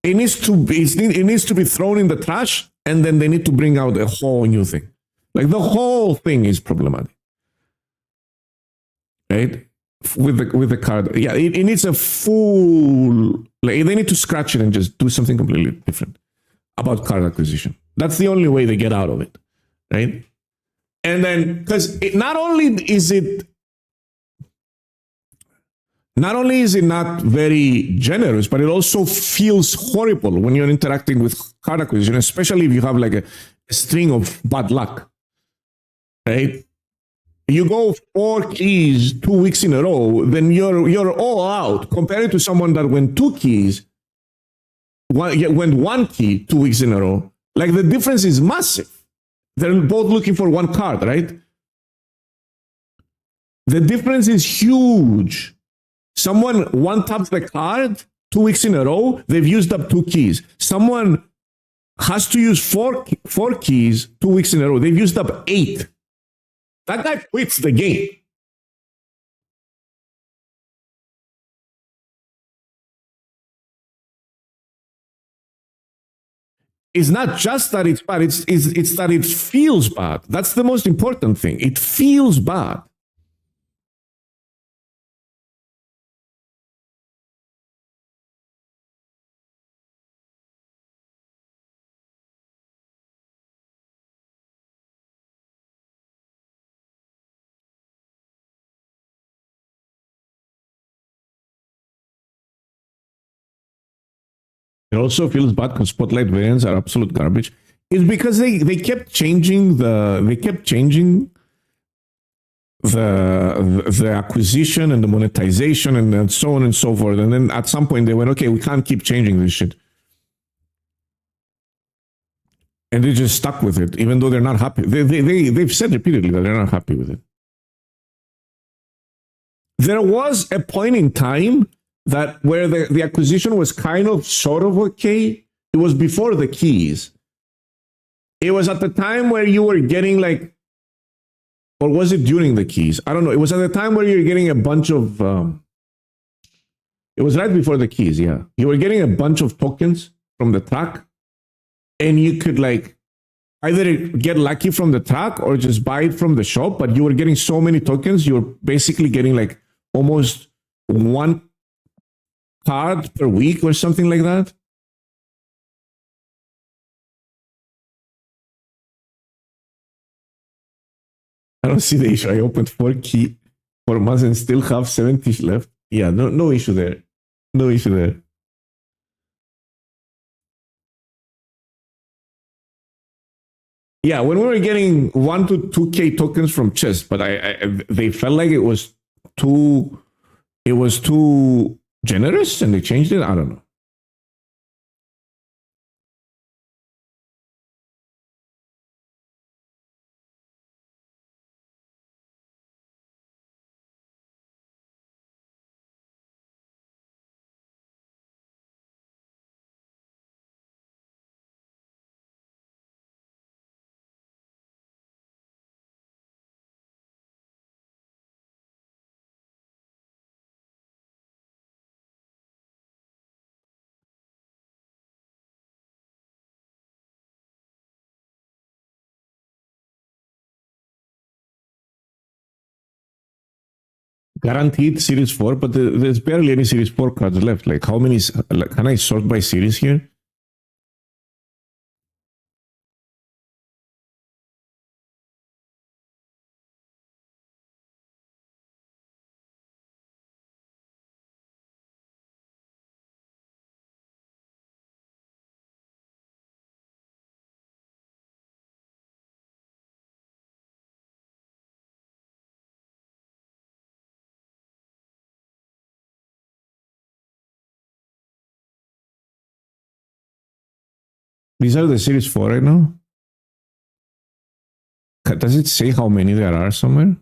It needs to be thrown in the trash, and then they need to bring out a whole new thing. Like the whole thing is problematic, right? With the card, yeah, it needs a full. Like they need to scratch it and just do something completely different about card acquisition. That's the only way they get out of it, right? And then because not only is it not very generous, but it also feels horrible when you're interacting with card acquisition, especially if you have like a string of bad luck, right? You go 4 keys 2 weeks in a row, then you're all out. Compared to someone that went 2 keys, went 1 key 2 weeks in a row. Like the difference is massive. They're both looking for 1 card, right? The difference is huge. Someone 1-taps the card 2 weeks in a row, they've used up 2 keys. Someone has to use 4 keys 2 weeks in a row, they've used up 8. That guy quits the game. It's not just that it's bad, it's that it feels bad. That's the most important thing. It feels bad. It also feels bad because Spotlight variants are absolute garbage. It's because they kept changing the acquisition and the monetization and so on and so forth. And then at some point they went, okay, we can't keep changing this shit. And they just stuck with it, even though they're not happy. They've said repeatedly that they're not happy with it. There was a point in time that where the acquisition was kind of sort of okay. It was before the keys. It was at the time where you were getting like, or was it during the keys? I don't know. It was at the time where you were getting a bunch of, it was right before the keys, yeah. You were getting a bunch of tokens from the track, and you could like either get lucky from the track or just buy it from the shop, but you were getting so many tokens, you were basically getting like almost 1 card per week or something like that. I don't see the issue. I opened 4 months and still have 70 left. Yeah, no issue there. No issue there. Yeah, when we were getting 1 to 2K tokens from chess, but they felt like it was too generous and they changed it. I don't know. Guaranteed Series 4, but there's barely any Series 4 cards left. Like, how many? Like, can I sort by series here? These are the Series 4 right now. Does it say how many there are somewhere?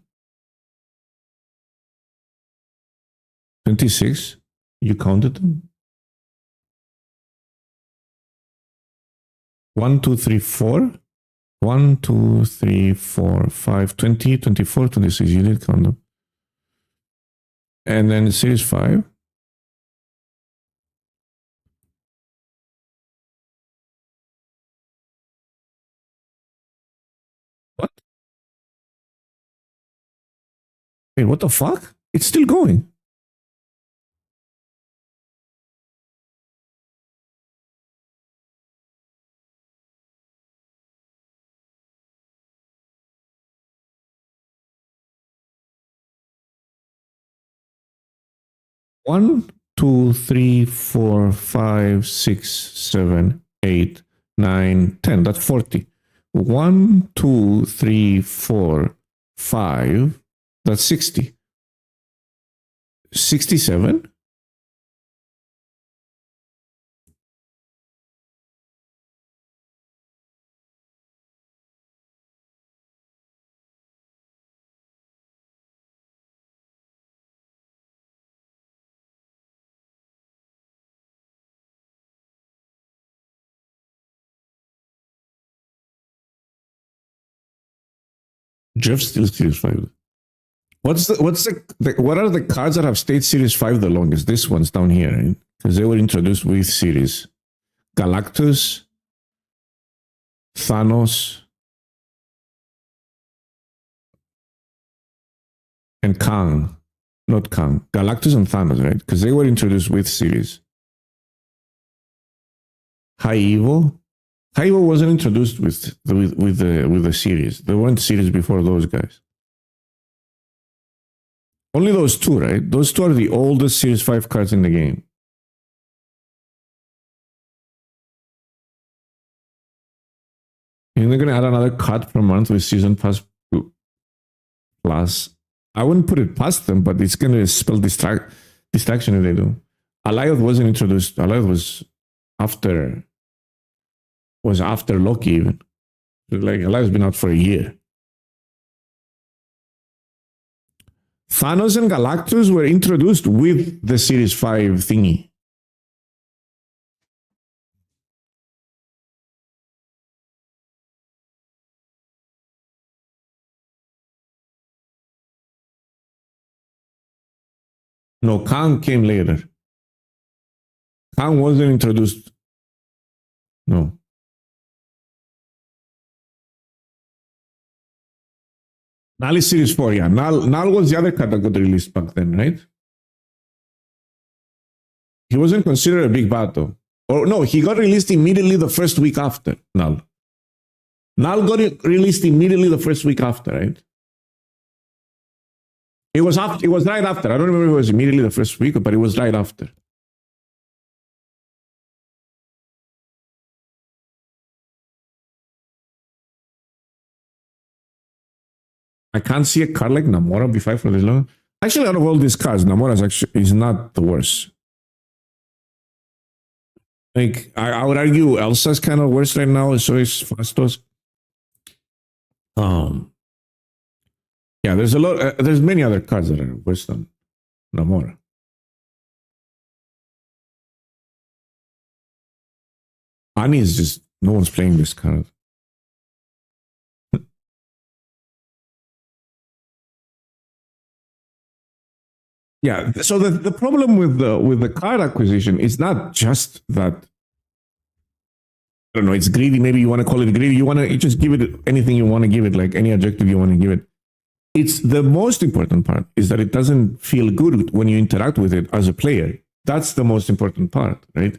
26? You counted them? 1, 2, 3, 4? 1, 2, 3, 4, 5, 20, 24, 26. You did count them. And then Series 5. What? Wait, what the fuck? It's still going. One, 2, 3, 4, 5, 6, 7, 8, 9, 10. That's 40. 1, 2, 3, 4, 5. That's 60. 67? Jeff still Series 5. What are the cards that have stayed Series 5 the longest? This one's down here, right? Because they were introduced with series. Galactus, Thanos, and Kang. Not Kang. Galactus and Thanos, right? Because they were introduced with series. High Evo. High Evo wasn't introduced with the series. There weren't series before those guys. Only those two, right? Those two are the oldest Series 5 cards in the game. And they're going to add another card per month with Season Pass Plus. I wouldn't put it past them, but it's going to spell distraction if they do. Alioth wasn't introduced. Alioth was after Loki even. Like, Alioth's been out for a year. Thanos and Galactus were introduced with the Series 5 thingy. No, Kang came later. Kang wasn't introduced. No. Null is Series 4, yeah. Null was the other card that got released back then, right? He wasn't considered a big bad, though. Or no, he got released immediately the first week after Null. Null got released immediately the first week after, right? It was right after. I don't remember if it was immediately the first week, but it was right after. I can't see a card like Namora be 5 for this long. Actually, out of all these cards, Namora is not the worst. Like, I would argue Elsa's kind of worse right now, so is Fastos. Yeah, there's many other cards that are worse than Namora. Ani is just, no one's playing this card. Yeah, so the problem with the card acquisition is not just that, I don't know, it's greedy. Maybe you want to call it greedy. You just give it anything you want to give it, like any adjective you want to give it. it's the most important part is that it doesn't feel good when you interact with it as a player. That's the most important part, right?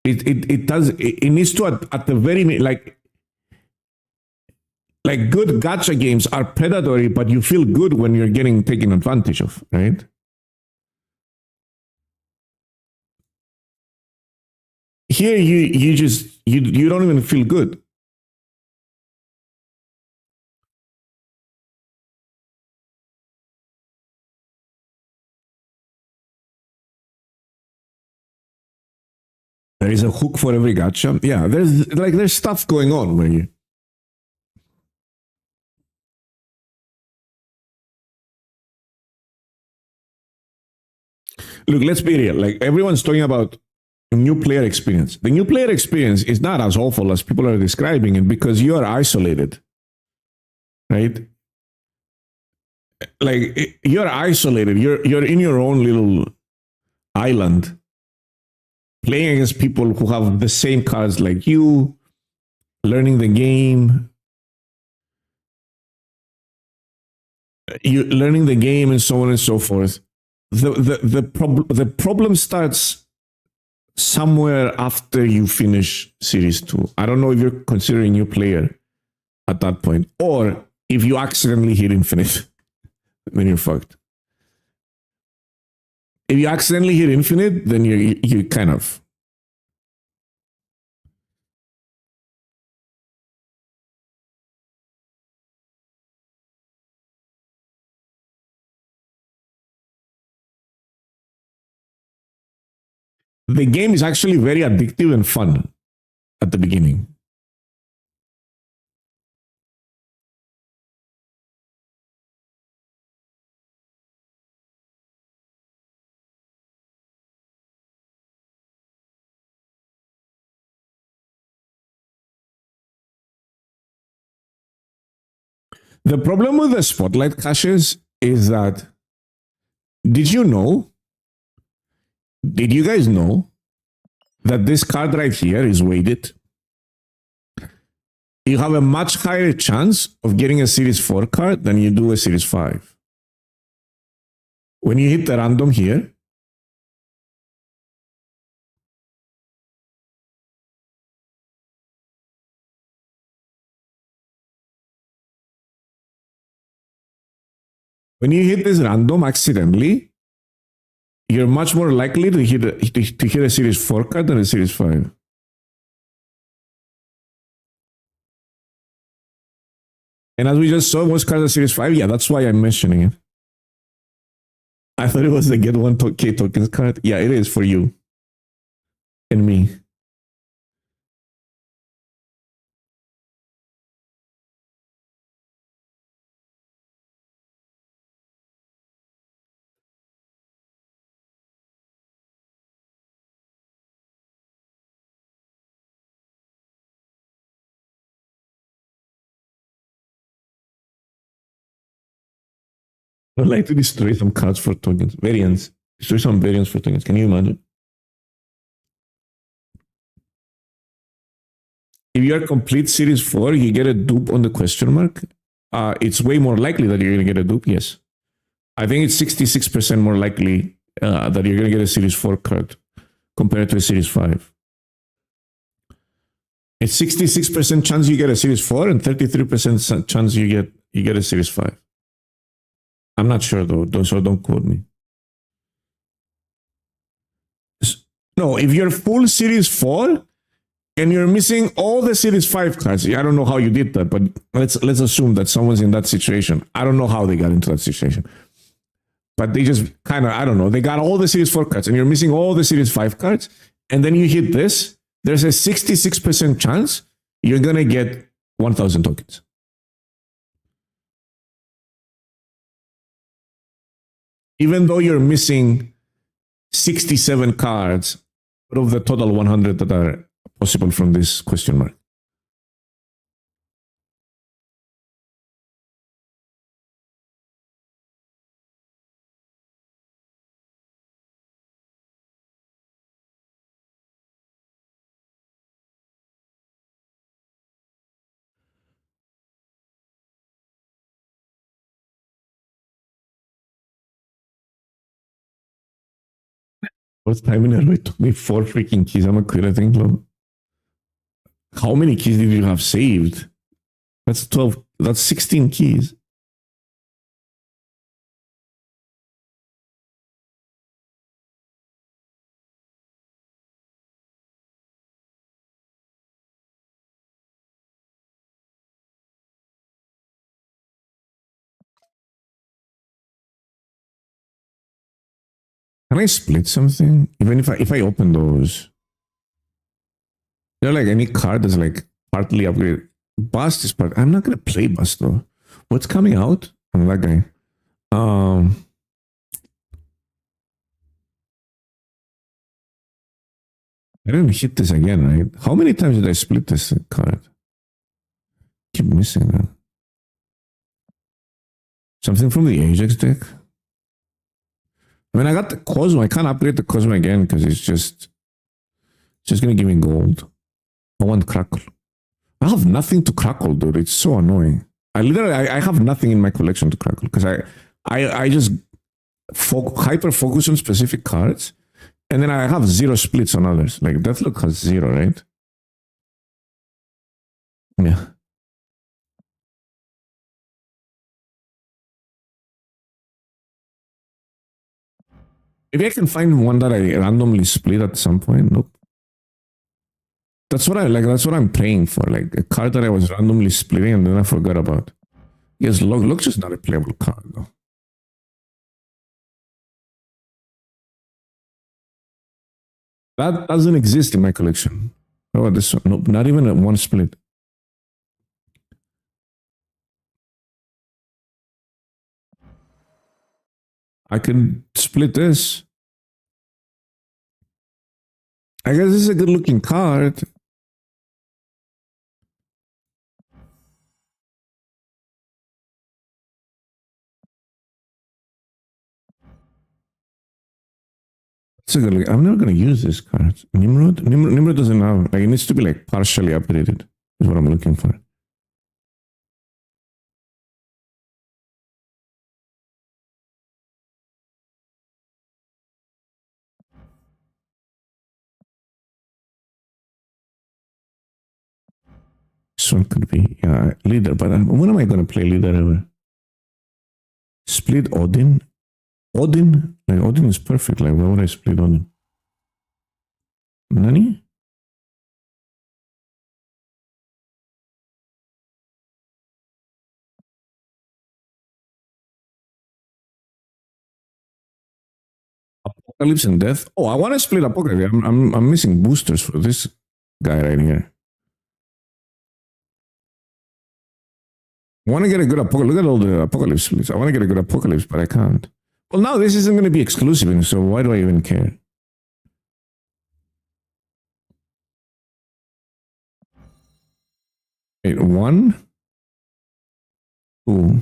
It needs to at the very like good gacha games are predatory, but you feel good when you're getting taken advantage of, right? Here you just you don't even feel good. There is a hook for every gacha. Yeah, there's stuff going on where you. Look, let's be real. Like everyone's talking about new player experience. The new player experience is not as awful as people are describing it because you are isolated, right? Like you're isolated. You're in your own little island, playing against people who have the same cards like you, learning the game. You learning the game and so on and so forth. The problem starts somewhere after you finish series 2. I don't know if you're considering new player at that point, or if you accidentally hit infinite, then you're fucked. If you accidentally hit infinite, then you kind of. The game is actually very addictive and fun at the beginning. The problem with the spotlight caches is that did you guys know that this card right here is weighted? You have a much higher chance of getting a Series 4 card than you do a Series 5. When you hit the random here, when you hit this random accidentally, you're much more likely to hit a Series 4 card than a Series 5. And as we just saw, most cards are Series 5. Yeah, that's why I'm mentioning it. I thought it was the get 1K tokens card. Yeah, it is for you and me. I'd like to destroy some cards for tokens. Variants. Destroy some variants for tokens. Can you imagine? If you are complete Series 4, you get a dupe on the question mark. It's way more likely that you're going to get a dupe, yes. I think it's 66% more likely that you're going to get a Series 4 card compared to a Series 5. It's 66% chance you get a Series 4 and 33% chance you get a Series 5. I'm not sure though, so don't quote me. No, if you're full Series 4 and you're missing all the Series 5 cards, I don't know how you did that, but let's assume that someone's in that situation. I don't know how they got into that situation. But they just kind of, I don't know, they got all the Series 4 cards and you're missing all the Series 5 cards, and then you hit this, there's a 66% chance you're going to get 1,000 tokens. Even though you're missing 67 cards out of the total 100 that are possible from this question mark. First time in a row, it took me 4 freaking keys. I'm a quit, I think, Lo. How many keys did you have saved? That's 12. That's 16 keys. Can I split something? Even if I open those, like any card that's like partly upgraded. Bust is part. I'm not gonna play Bust though. What's coming out on that guy? I didn't hit this again, right? How many times did I split this card? Keep missing that. Something from the Ajax deck. I mean, I got the Cosmo. I can't upgrade the Cosmo again because it's just gonna give me gold. I want Crackle. I have nothing to Crackle, dude. It's so annoying. I have nothing in my collection to Crackle because I just hyper focus on specific cards, and then I have 0 splits on others. Like Deathlock has 0, right? Yeah. Maybe I can find one that I randomly split at some point. Nope. That's what I like. That's what I'm praying for. Like a card that I was randomly splitting and then I forgot about. Yes, Lux just not a playable card though. That doesn't exist in my collection. Oh, this one. Nope, not even a 1 split. I can split this. I guess this is a good looking card. It's a good look. I'm never gonna use this card. Nimrod doesn't have, like, it needs to be like partially upgraded, is what I'm looking for. This one could be, yeah, leader, but when am I going to play leader ever? Split Odin? Odin? Like, Odin is perfect. Like, why would I split Odin? Nani? Apocalypse and Death? Oh, I want to split Apocalypse. I'm missing boosters for this guy right here. I want to get a good Apocalypse. Look at all the Apocalypse splits. I want to get a good Apocalypse, but I can't. Well, now this isn't going to be exclusive, so why do I even care? Wait, 1, 2.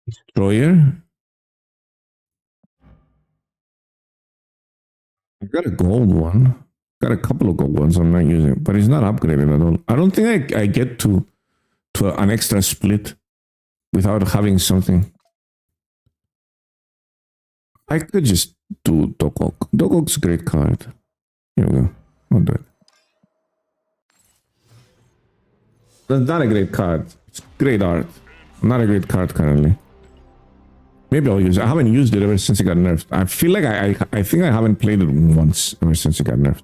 Destroyer. I got a gold one. Got a couple of gold ones I'm not using, but it's not upgraded at all. I don't think I get to an extra split without having something. I could just do Dokok. Dokok's a great card. Here we go. I'll do it. That's not a great card. It's great art. Not a great card currently. Maybe I'll use it. I haven't used it ever since it got nerfed. I feel like I think I haven't played it once ever since it got nerfed.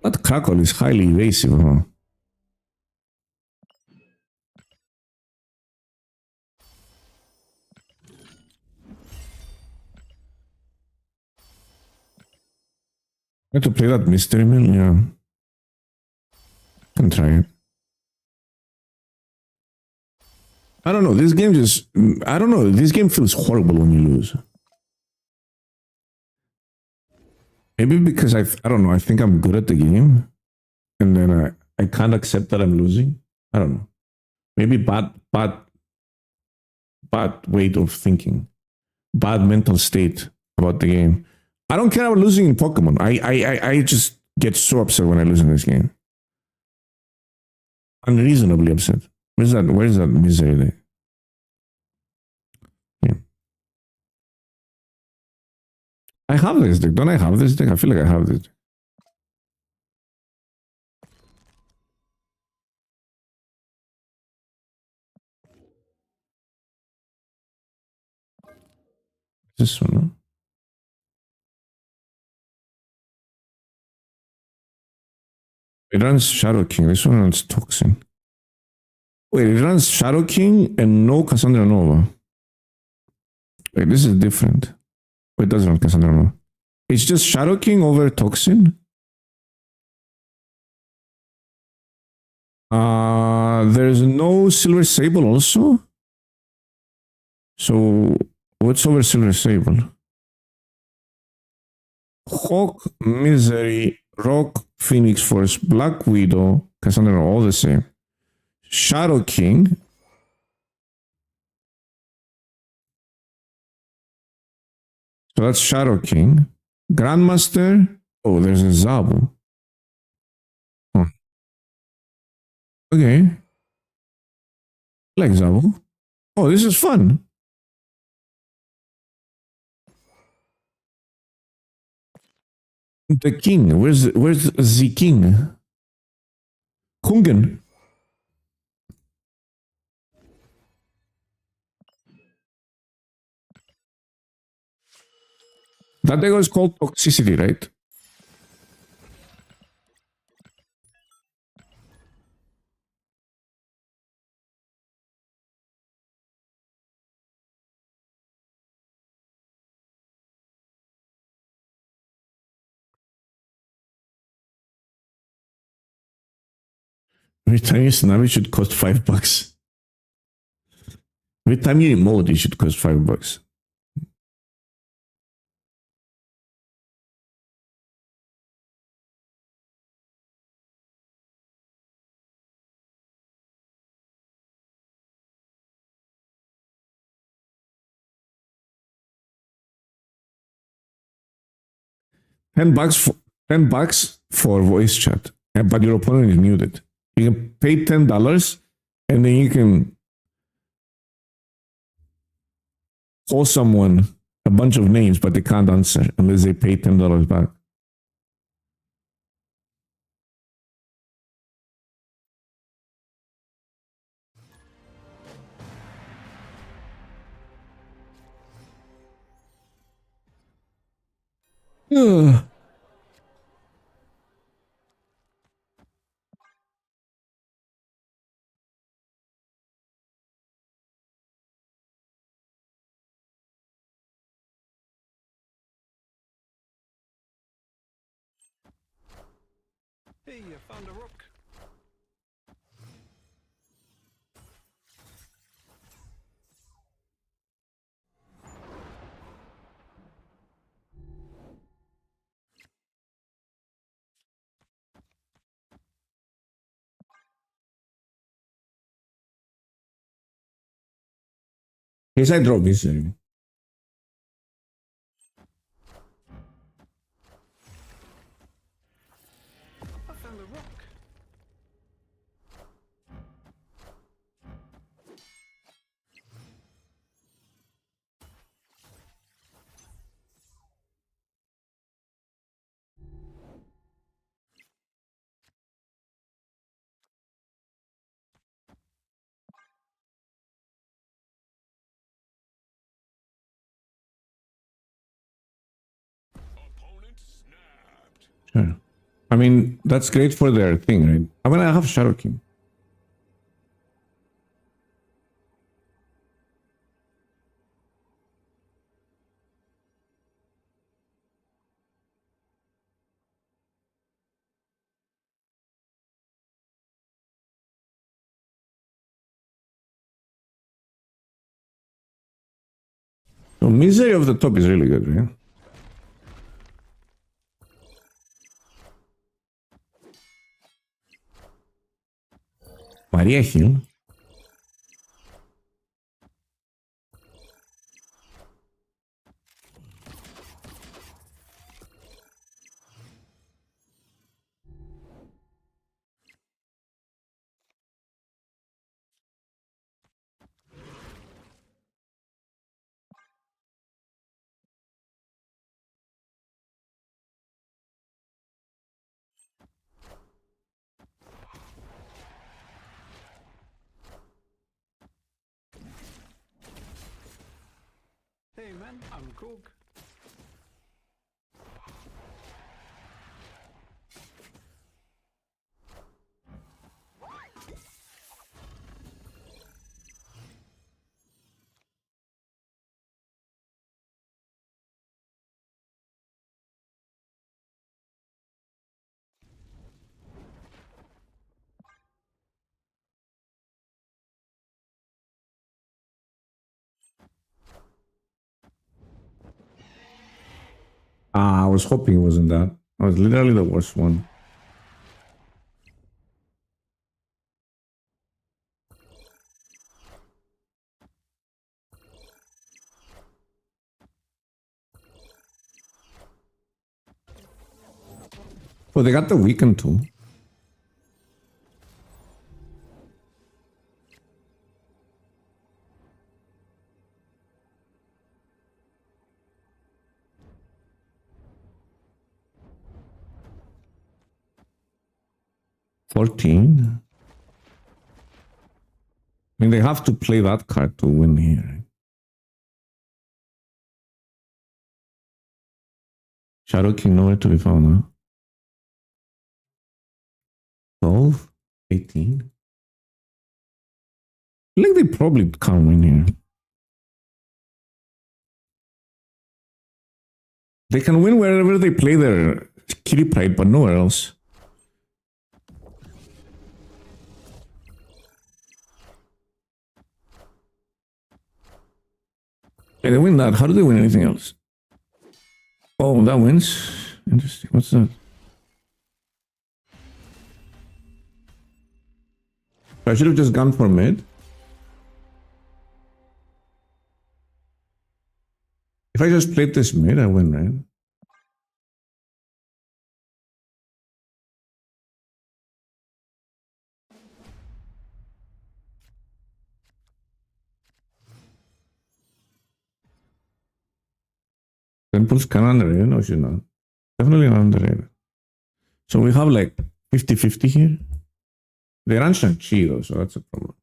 That Crackle is highly evasive, huh? I have to play that Mystery Mill, yeah. Can try it. I don't know. This game just, I don't know. This game feels horrible when you lose. Maybe because I don't know. I think I'm good at the game, and then I can't accept that I'm losing. I don't know. Maybe bad way of thinking, bad mental state about the game. I don't care about losing in Pokemon. I just get so upset when I lose in this game. Unreasonably upset. Where's that misery there? Yeah. I have this deck. Don't I have this deck? I feel like I have this deck. This one, no? It runs Shadow King. This one runs Toxin. Wait, it runs Shadow King and no Cassandra Nova. Wait, this is different. Wait, it doesn't run Cassandra Nova. It's just Shadow King over Toxin. There's no Silver Sable also. So what's over Silver Sable? Hawk, Misery, Rock, Phoenix Force, Black Widow, Cassandra, all the same. Shadow King. So that's Shadow King. Grandmaster. Oh, there's a Zabu. Huh. Okay. I like Zabu. Oh, this is fun. The king. Where's the king? Kungen. That deck was called Toxicity, right? Every time you snap, it should cost $5. Every time you emote, it should cost $5. $10 for voice chat, but your opponent is muted. You can pay $10 and then you can call someone a bunch of names, but they can't answer unless they pay $10 back. Ugh. Hey, you found a rook. Yes, I drop this. I found a rook. Opponent snapped. Sure. I mean, that's great for their thing, right? I mean, I have Shadow King. So Misery of the top is really good, right? Maria Hill. man. I'm cook. I was hoping it wasn't that. That was literally the worst one. Oh, they got the weekend too. $14. I mean, they have to play that card to win here. Shadow King nowhere to be found now. 12, 18. I think they probably can't win here. They can win wherever they play their Kitty Pride, but nowhere else. Yeah, they win that. How do they win anything else? Oh, that wins. Interesting. What's that? I should have just gone for mid. If I just played this mid, I win, right? Then pulls kind of underrated. No, she's not. Definitely not underrated. So we have like 50-50 here. They run Shang-Chi though, so that's a problem.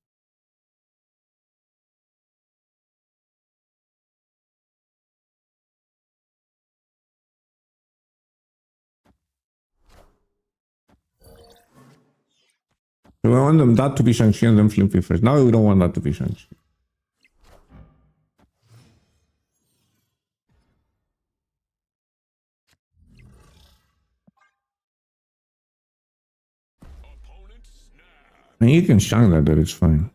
So we want them that to be Shang-Chi and then Flimpy first. Now we don't want that to be Shang-Chi. Opponent snap. And you can Shang that, it's fine.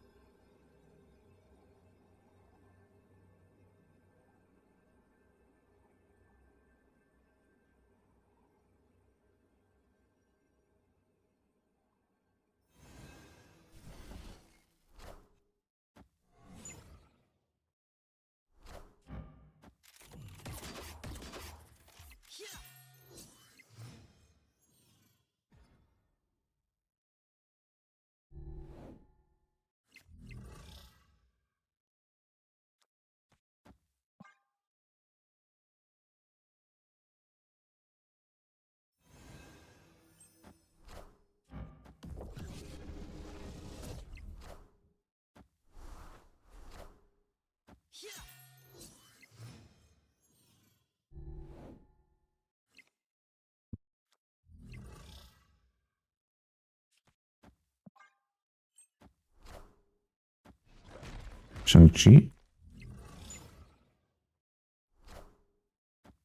Shang-Chi.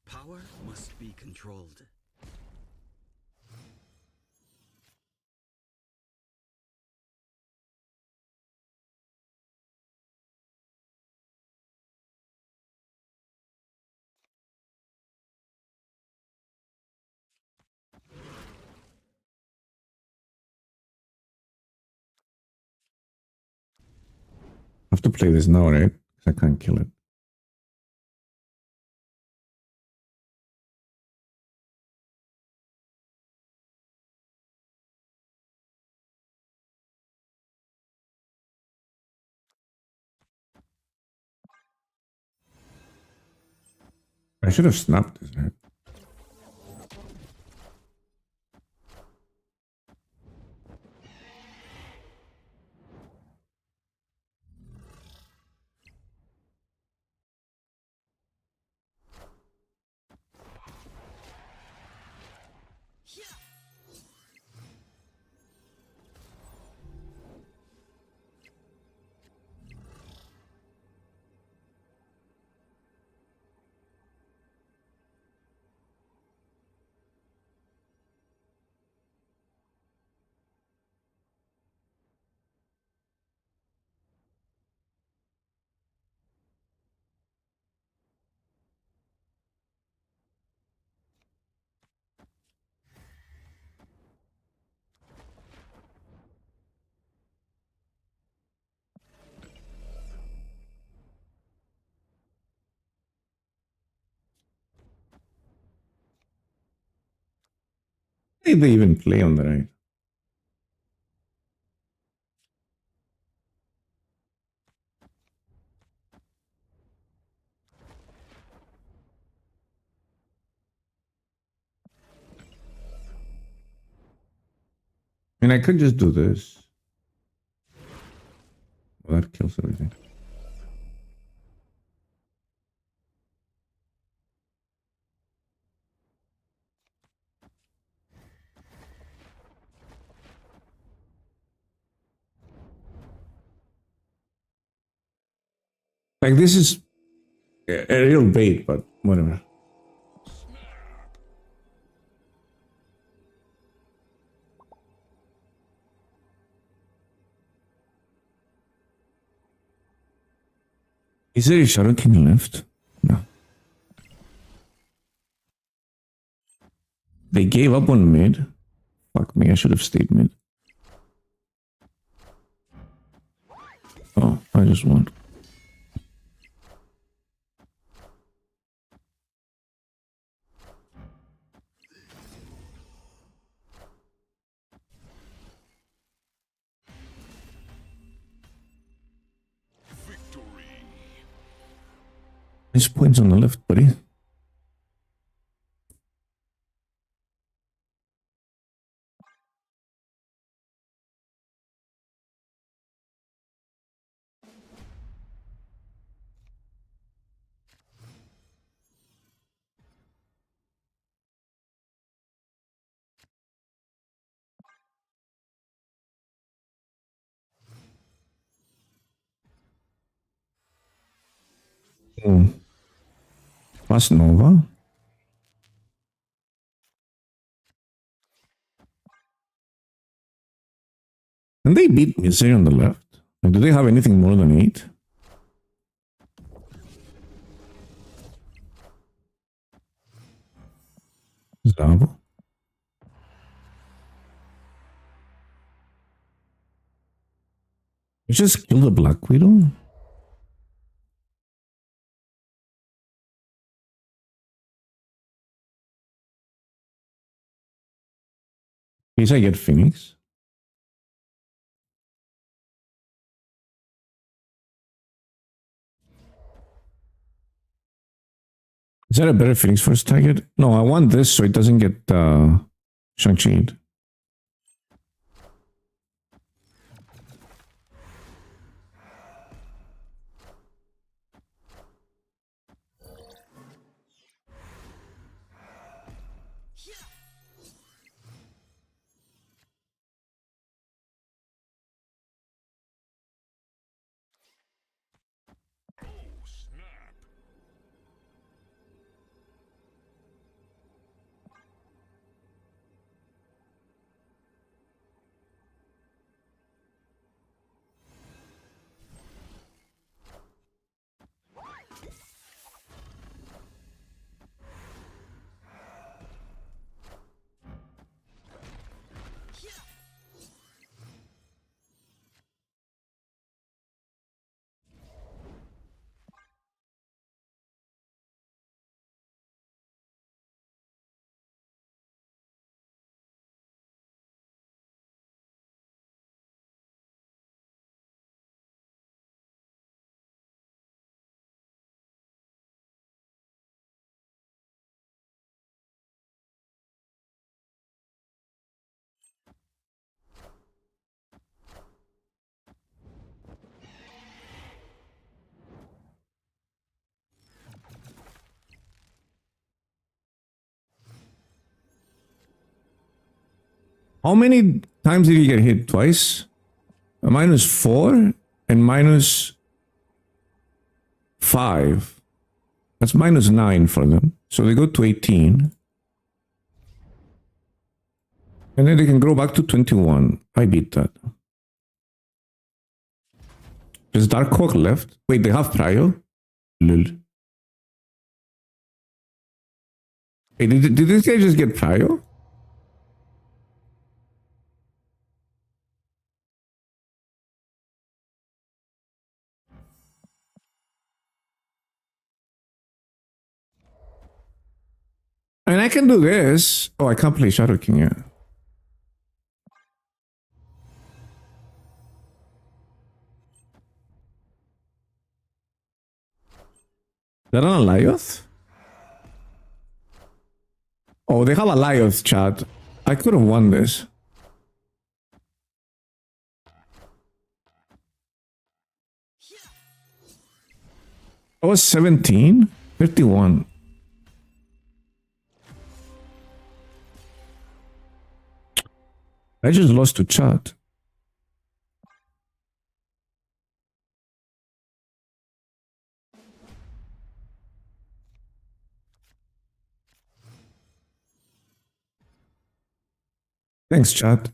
Power must be controlled. I have to play this now, right? Because I can't kill it. I should have snapped this, right? Why did they even play on the right? I mean, I could just do this. Well, that kills everything. Like, this is a real bait, but whatever. Is there a Shadow King left? No. They gave up on mid. Fuck me, I should have stayed mid. Oh, I just won. Victory. Nice points on the left, buddy. Plus Nova. And they beat Misery on the left. Like, do they have anything more than 8? Zavo. You just killed the Black Widow? Please, I get Phoenix. Is that a better Phoenix first target? No, I want this so it doesn't get Shang-Chi'd. Oh, snap. How many times did he get hit? Twice? A -4 and -5. That's -9 for them. So they go to 18. And then they can grow back to 21. I beat that. Does Darkhawk left? Wait, they have Prio? Lul. Hey, did this guy just get Prio? I mean, I can do this. Oh, I can't play Shadow King yet. They're on Alioth? Oh, they have Alioth, chat. I could have won this. I was 17? 51. I just lost to chat. Thanks, chat.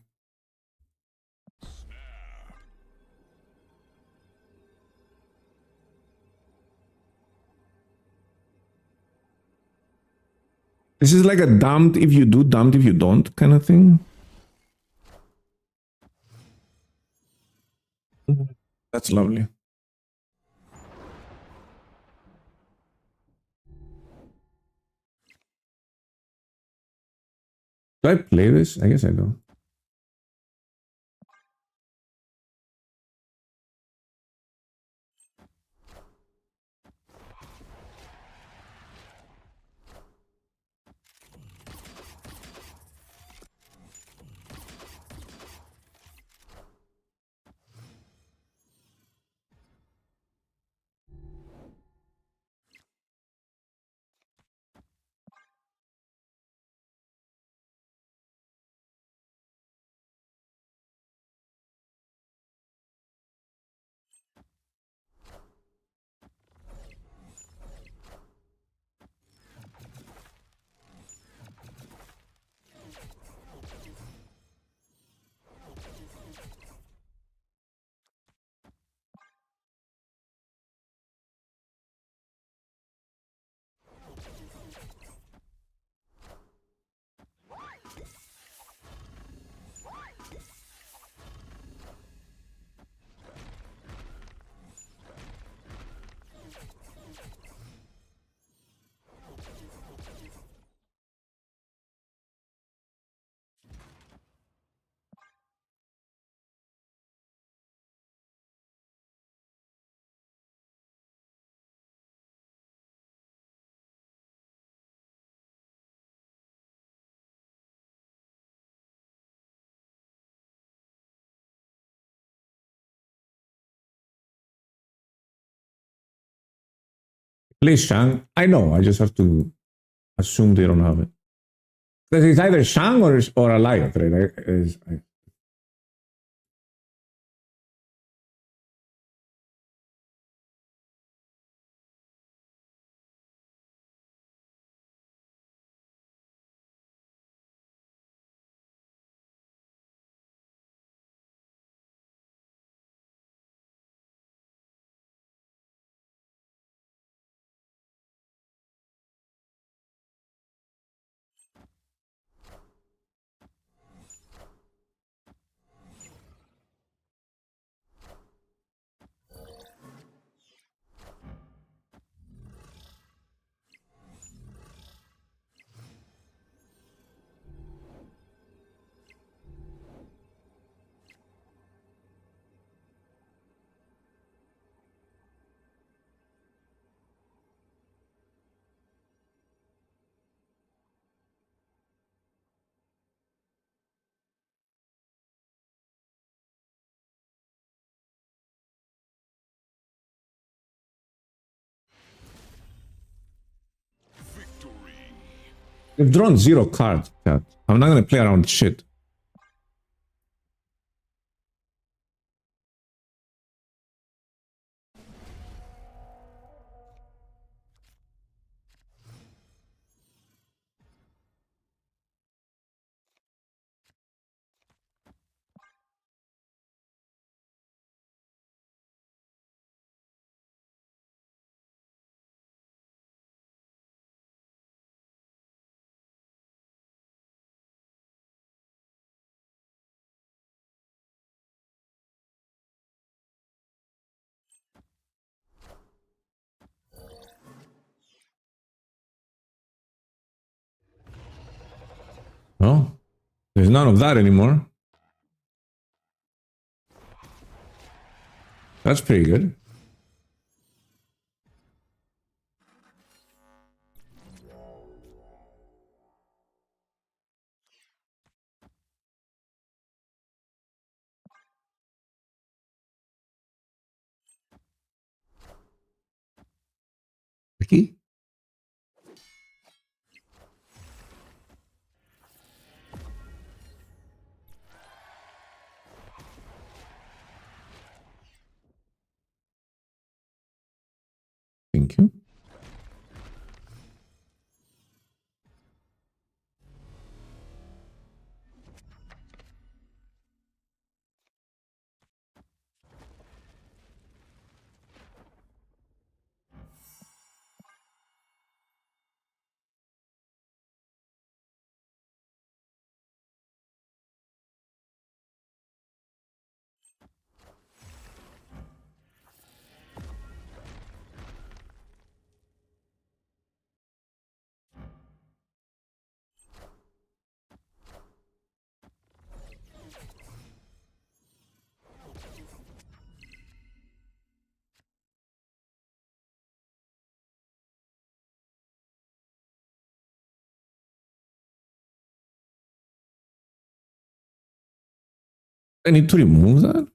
This is like a damned if you do, damned if you don't kind of thing. That's lovely. Do I play this? I guess I do. Please, Shang. I know. I just have to assume they don't have it. Because it's either Shang or Alioth, right? Victory. They've drawn 0 cards, chat. I'm not going to play around with shit. No, there's none of that anymore. That's pretty good. key. Thank you. I need to remove that?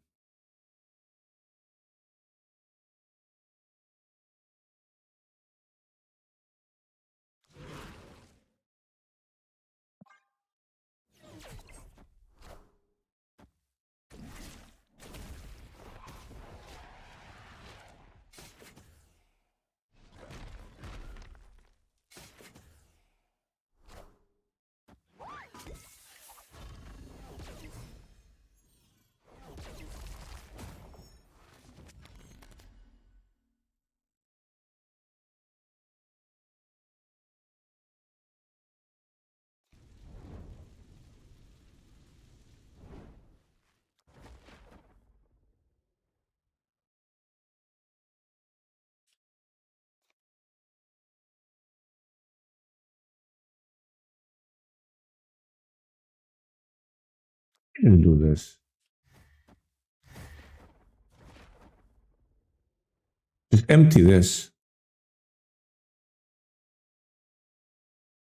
I can do this. Just empty this.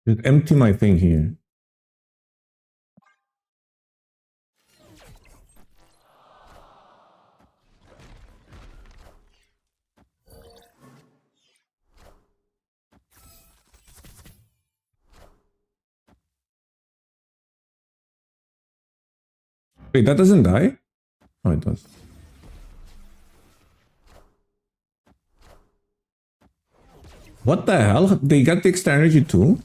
Just empty my thing here. Wait, that doesn't die? Oh, it does. What the hell? They got the extra energy too?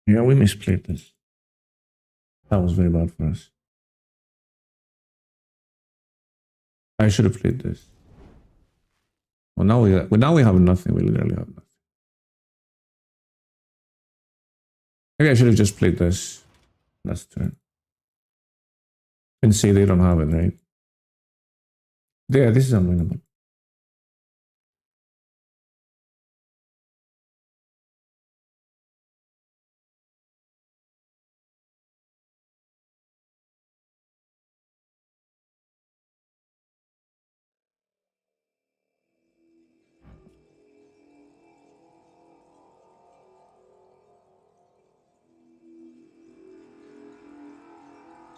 Yeah, we misplayed this. That was very bad for us. I should have played this. Well, now we have nothing. We literally have nothing. Maybe I should have just played this last turn. And say they don't have it, right? Yeah, this is unwinnable.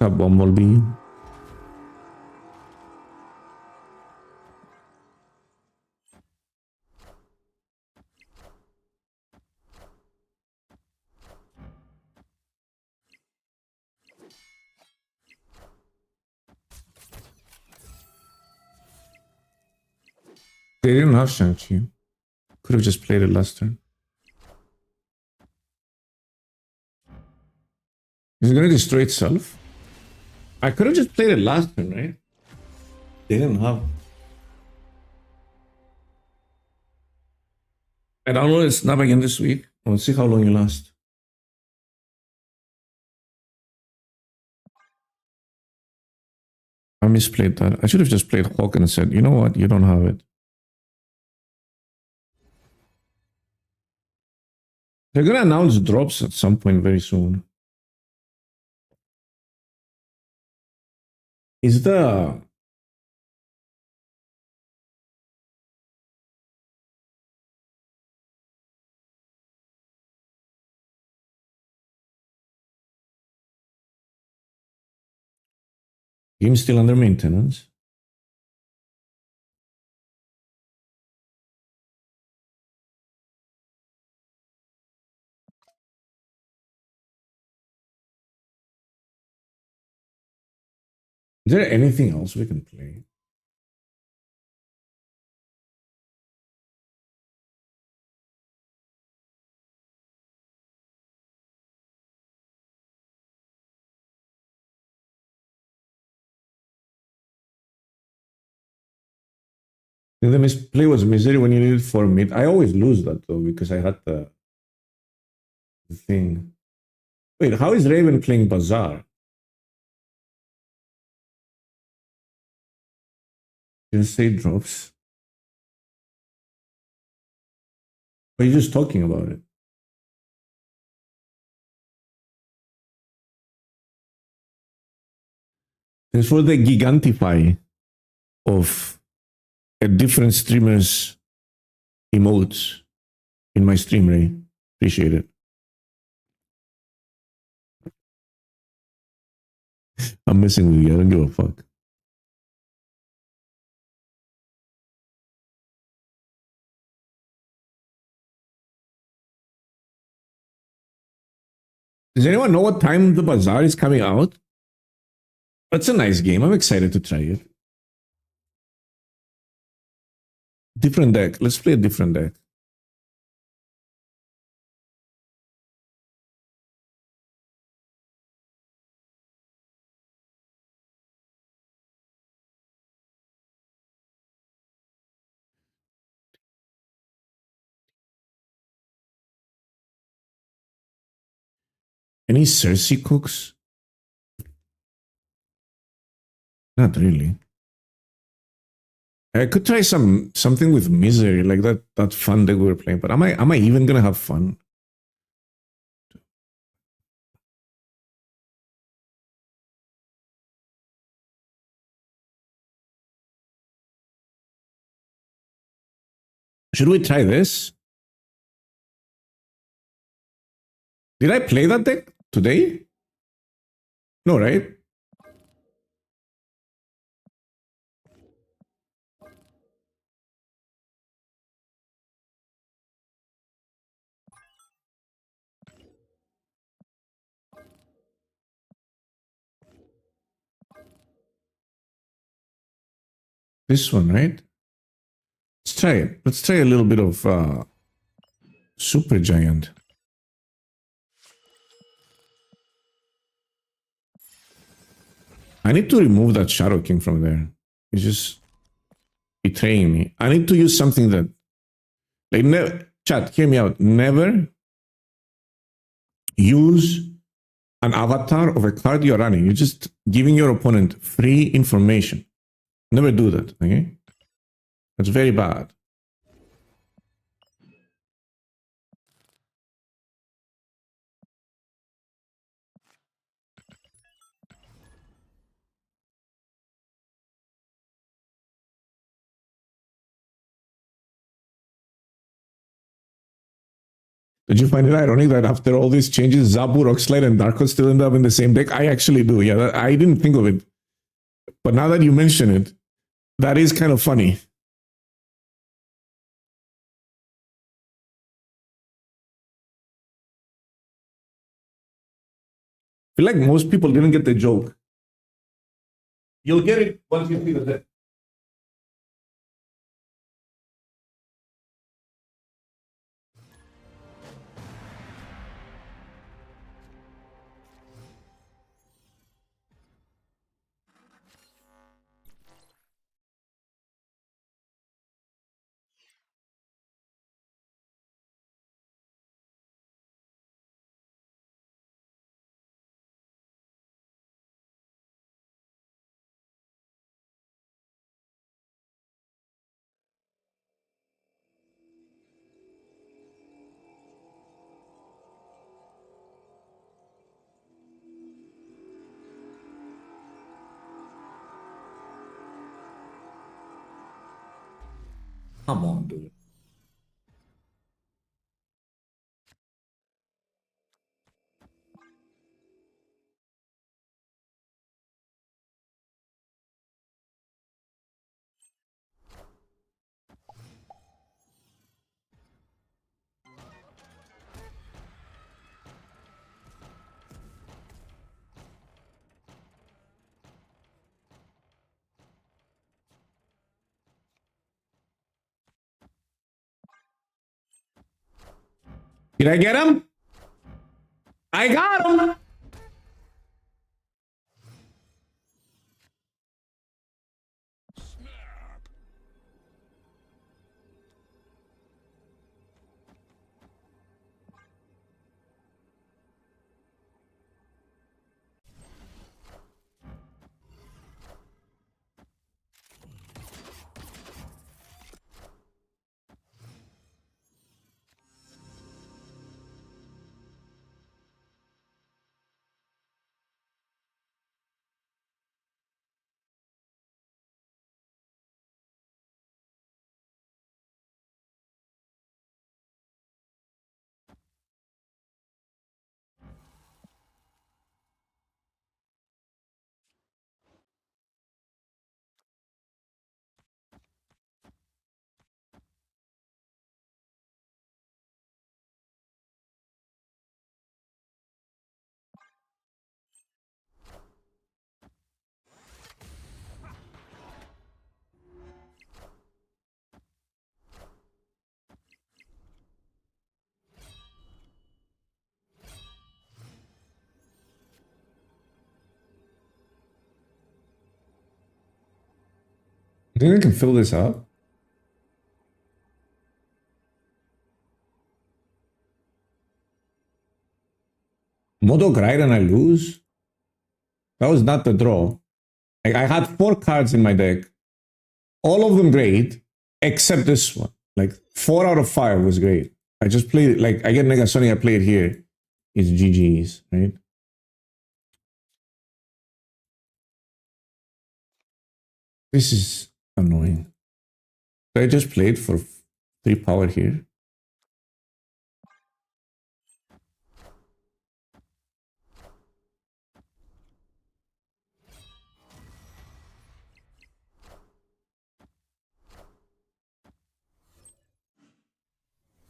That bumblebee. They didn't have Shang-Chi. Could have just played it last turn. Is it going to destroy itself? I could have just played it last turn, right? They didn't have. I downloaded Snap again this week. We'll see how long you last. I misplayed that. I should have just played Hawk and said, you know what? You don't have it. They're gonna announce drops at some point very soon. Is the game still under maintenance? Is there anything else we can play? The misplay was misery when you needed 4 mid. I always lose that though because I had the thing. Wait, how is Raven playing Bazaar? Didn't say drops. Are you just talking about it? Thanks for the gigantify of a different streamer's emotes in my stream, Ray. Appreciate it. I'm messing with you. I don't give a fuck. Does anyone know what time the Bazaar is coming out? That's a nice game. I'm excited to try it. Different deck. Let's play a different deck. Any Cersei cooks? Not really. I could try something with misery, like that fun deck we were playing. But am I even gonna have fun? Should we try this? Did I play that deck today? No, right? This one, right? Let's try it. Let's try a little bit of Super Giant. I need to remove that Shadow King from there. It's just betraying me. I need to use something that, like, chat, hear me out. Never use an avatar of a card you're running. You're just giving your opponent free information. Never do that, okay? That's very bad. Did you find it ironic that after all these changes, Zabu, Rockslide, and Darko still end up in the same deck? I actually do. Yeah, I didn't think of it. But now that you mention it, that is kind of funny. I feel like most people didn't get the joke. You'll get it once you see the deck. Come on, dude. Did I get him? I got him! I think I can fill this up. Modo grind and I lose? That was not the draw. Like, I had 4 cards in my deck. All of them great, except this one. Like, 4 out of 5 was great. I just played it, like, I get Negasonic, I play it here. It's GG's, right? This is annoying. So I just played for 3 power here.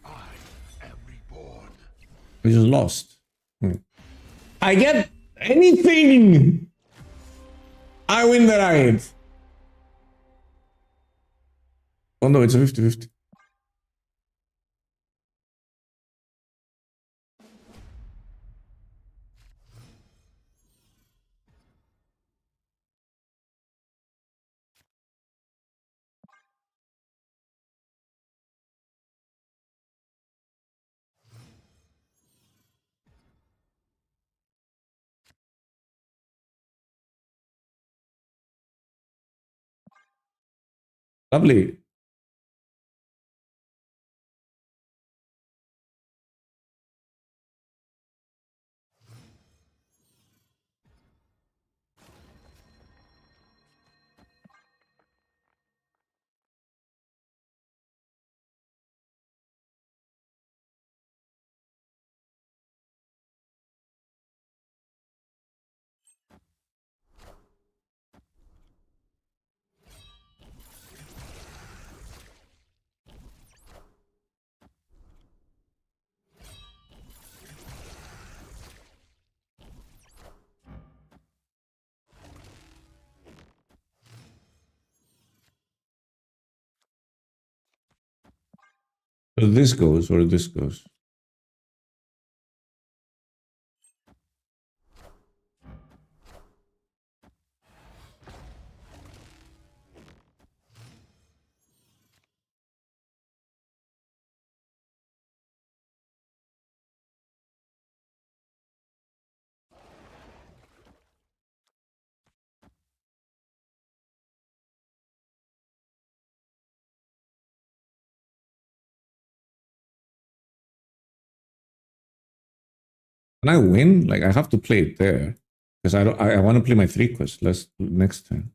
I am reborn. We just lost. I get anything! I win the ride. Oh no, it's a 50-50. Lovely. So this goes or this goes. Can I win? Like, I have to play it there. Because I don't I want to play my 3 quest next time.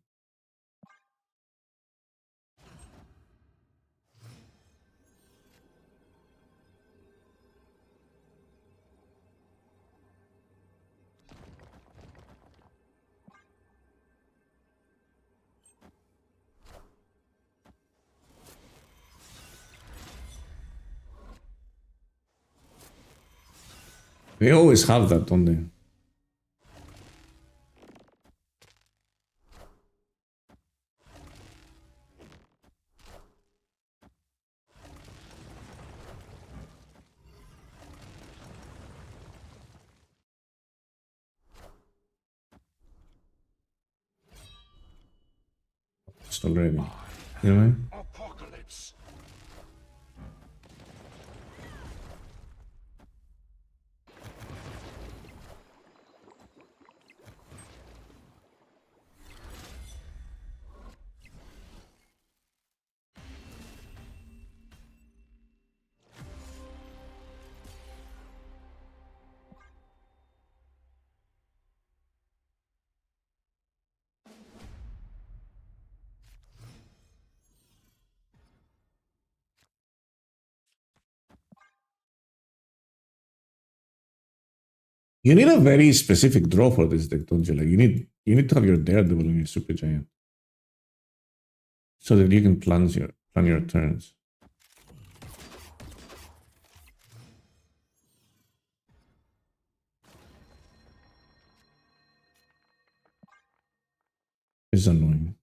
They always have that, don't they? Just already. You know what I mean? Apocalypse. You need a very specific draw for this deck, don't you? Like you need to have your Daredevil and your Super Giant. So that you can plan your turns. It's annoying.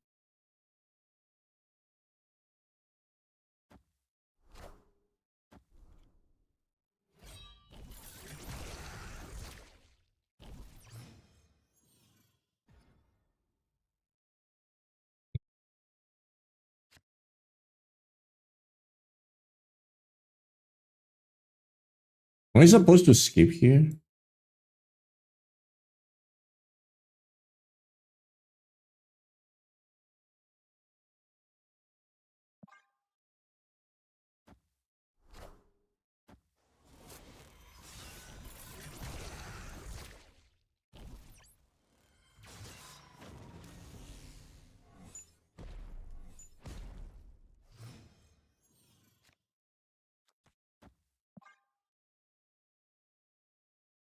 Am I supposed to skip here?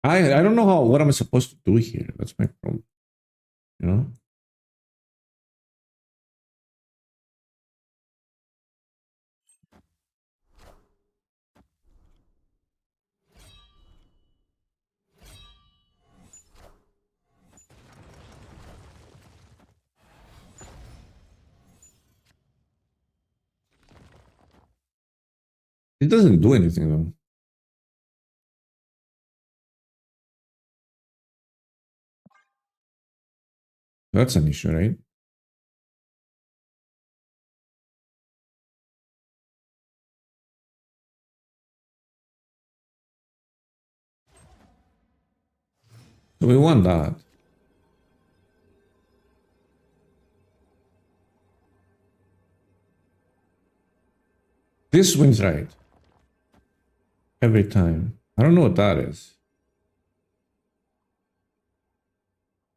I don't know what I'm supposed to do here. That's my problem. You know? It doesn't do anything though. That's an issue, right? So we want that. This wins right. Every time. I don't know what that is.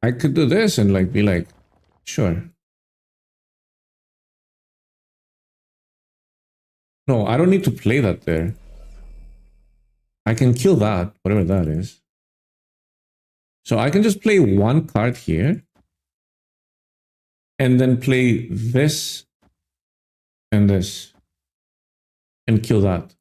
I could do this and like be like, sure. No, I don't need to play that there. I can kill that, whatever that is. So I can just play one card here. And then play this and this. And kill that.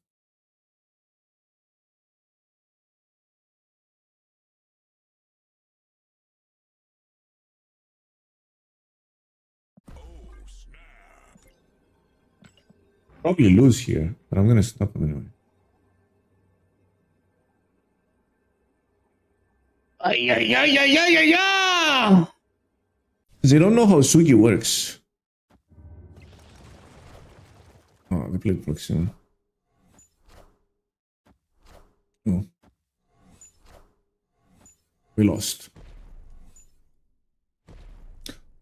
Oh, snap. Probably lose here, but I'm gonna stop him anyway. They don't know how Sugi works. Oh, they played Proxima. Oh. We lost.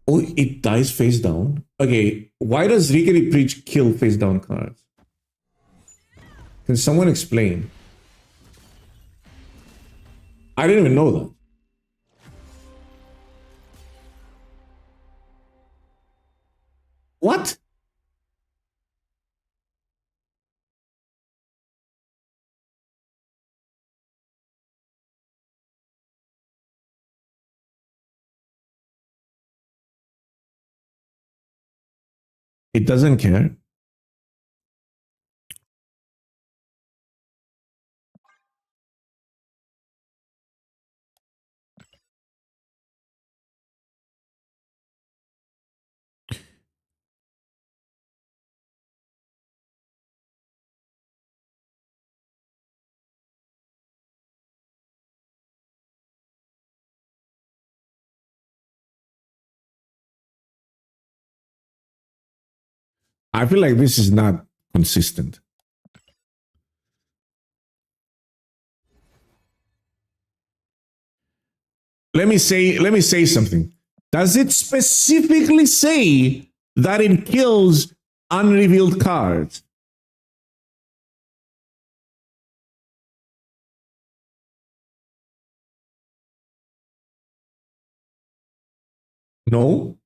Oh, it dies face down? Okay, why does Rickety Preach kill face down cards? Can someone explain? I didn't even know that. What? It doesn't care. I feel like this is not consistent. Let me say something. Does it specifically say that it kills unrevealed cards? No.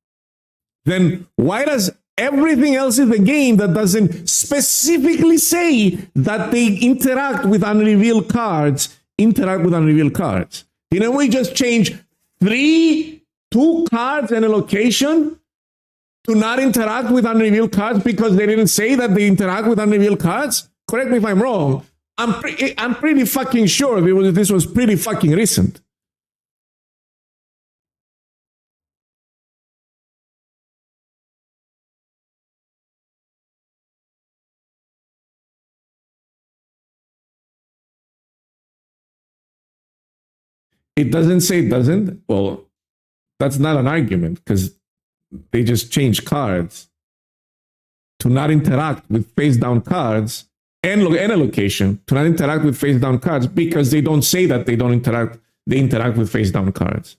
Then why does everything else in the game that doesn't specifically say that they interact with unrevealed cards interact with unrevealed cards? Didn't we just change two cards and a location to not interact with unrevealed cards because they didn't say that they interact with unrevealed cards? Correct me if I'm wrong. I'm pretty fucking sure this was pretty fucking recent. It doesn't say it doesn't. Well, that's not an argument because they just change cards to not interact with face down cards and a location to not interact with face down cards because they don't say that they don't interact. They interact with face down cards.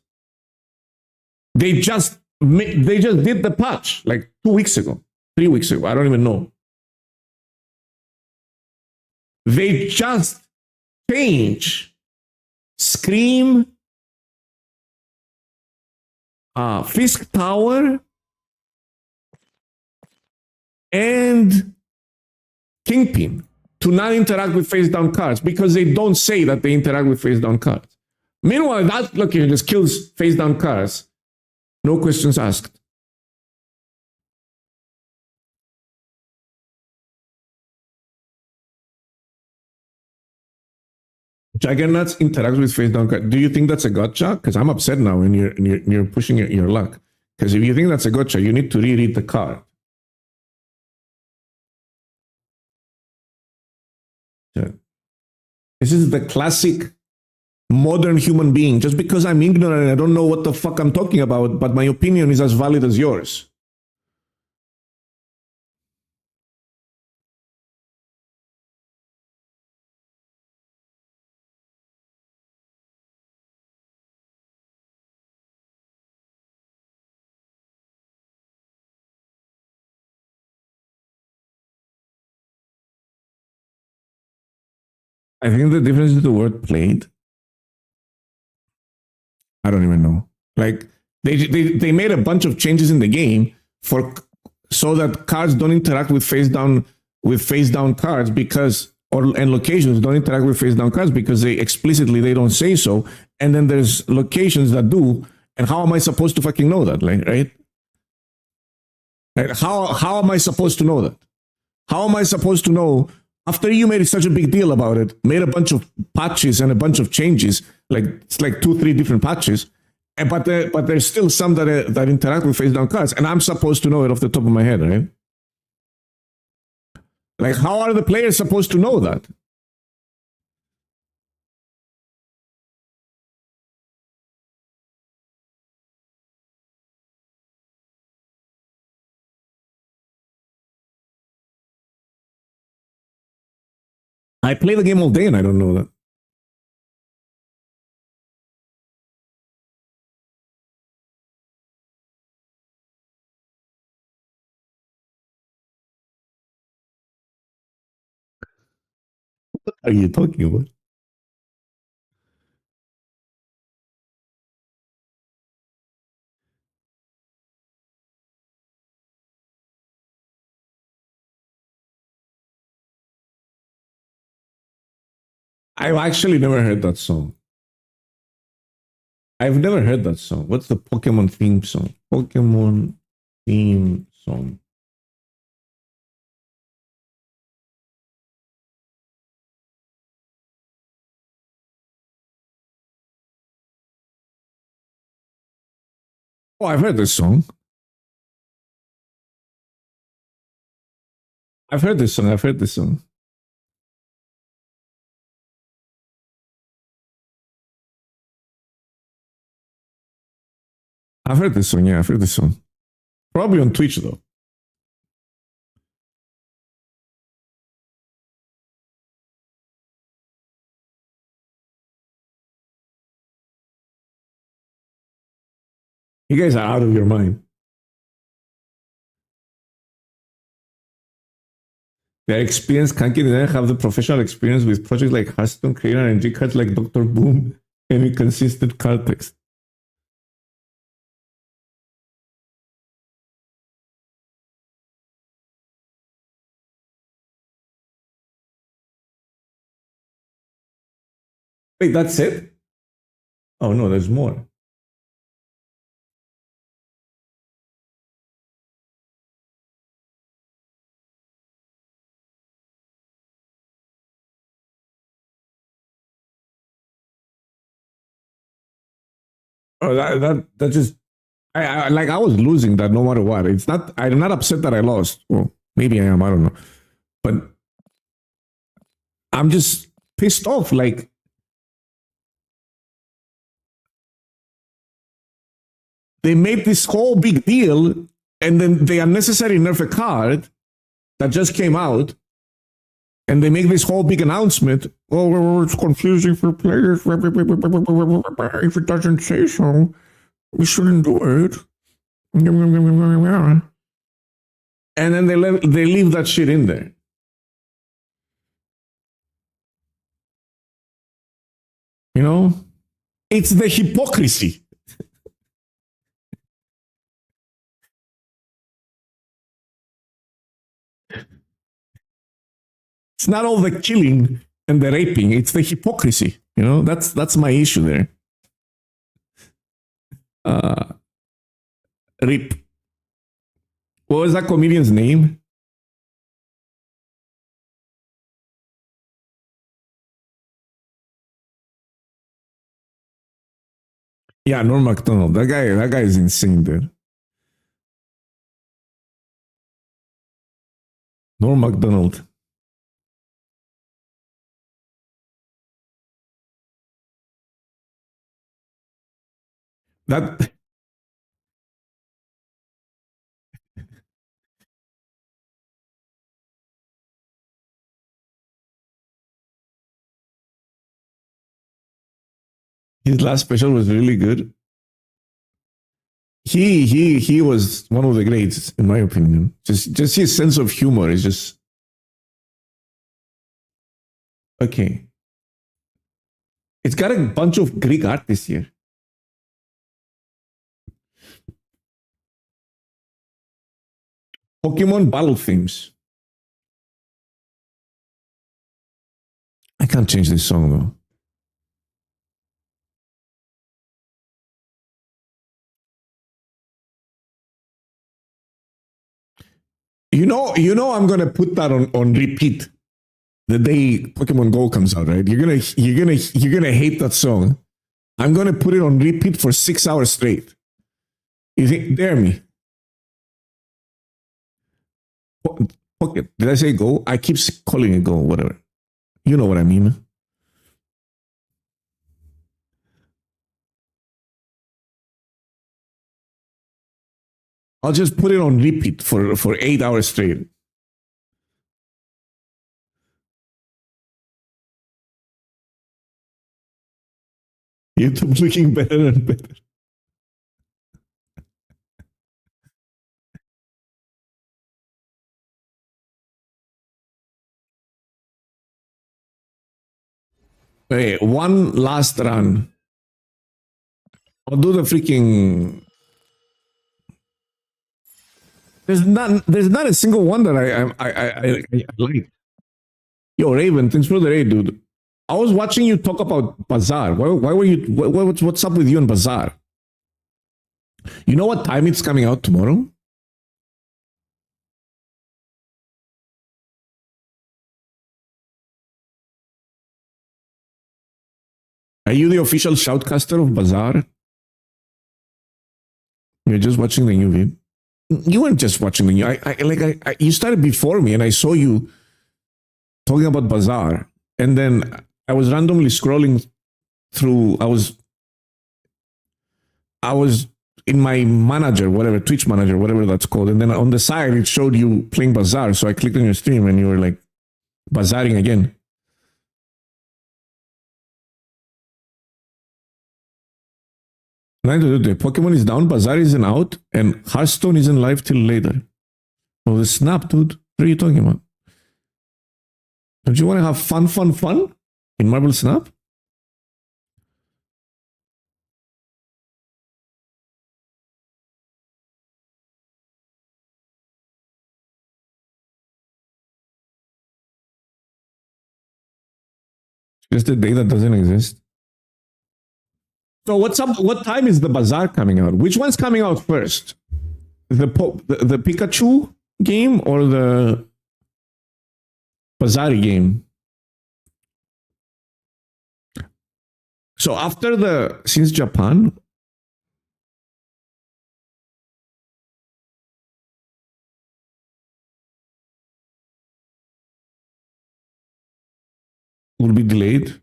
They just did the patch like 2 weeks ago, 3 weeks ago. I don't even know. They just change Scream, Fisk Tower, and Kingpin to not interact with face down cards because they don't say that they interact with face down cards. Meanwhile, that location just kills face down cards. No questions asked. Juggernauts interacts with face down cards. Do you think that's a gotcha? Because I'm upset now and you're pushing your luck. Because if you think that's a gotcha, you need to reread the card. So, this is the classic modern human being. Just because I'm ignorant and I don't know what the fuck I'm talking about, but my opinion is as valid as yours. I think the difference is the word played. I don't even know. Like they made a bunch of changes in the game so that cards don't interact with face down cards because and locations don't interact with face down cards because they explicitly they don't say so. And then there's locations that do. And how am I supposed to fucking know that? Like, right? How am I supposed to know that? How am I supposed to know after you made such a big deal about it, made a bunch of patches and a bunch of changes, like it's like 2-3 different patches, but there's still some that interact with face down cards, and I'm supposed to know it off the top of my head, right? Like, how are the players supposed to know that? I play the game all day and I don't know that. What are you talking about? I've actually never heard that song. I've never heard that song. What's the Pokemon theme song? Pokemon theme song. Oh, I've heard this song. I've heard this song. I've heard this song. I've heard this song. Yeah, I've heard this song. Probably on Twitch though. You guys are out of your mind. Their experience can't get there, have the professional experience with projects like Hearthstone, creating RNG cards like Dr. Boom, and with consistent card text. Wait, that's it? Oh no, there's more. Oh, that just I was losing that no matter what. It's not. I'm not upset that I lost. Well, maybe I am. I don't know. But I'm just pissed off. Like they made this whole big deal, and then they unnecessarily nerf a card that just came out, and they make this whole big announcement. Oh, it's confusing for players. If it doesn't say so, we shouldn't do it. And then they leave that shit in there. You know, it's the hypocrisy. It's not all the killing and the raping; it's the hypocrisy. You know, that's my issue there. Rip. What was that comedian's name? Yeah, Norm Macdonald. That guy is insane, dude. Norm Macdonald. That his last special was really good. He was one of the greats in my opinion. Just his sense of humor is just okay. It's got a bunch of Greek artists here. Pokemon battle themes. I can't change this song though. You know, I'm gonna put that on repeat the day Pokemon Go comes out, right? You're gonna hate that song. I'm gonna put it on repeat for 6 hours straight. You think? Dare me? Pocket? Did I say Go? I keep calling it Go. Whatever. You know what I mean. I'll just put it on repeat for 8 hours straight. YouTube's looking better and better. Hey, one last run. I'll do the freaking. There's not a single one that I like. Yo, Raven, thanks for the raid, dude. I was watching you talk about Bazaar. Why were you? What's up with you and Bazaar? You know what time it's coming out tomorrow? Are you the official shoutcaster of Bazaar? You're just watching the new vid. You weren't just watching the new. You started before me, and I saw you talking about Bazaar, and then I was randomly scrolling through. I was in my manager, whatever Twitch manager, whatever that's called, and then on the side it showed you playing Bazaar. So I clicked on your stream, and you were like bazaring again. Pokemon is down, Bazaar isn't out, and Hearthstone isn't live till later. Oh, the snap, dude. What are you talking about? Don't you want to have fun in Marble Snap? Just a day that doesn't exist. So what's up? What time is the Bazaar coming out? Which one's coming out first? The Pikachu game or the Bazaar game? So after since Japan, will be delayed.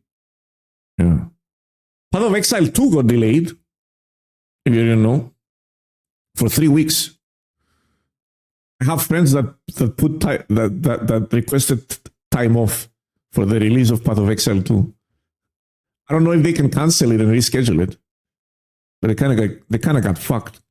Yeah. Path of Exile 2 got delayed. If you didn't know. For 3 weeks. I have friends that requested time off for the release of Path of Exile 2. I don't know if they can cancel it and reschedule it. But they kind of got fucked.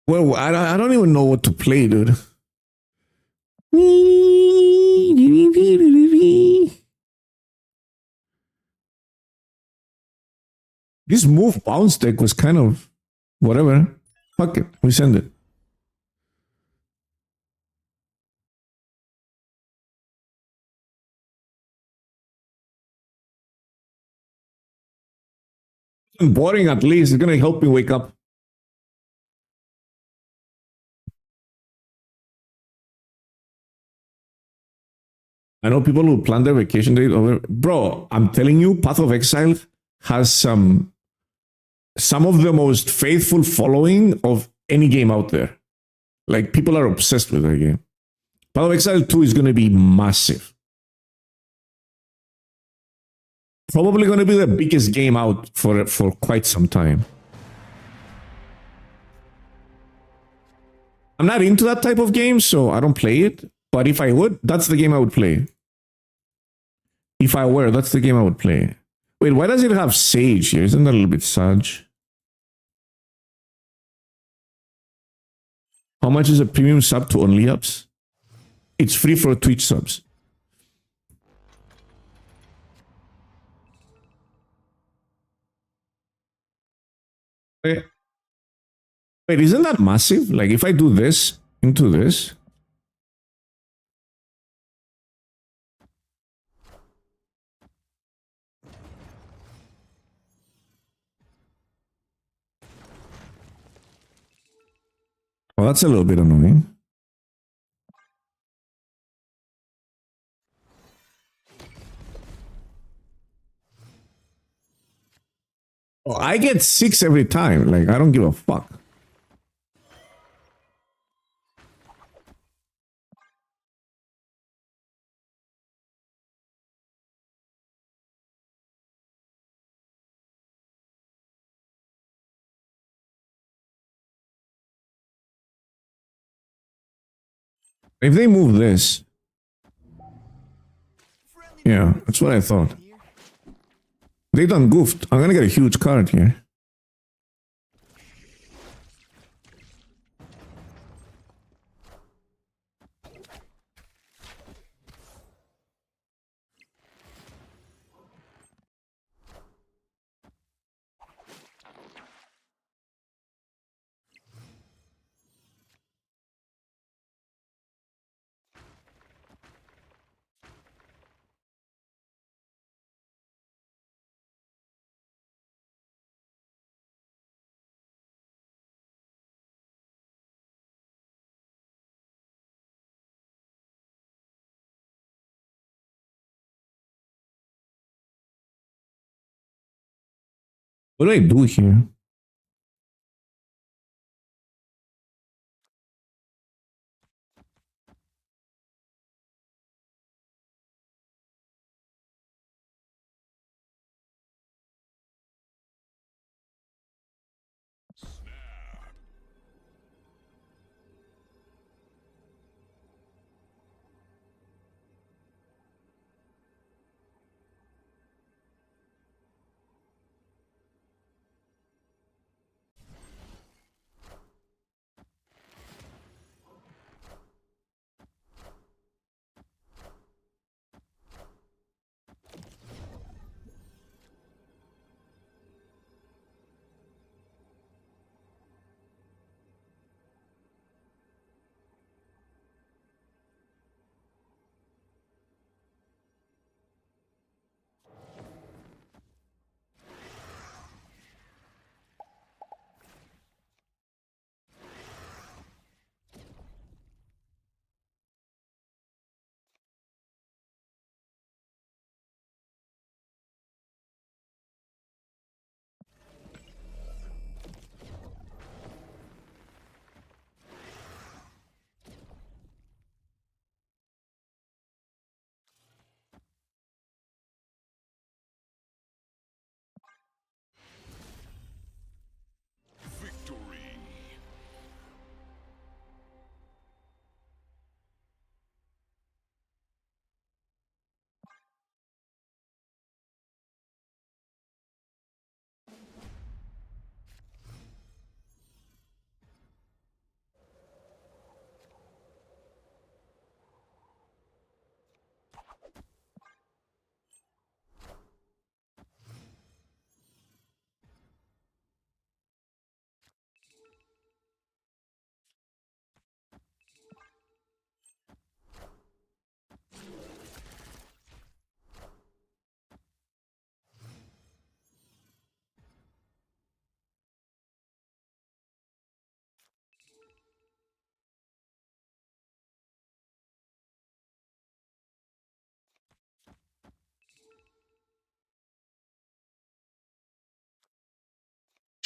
Well, I don't even know what to play, dude. This move bounce deck was kind of whatever. Fuck it. We send it. Boring at least. It's going to help me wake up. I know people who plan their vacation days over. Bro, I'm telling you, Path of Exile has some of the most faithful following of any game out there. Like, people are obsessed with that game. Path of Exile 2 is going to be massive. Probably going to be the biggest game out for quite some time. I'm not into that type of game, so I don't play it. But if I would, that's the game I would play. If I were, that's the game I would play. Wait, why does it have Sage here? Isn't that a little bit Sage? How much is a premium sub to Only Ups? It's free for Twitch subs. Wait, isn't that massive? Like, if I do this into this... Well, that's a little bit annoying. Oh, I get 6 every time. Like, I don't give a fuck. If they move this... Yeah, that's what I thought. They done goofed. I'm gonna get a huge card here. What do I do here?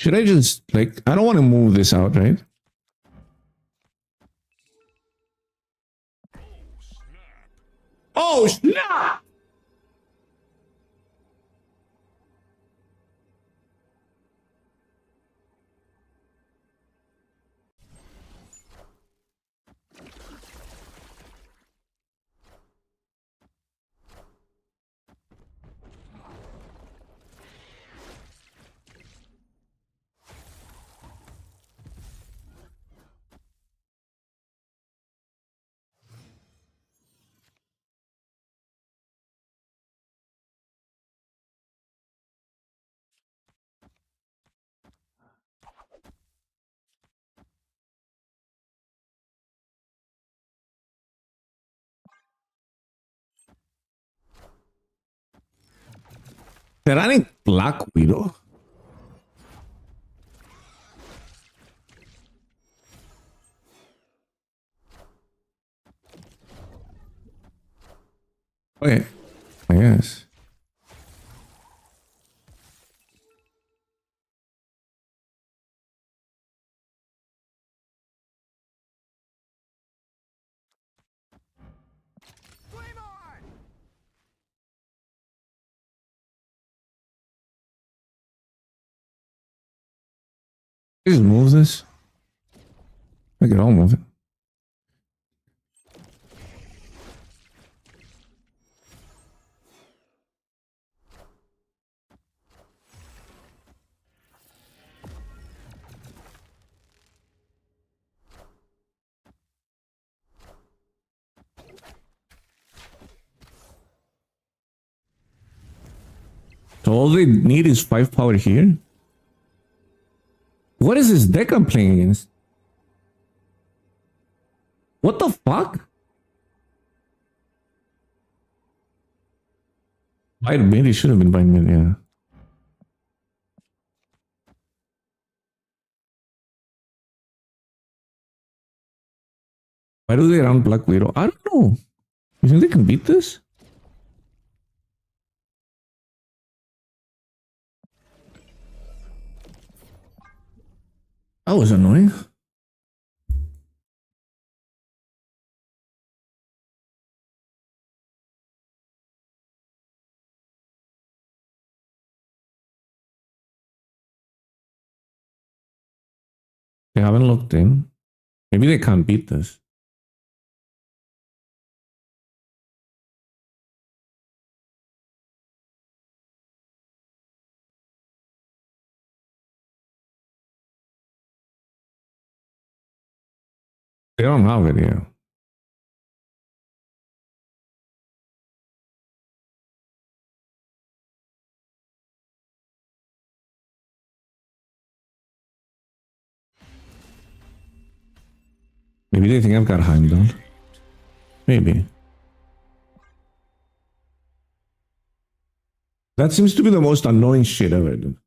Should I just, like, I don't want to move this out, right? Oh, snap! Tyrannic Black Widow? Okay, I guess. Just move this. I can all move it. So all they need is 5 power here? What is this deck I'm playing against? What the fuck? White mid, it should have been white mid, yeah. Why do they run Black Widow? I don't know. You think they can beat this? That was annoying. They haven't looked in. Maybe they can't beat this. They don't have it, yeah. Maybe they think I've got Heimdall. Maybe. That seems to be the most annoying shit ever, dude.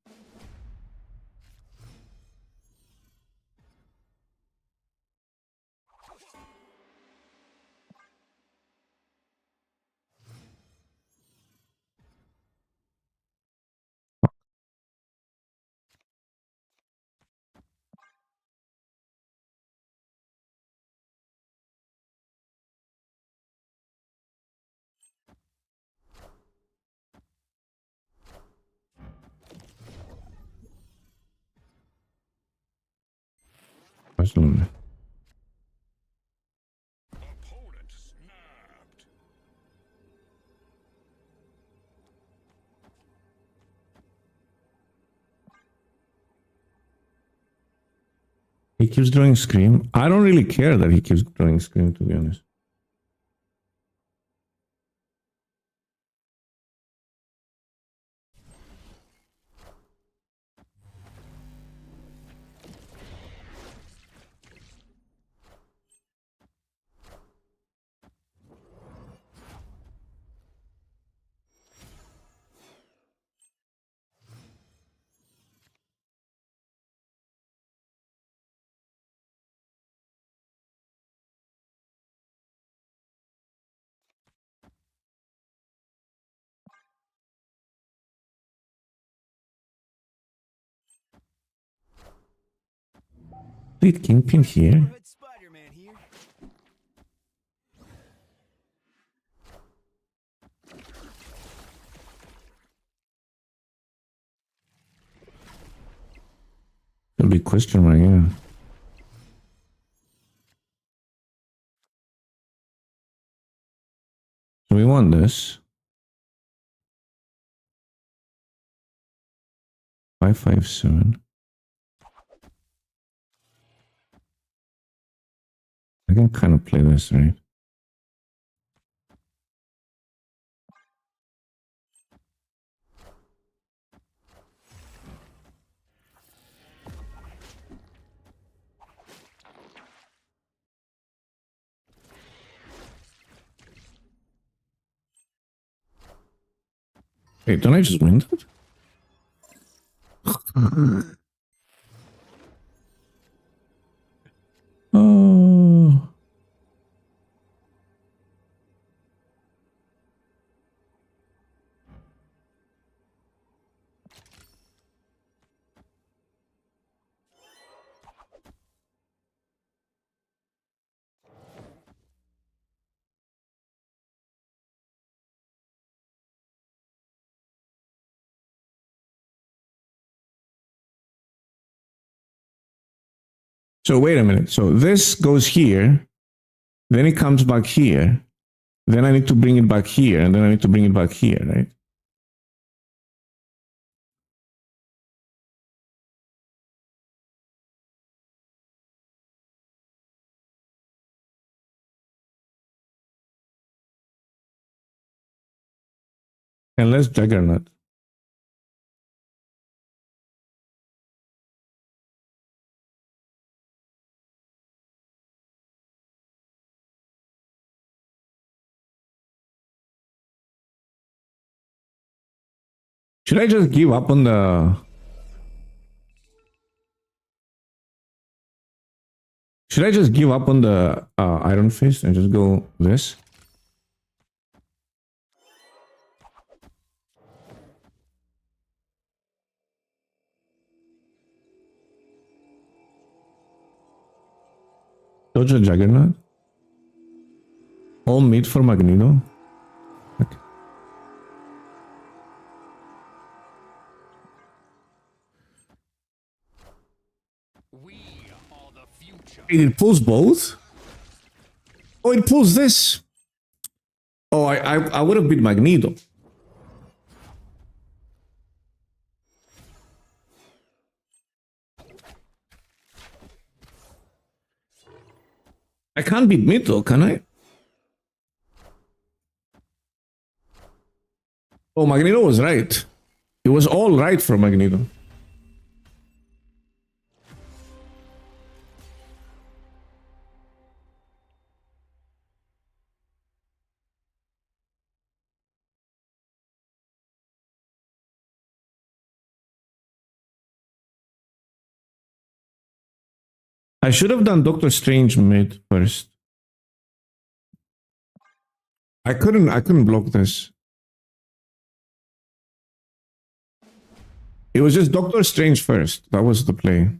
Absolutely. Opponent snapped. He keeps drawing Scream. I don't really care that he keeps drawing Scream, to be honest. Did Kingpin here? Neighborhood Spider-Man here. A big question mark, yeah. So we want this. 557. I can kind of play this, right? Wait, don't I just win that? Oh. So wait a minute. So this goes here, then it comes back here, then I need to bring it back here, and then I need to bring it back here, right? Unless Juggernaut. Should I just give up on the... Should I just give up on the Iron Fist and just go this? Dojo Juggernaut? All meat for Magneto? Okay. We are the future. It pulls both? Oh, it pulls this. Oh, I would have beat Magneto. I can't beat Mito, can I? Oh, Magneto was right. It was all right for Magneto. I should have done Doctor Strange mid first. I couldn't block this. It was just Doctor Strange first. That was the play.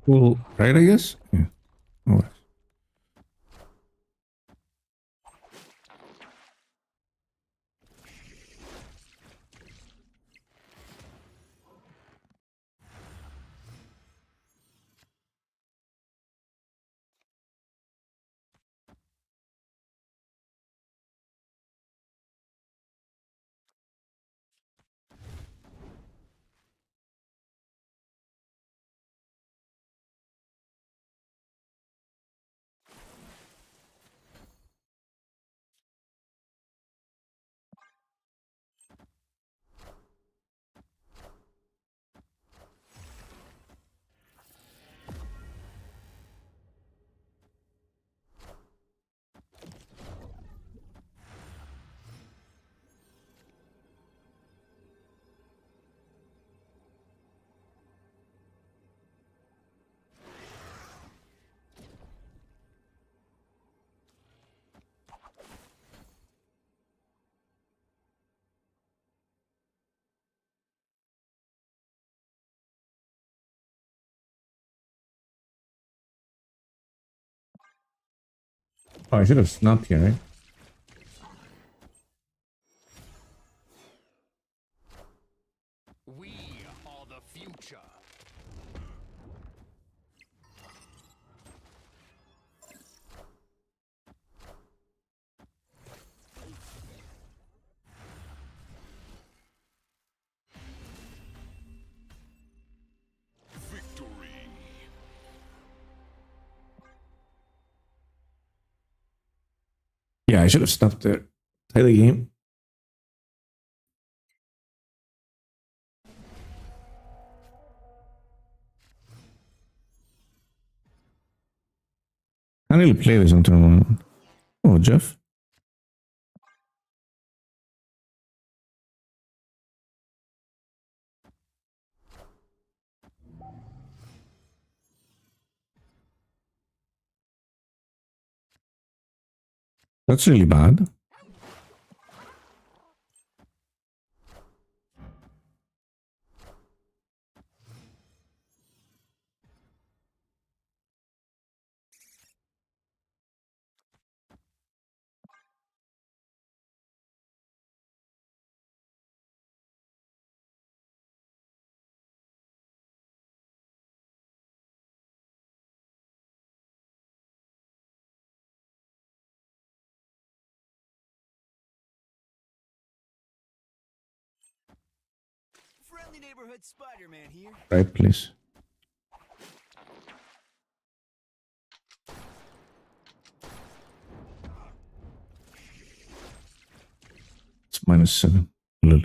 Well, right, I guess? Yeah. All right. Oh, I should have snapped here, right? We are the future. Victory. Yeah, I should have stopped there. Tie the game. Can't really play this on turn one. Oh, Jeff. That's really bad. Friendly neighborhood Spider-Man here. Right, please. It's -7. Lol.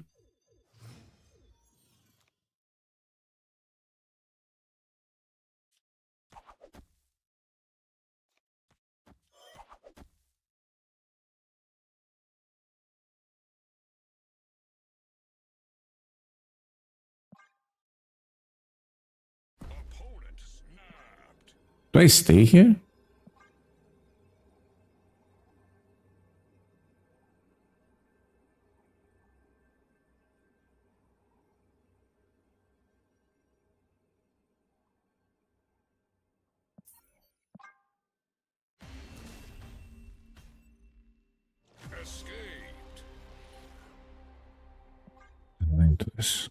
Opponent snapped. Do I stay here? Escaped. I'm into this.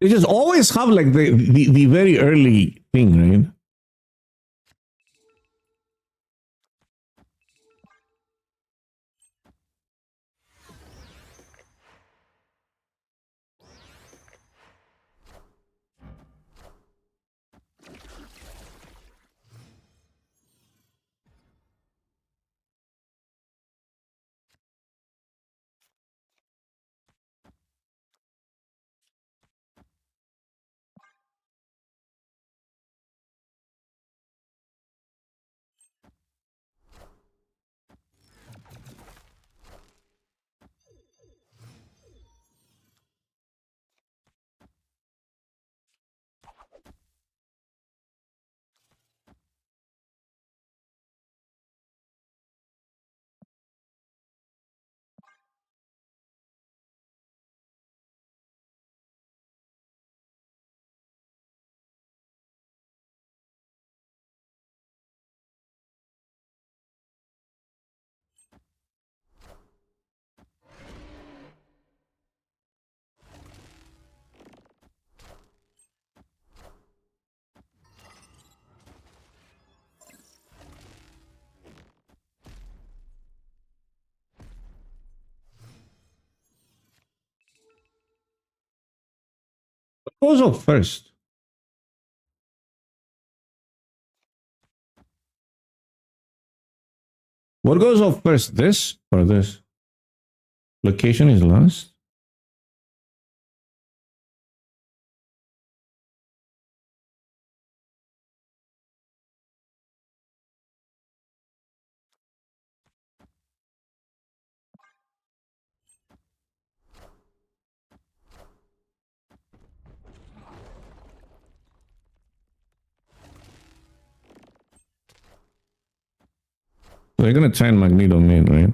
They just always have like the very early thing, right? goes off first? What goes off first? This or this? Location is last. They're gonna try and Magneto main, right?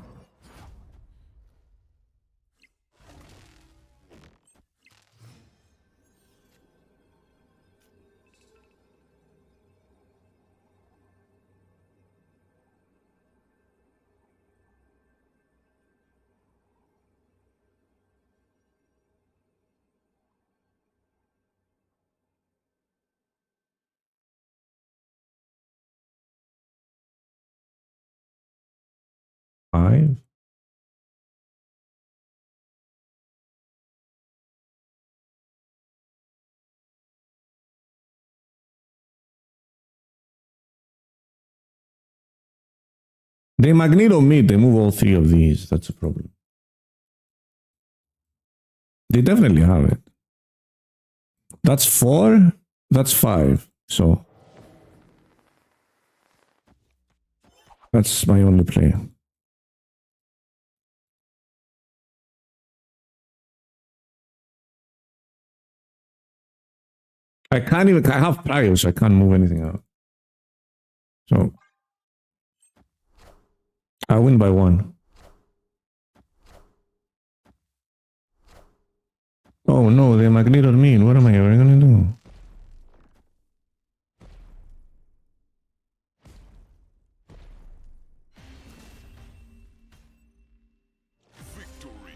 Five. They Magneto mid, they move all three of these. That's a problem. They definitely have it. That's 4. That's 5. So that's my only play. I can't even. I have priors. So I can't move anything out. So I win by 1. Oh no, they Magnetoed me. What am I ever gonna do? Victory.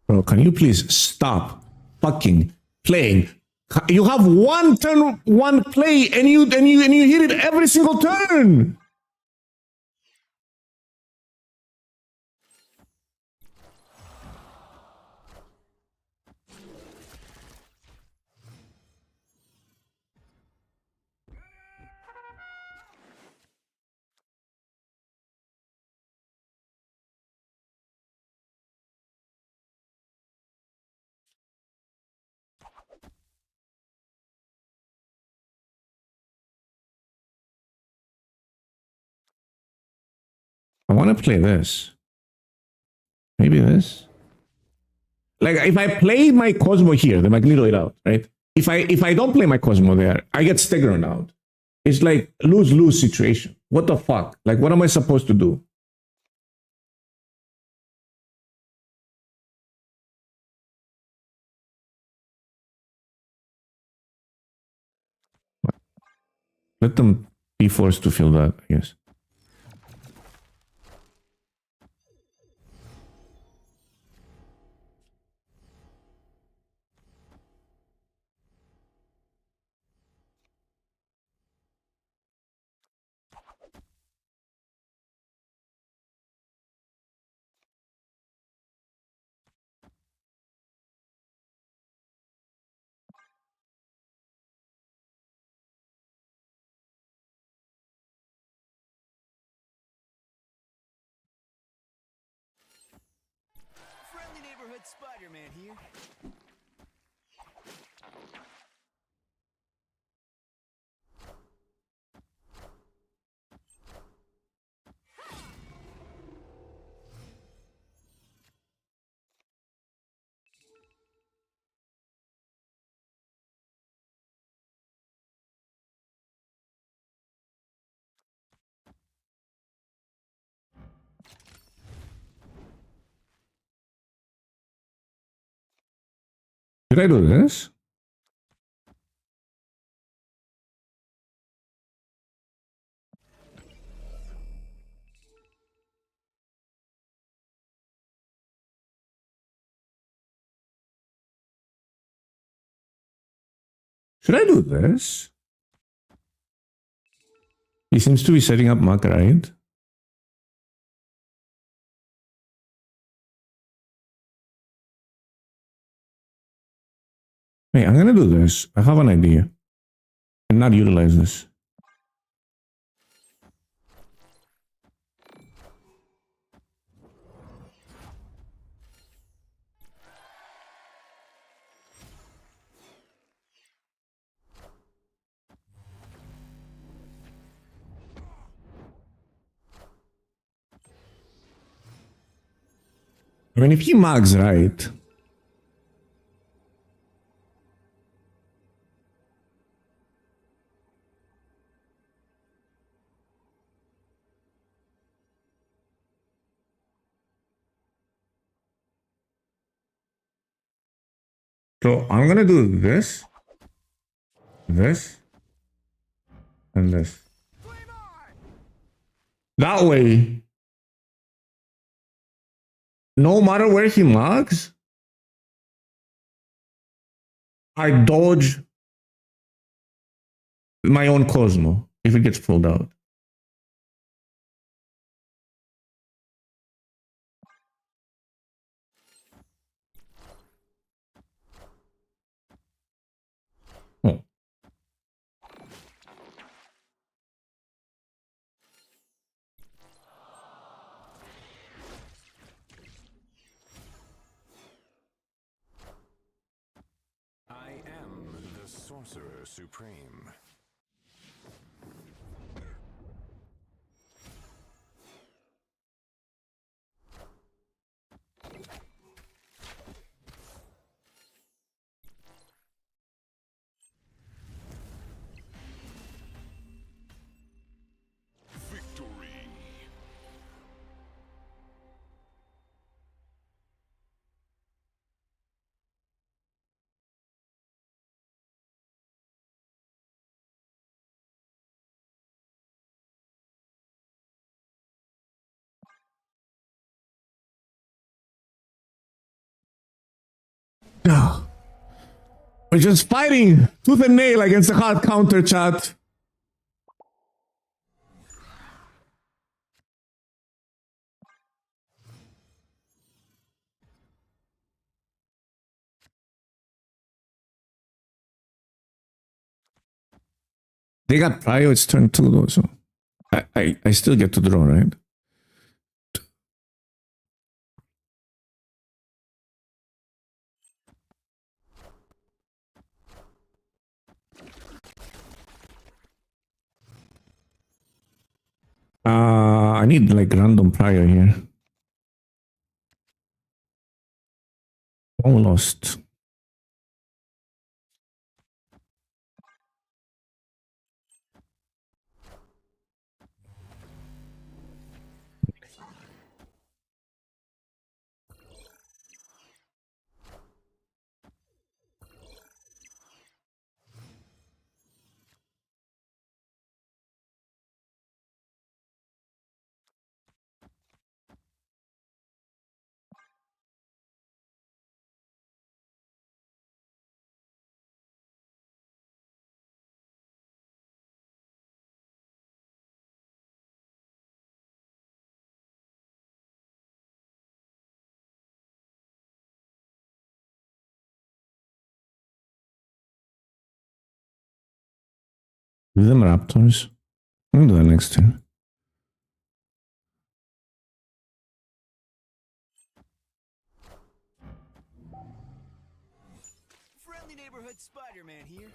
Bro, can you please stop fucking playing? You have one turn, one play, and you hit it every single turn. I want to play this. Maybe this. Like if I play my Cosmo here, the Magneto it out, right? If I don't play my Cosmo there, I get Stegron out. It's like lose-lose situation. What the fuck? Like what am I supposed to do? Let them be forced to feel that, I guess. Friendly neighborhood Spider-Man here. Did I do this? Should I do this? He seems to be setting up Mark, right? Hey, I'm gonna do this. I have an idea. And not utilize this. I mean, if he mugs right, so I'm gonna do this, this, and this. That way, no matter where he mugs, I dodge my own Cosmo if it gets pulled out. Oh. I am the Sorcerer Supreme. Victory. No. We're just fighting tooth and nail against the hard counter, chat. They got prio, it's turn 2 though, so I still get to draw, right? I need like random prio here. Almost. Do them Raptors. I'm gonna do that next turn. Friendly neighborhood Spider-Man here.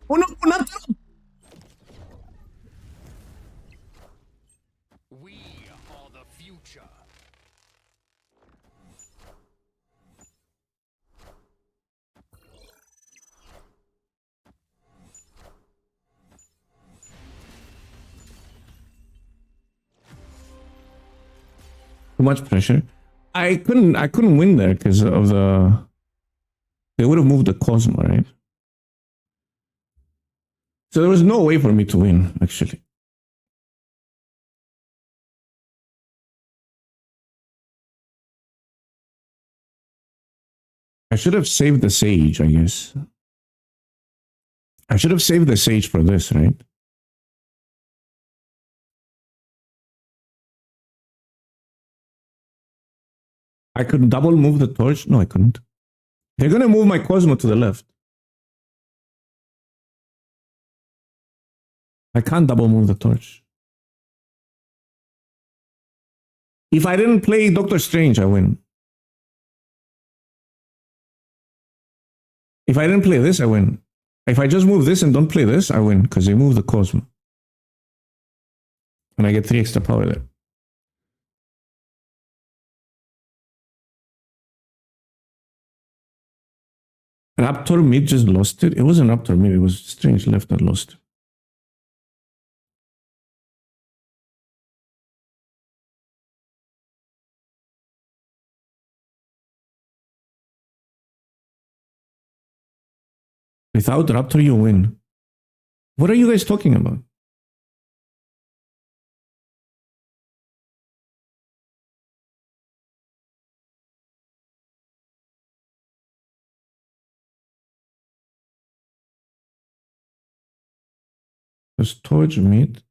Oh no, not We are the future. too much pressure. I couldn't win there because of they would have moved the Cosmo, right? So there was no way for me to win, actually. I should have saved the Sage, I guess. I should have saved the Sage for this, right? I could double move the torch. No, I couldn't. They're going to move my Cosmo to the left. I can't double move the torch. If I didn't play Doctor Strange, I win. If I didn't play this, I win. If I just move this and don't play this, I win because they move the Cosmo. And I get 3 extra power there. Raptor mid just lost it. It wasn't Raptor mid, it was Strange left that lost it. Without Raptor, you win. What are you guys talking about? There's Torch mid.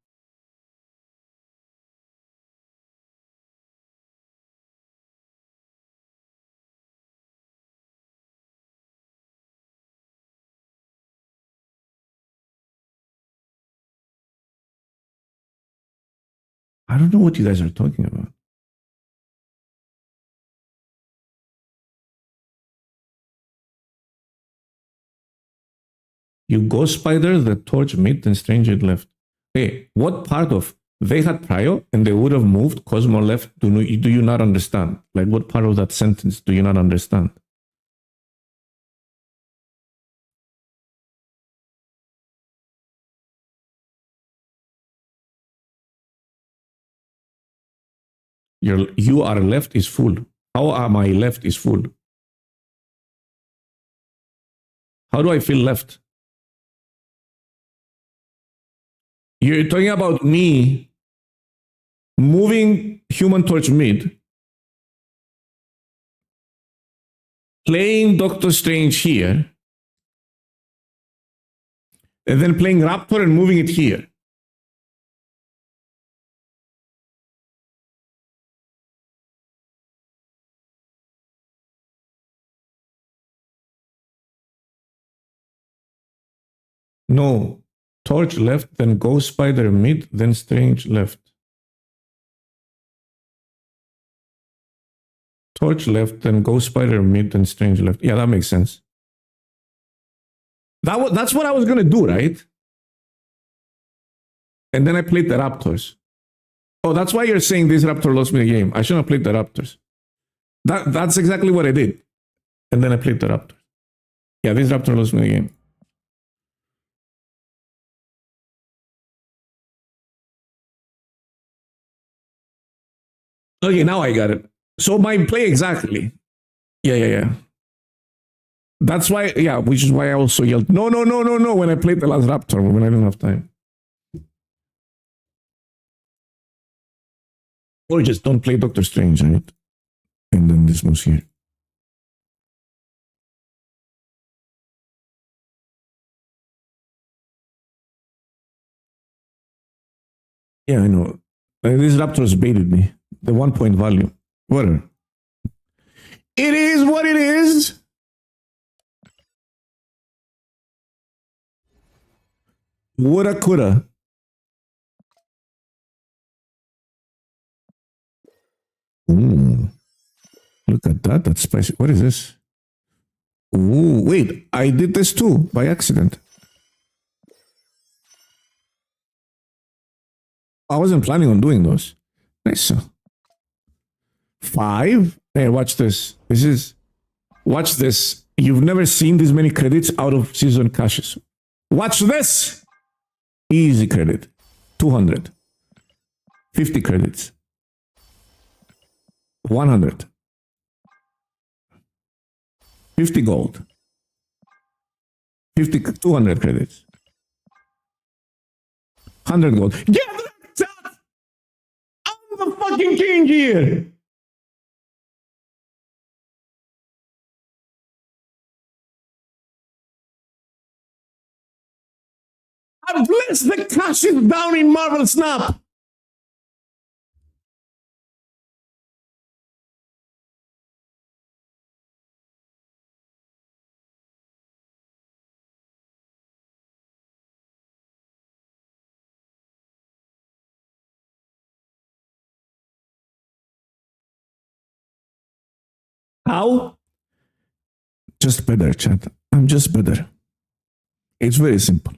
I don't know what you guys are talking about. You go Spider, the Torch mid, and Strange it left. Hey, what part of they had Prio and they would have moved Cosmo left? Do you not understand? Like, what part of that sentence do you not understand? You are left is full. How are my left is full? How do I feel left? You're talking about me moving Human Torch mid, playing Doctor Strange here, and then playing Raptor and moving it here. No. Torch left, then Ghost Spider mid, then Strange left. Torch left, then Ghost Spider mid, then Strange left. Yeah, that makes sense. That's what I was going to do, right? And then I played the Raptors. Oh, that's why you're saying this Raptor lost me the game. I shouldn't have played the Raptors. That's exactly what I did. And then I played the Raptors. Yeah, this Raptor lost me the game. Okay, now I got it. So my play exactly. Yeah. That's why, yeah, which is why I also yelled, no, when I played the last Raptor, when I didn't have time. Or just don't play Doctor Strange, right? And then this moves here. Yeah, I know. These Raptors baited me. The 1 point value. Whatever. It is what it is. Woulda, coulda. Ooh. Look at that. That's spicy. What is this? Ooh, wait. I did this too by accident. I wasn't planning on doing those. Nice. 5. Hey, watch this. Watch this. You've never seen this many credits out of season caches. Watch this. Easy credit. 200. 50 credits. 100. 50 gold. 200 credits. 100 gold. Get the shot! I'm the fucking king here! I blessed the caches down in Marvel Snap! How? Just better, chat. I'm just better. It's very simple.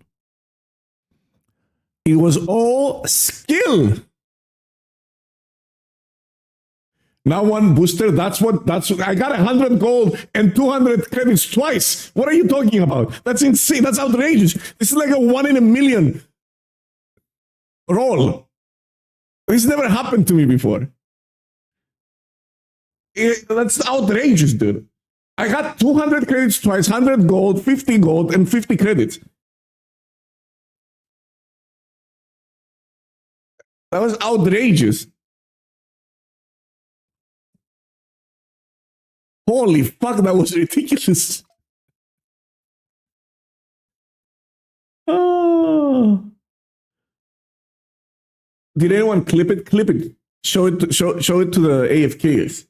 It was all skill. Now one booster, that's I got 100 gold and 200 credits twice. What are you talking about? That's insane. That's outrageous. This is like a 1 in a million roll. This never happened to me before. That's outrageous, dude. I got 200 credits twice, 100 gold, 50 gold, and 50 credits. That was outrageous. Holy fuck, that was ridiculous. Oh. Did anyone clip it? Clip it. Show it to the AFKers.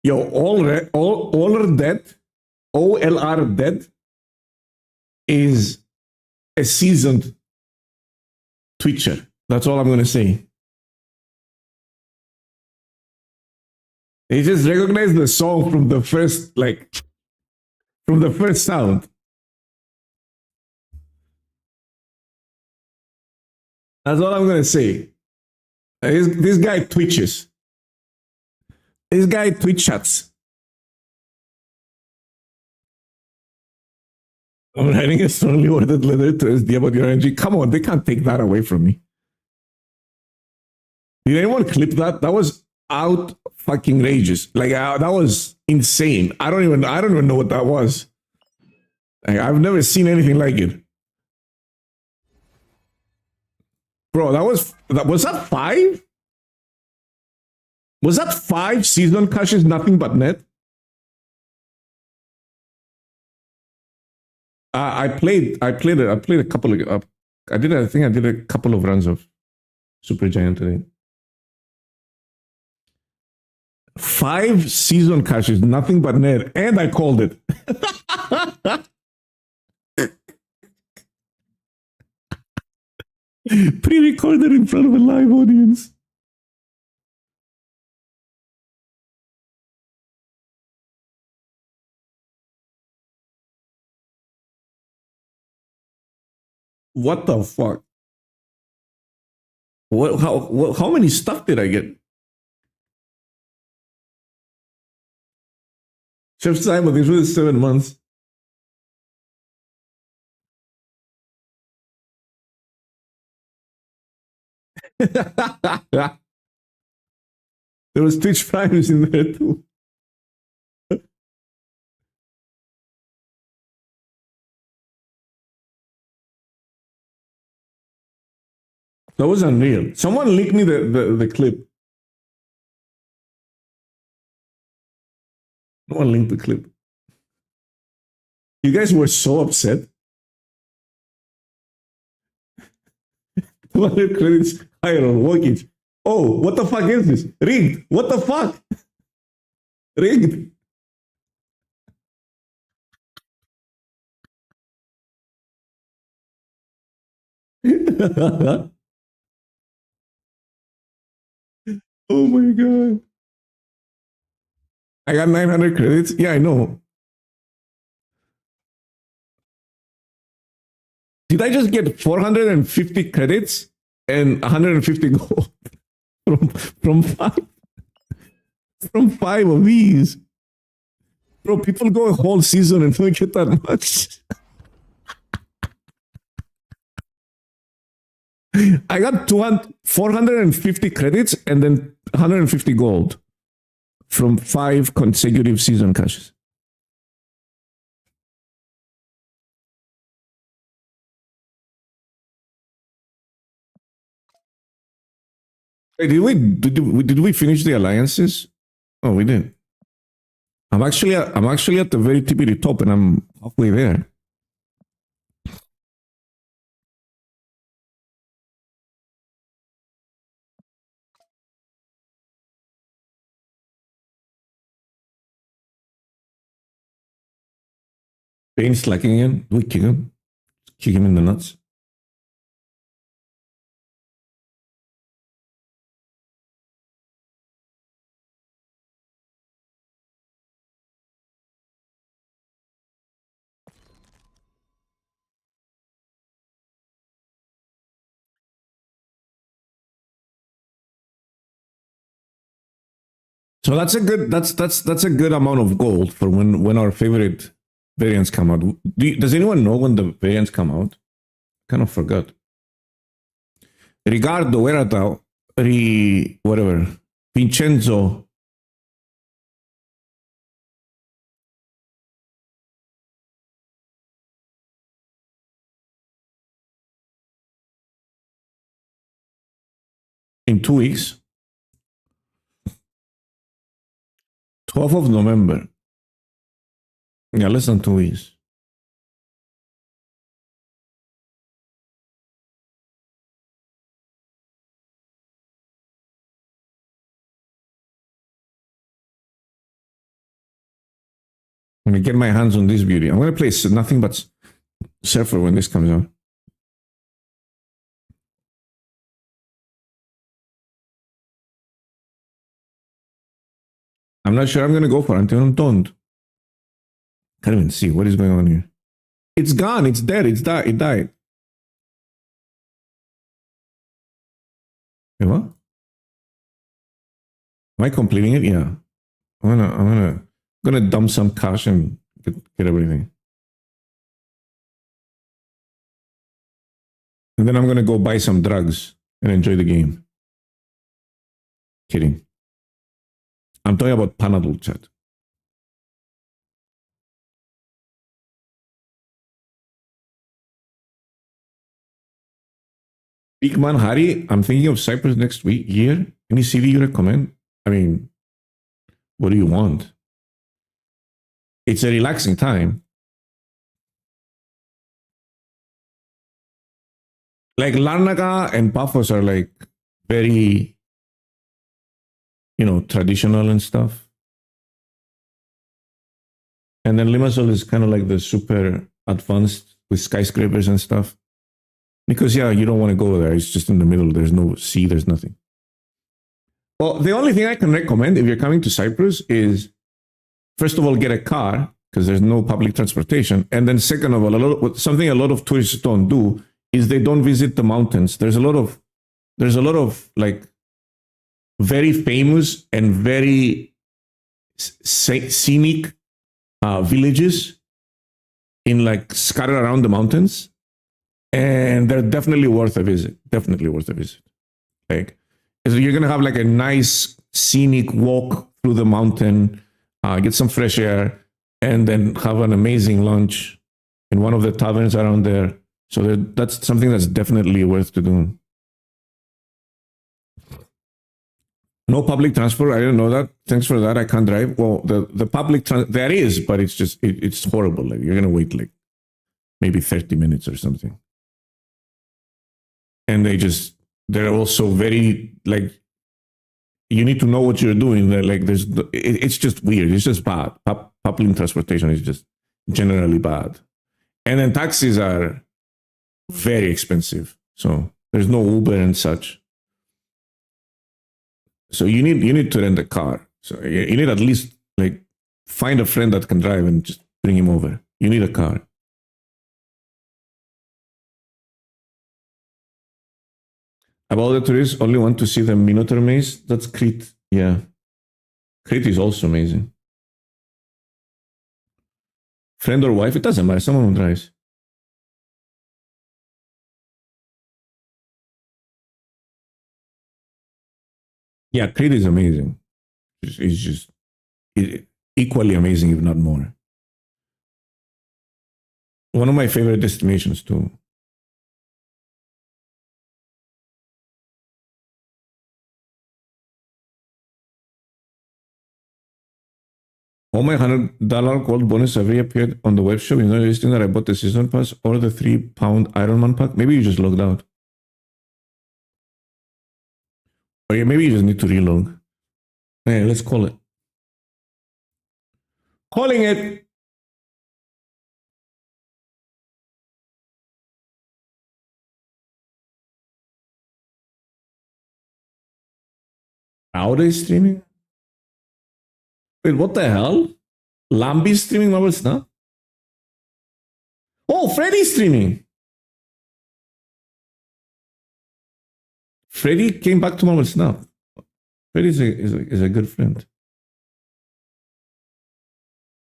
Yo, all are dead. OLR dead is a seasoned Twitcher. That's all I'm gonna say. They just recognize the song from the first, from the first sound. That's all I'm gonna say. This guy twitches. This guy Twitch chats. I'm writing a strongly worded letter to SD about your energy. Come on, they can't take that away from me. Did anyone clip that? That was out fucking rageous. That was insane. I don't even know what that was. I've never seen anything like it. Bro, was that 5? Was that 5 seasonal caches, nothing but net? I played a couple of I think I did a couple of runs of Super Giant today. 5 season caches, nothing but net, and I called it. Pre-recorded in front of a live audience. What the fuck? How many stuff did I get? Chef Simon, these were 7 months. There was Twitch Primes in there too. That was unreal. Someone leaked me the clip. No one linked the clip. You guys were so upset. 200 credits higher on walkage. Oh, what the fuck is this? Rigged. What the fuck? Rigged. Oh my god. I got 900 credits. Yeah, I know. Did I just get 450 credits and 150 gold from five of these? Bro, people go a whole season and don't get that much. I got 450 credits and then 150 gold from 5 consecutive season caches. Hey, did we finish the alliances? Oh, we did. I'm actually at the very tippity top, and I'm halfway there. Bane's slacking again. Do we kick him? Kick him in the nuts. So that's a good amount of gold for when our favorite variants come out. Does anyone know when the variants come out? Kind of forgot. Ricardo, Erata, whatever. Vincenzo. In 2 weeks. 12th of November. Yeah, less than 2 weeks. I'm gonna get my hands on this beauty. I'm gonna play nothing but Surfer when this comes out. I'm not sure I'm gonna go for it until I'm toned. Can't even see what is going on here. It's gone. It's dead. It died. Wait, what? Am I completing it? Yeah. I'm gonna dump some cash and get everything. And then I'm gonna go buy some drugs and enjoy the game. Kidding. I'm talking about Panadol, chat. Big man Harry, I'm thinking of Cyprus next year. Any city you recommend? I mean, what do you want? It's a relaxing time. Like Larnaca and Paphos are like very, traditional and stuff. And then Limassol is kind of like the super advanced with skyscrapers and stuff. Because, yeah, you don't want to go there. It's just in the middle. There's no sea. There's nothing. Well, the only thing I can recommend if you're coming to Cyprus is, first of all, get a car because there's no public transportation. And then second of all, something a lot of tourists don't do is they don't visit the mountains. There's a lot of like very famous and very scenic villages in like scattered around the mountains. And they're definitely worth a visit. Definitely worth a visit. Like, so you're gonna have like a nice scenic walk through the mountain, get some fresh air, and then have an amazing lunch in one of the taverns around there. So that's something that's definitely worth to do. No public transport. I didn't know that. Thanks for that. I can't drive. Well, the public there is, but it's just it's horrible. Like you're gonna wait like maybe 30 minutes or something. And they're also very like, you need to know what you're doing. They're like, it's just weird. It's just bad. Public transportation is just generally bad. And then taxis are very expensive. So there's no Uber and such. So you need to rent a car. So you need at least like find a friend that can drive and just bring him over. You need a car. About the tourists, only want to see the Minotaur maze. That's Crete. Yeah. Crete is also amazing. Friend or wife, it doesn't matter. Someone who drives. Yeah, Crete is amazing. It's just equally amazing, if not more. One of my favorite destinations too. All my $100 gold bonus have reappeared on the web shop. You're not listing that I bought the season pass or the £3 Iron Man pack. Maybe you just logged out. Or maybe you just need to relog. Hey, let's call it. Calling it. Nowadays streaming? Wait, what the hell? Lambi's streaming Marvel Snap? Oh, Freddy's streaming. Freddy came back to Marvel Snap. Freddy is a good friend.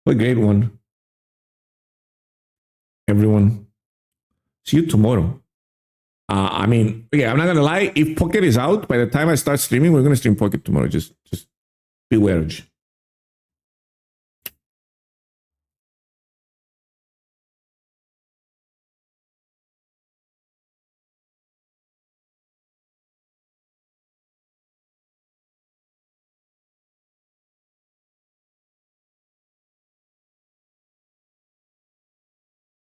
What a great one. Everyone. See you tomorrow. I mean, okay, I'm not gonna lie. If Pocket is out, by the time I start streaming, we're gonna stream Pocket tomorrow. Just beware.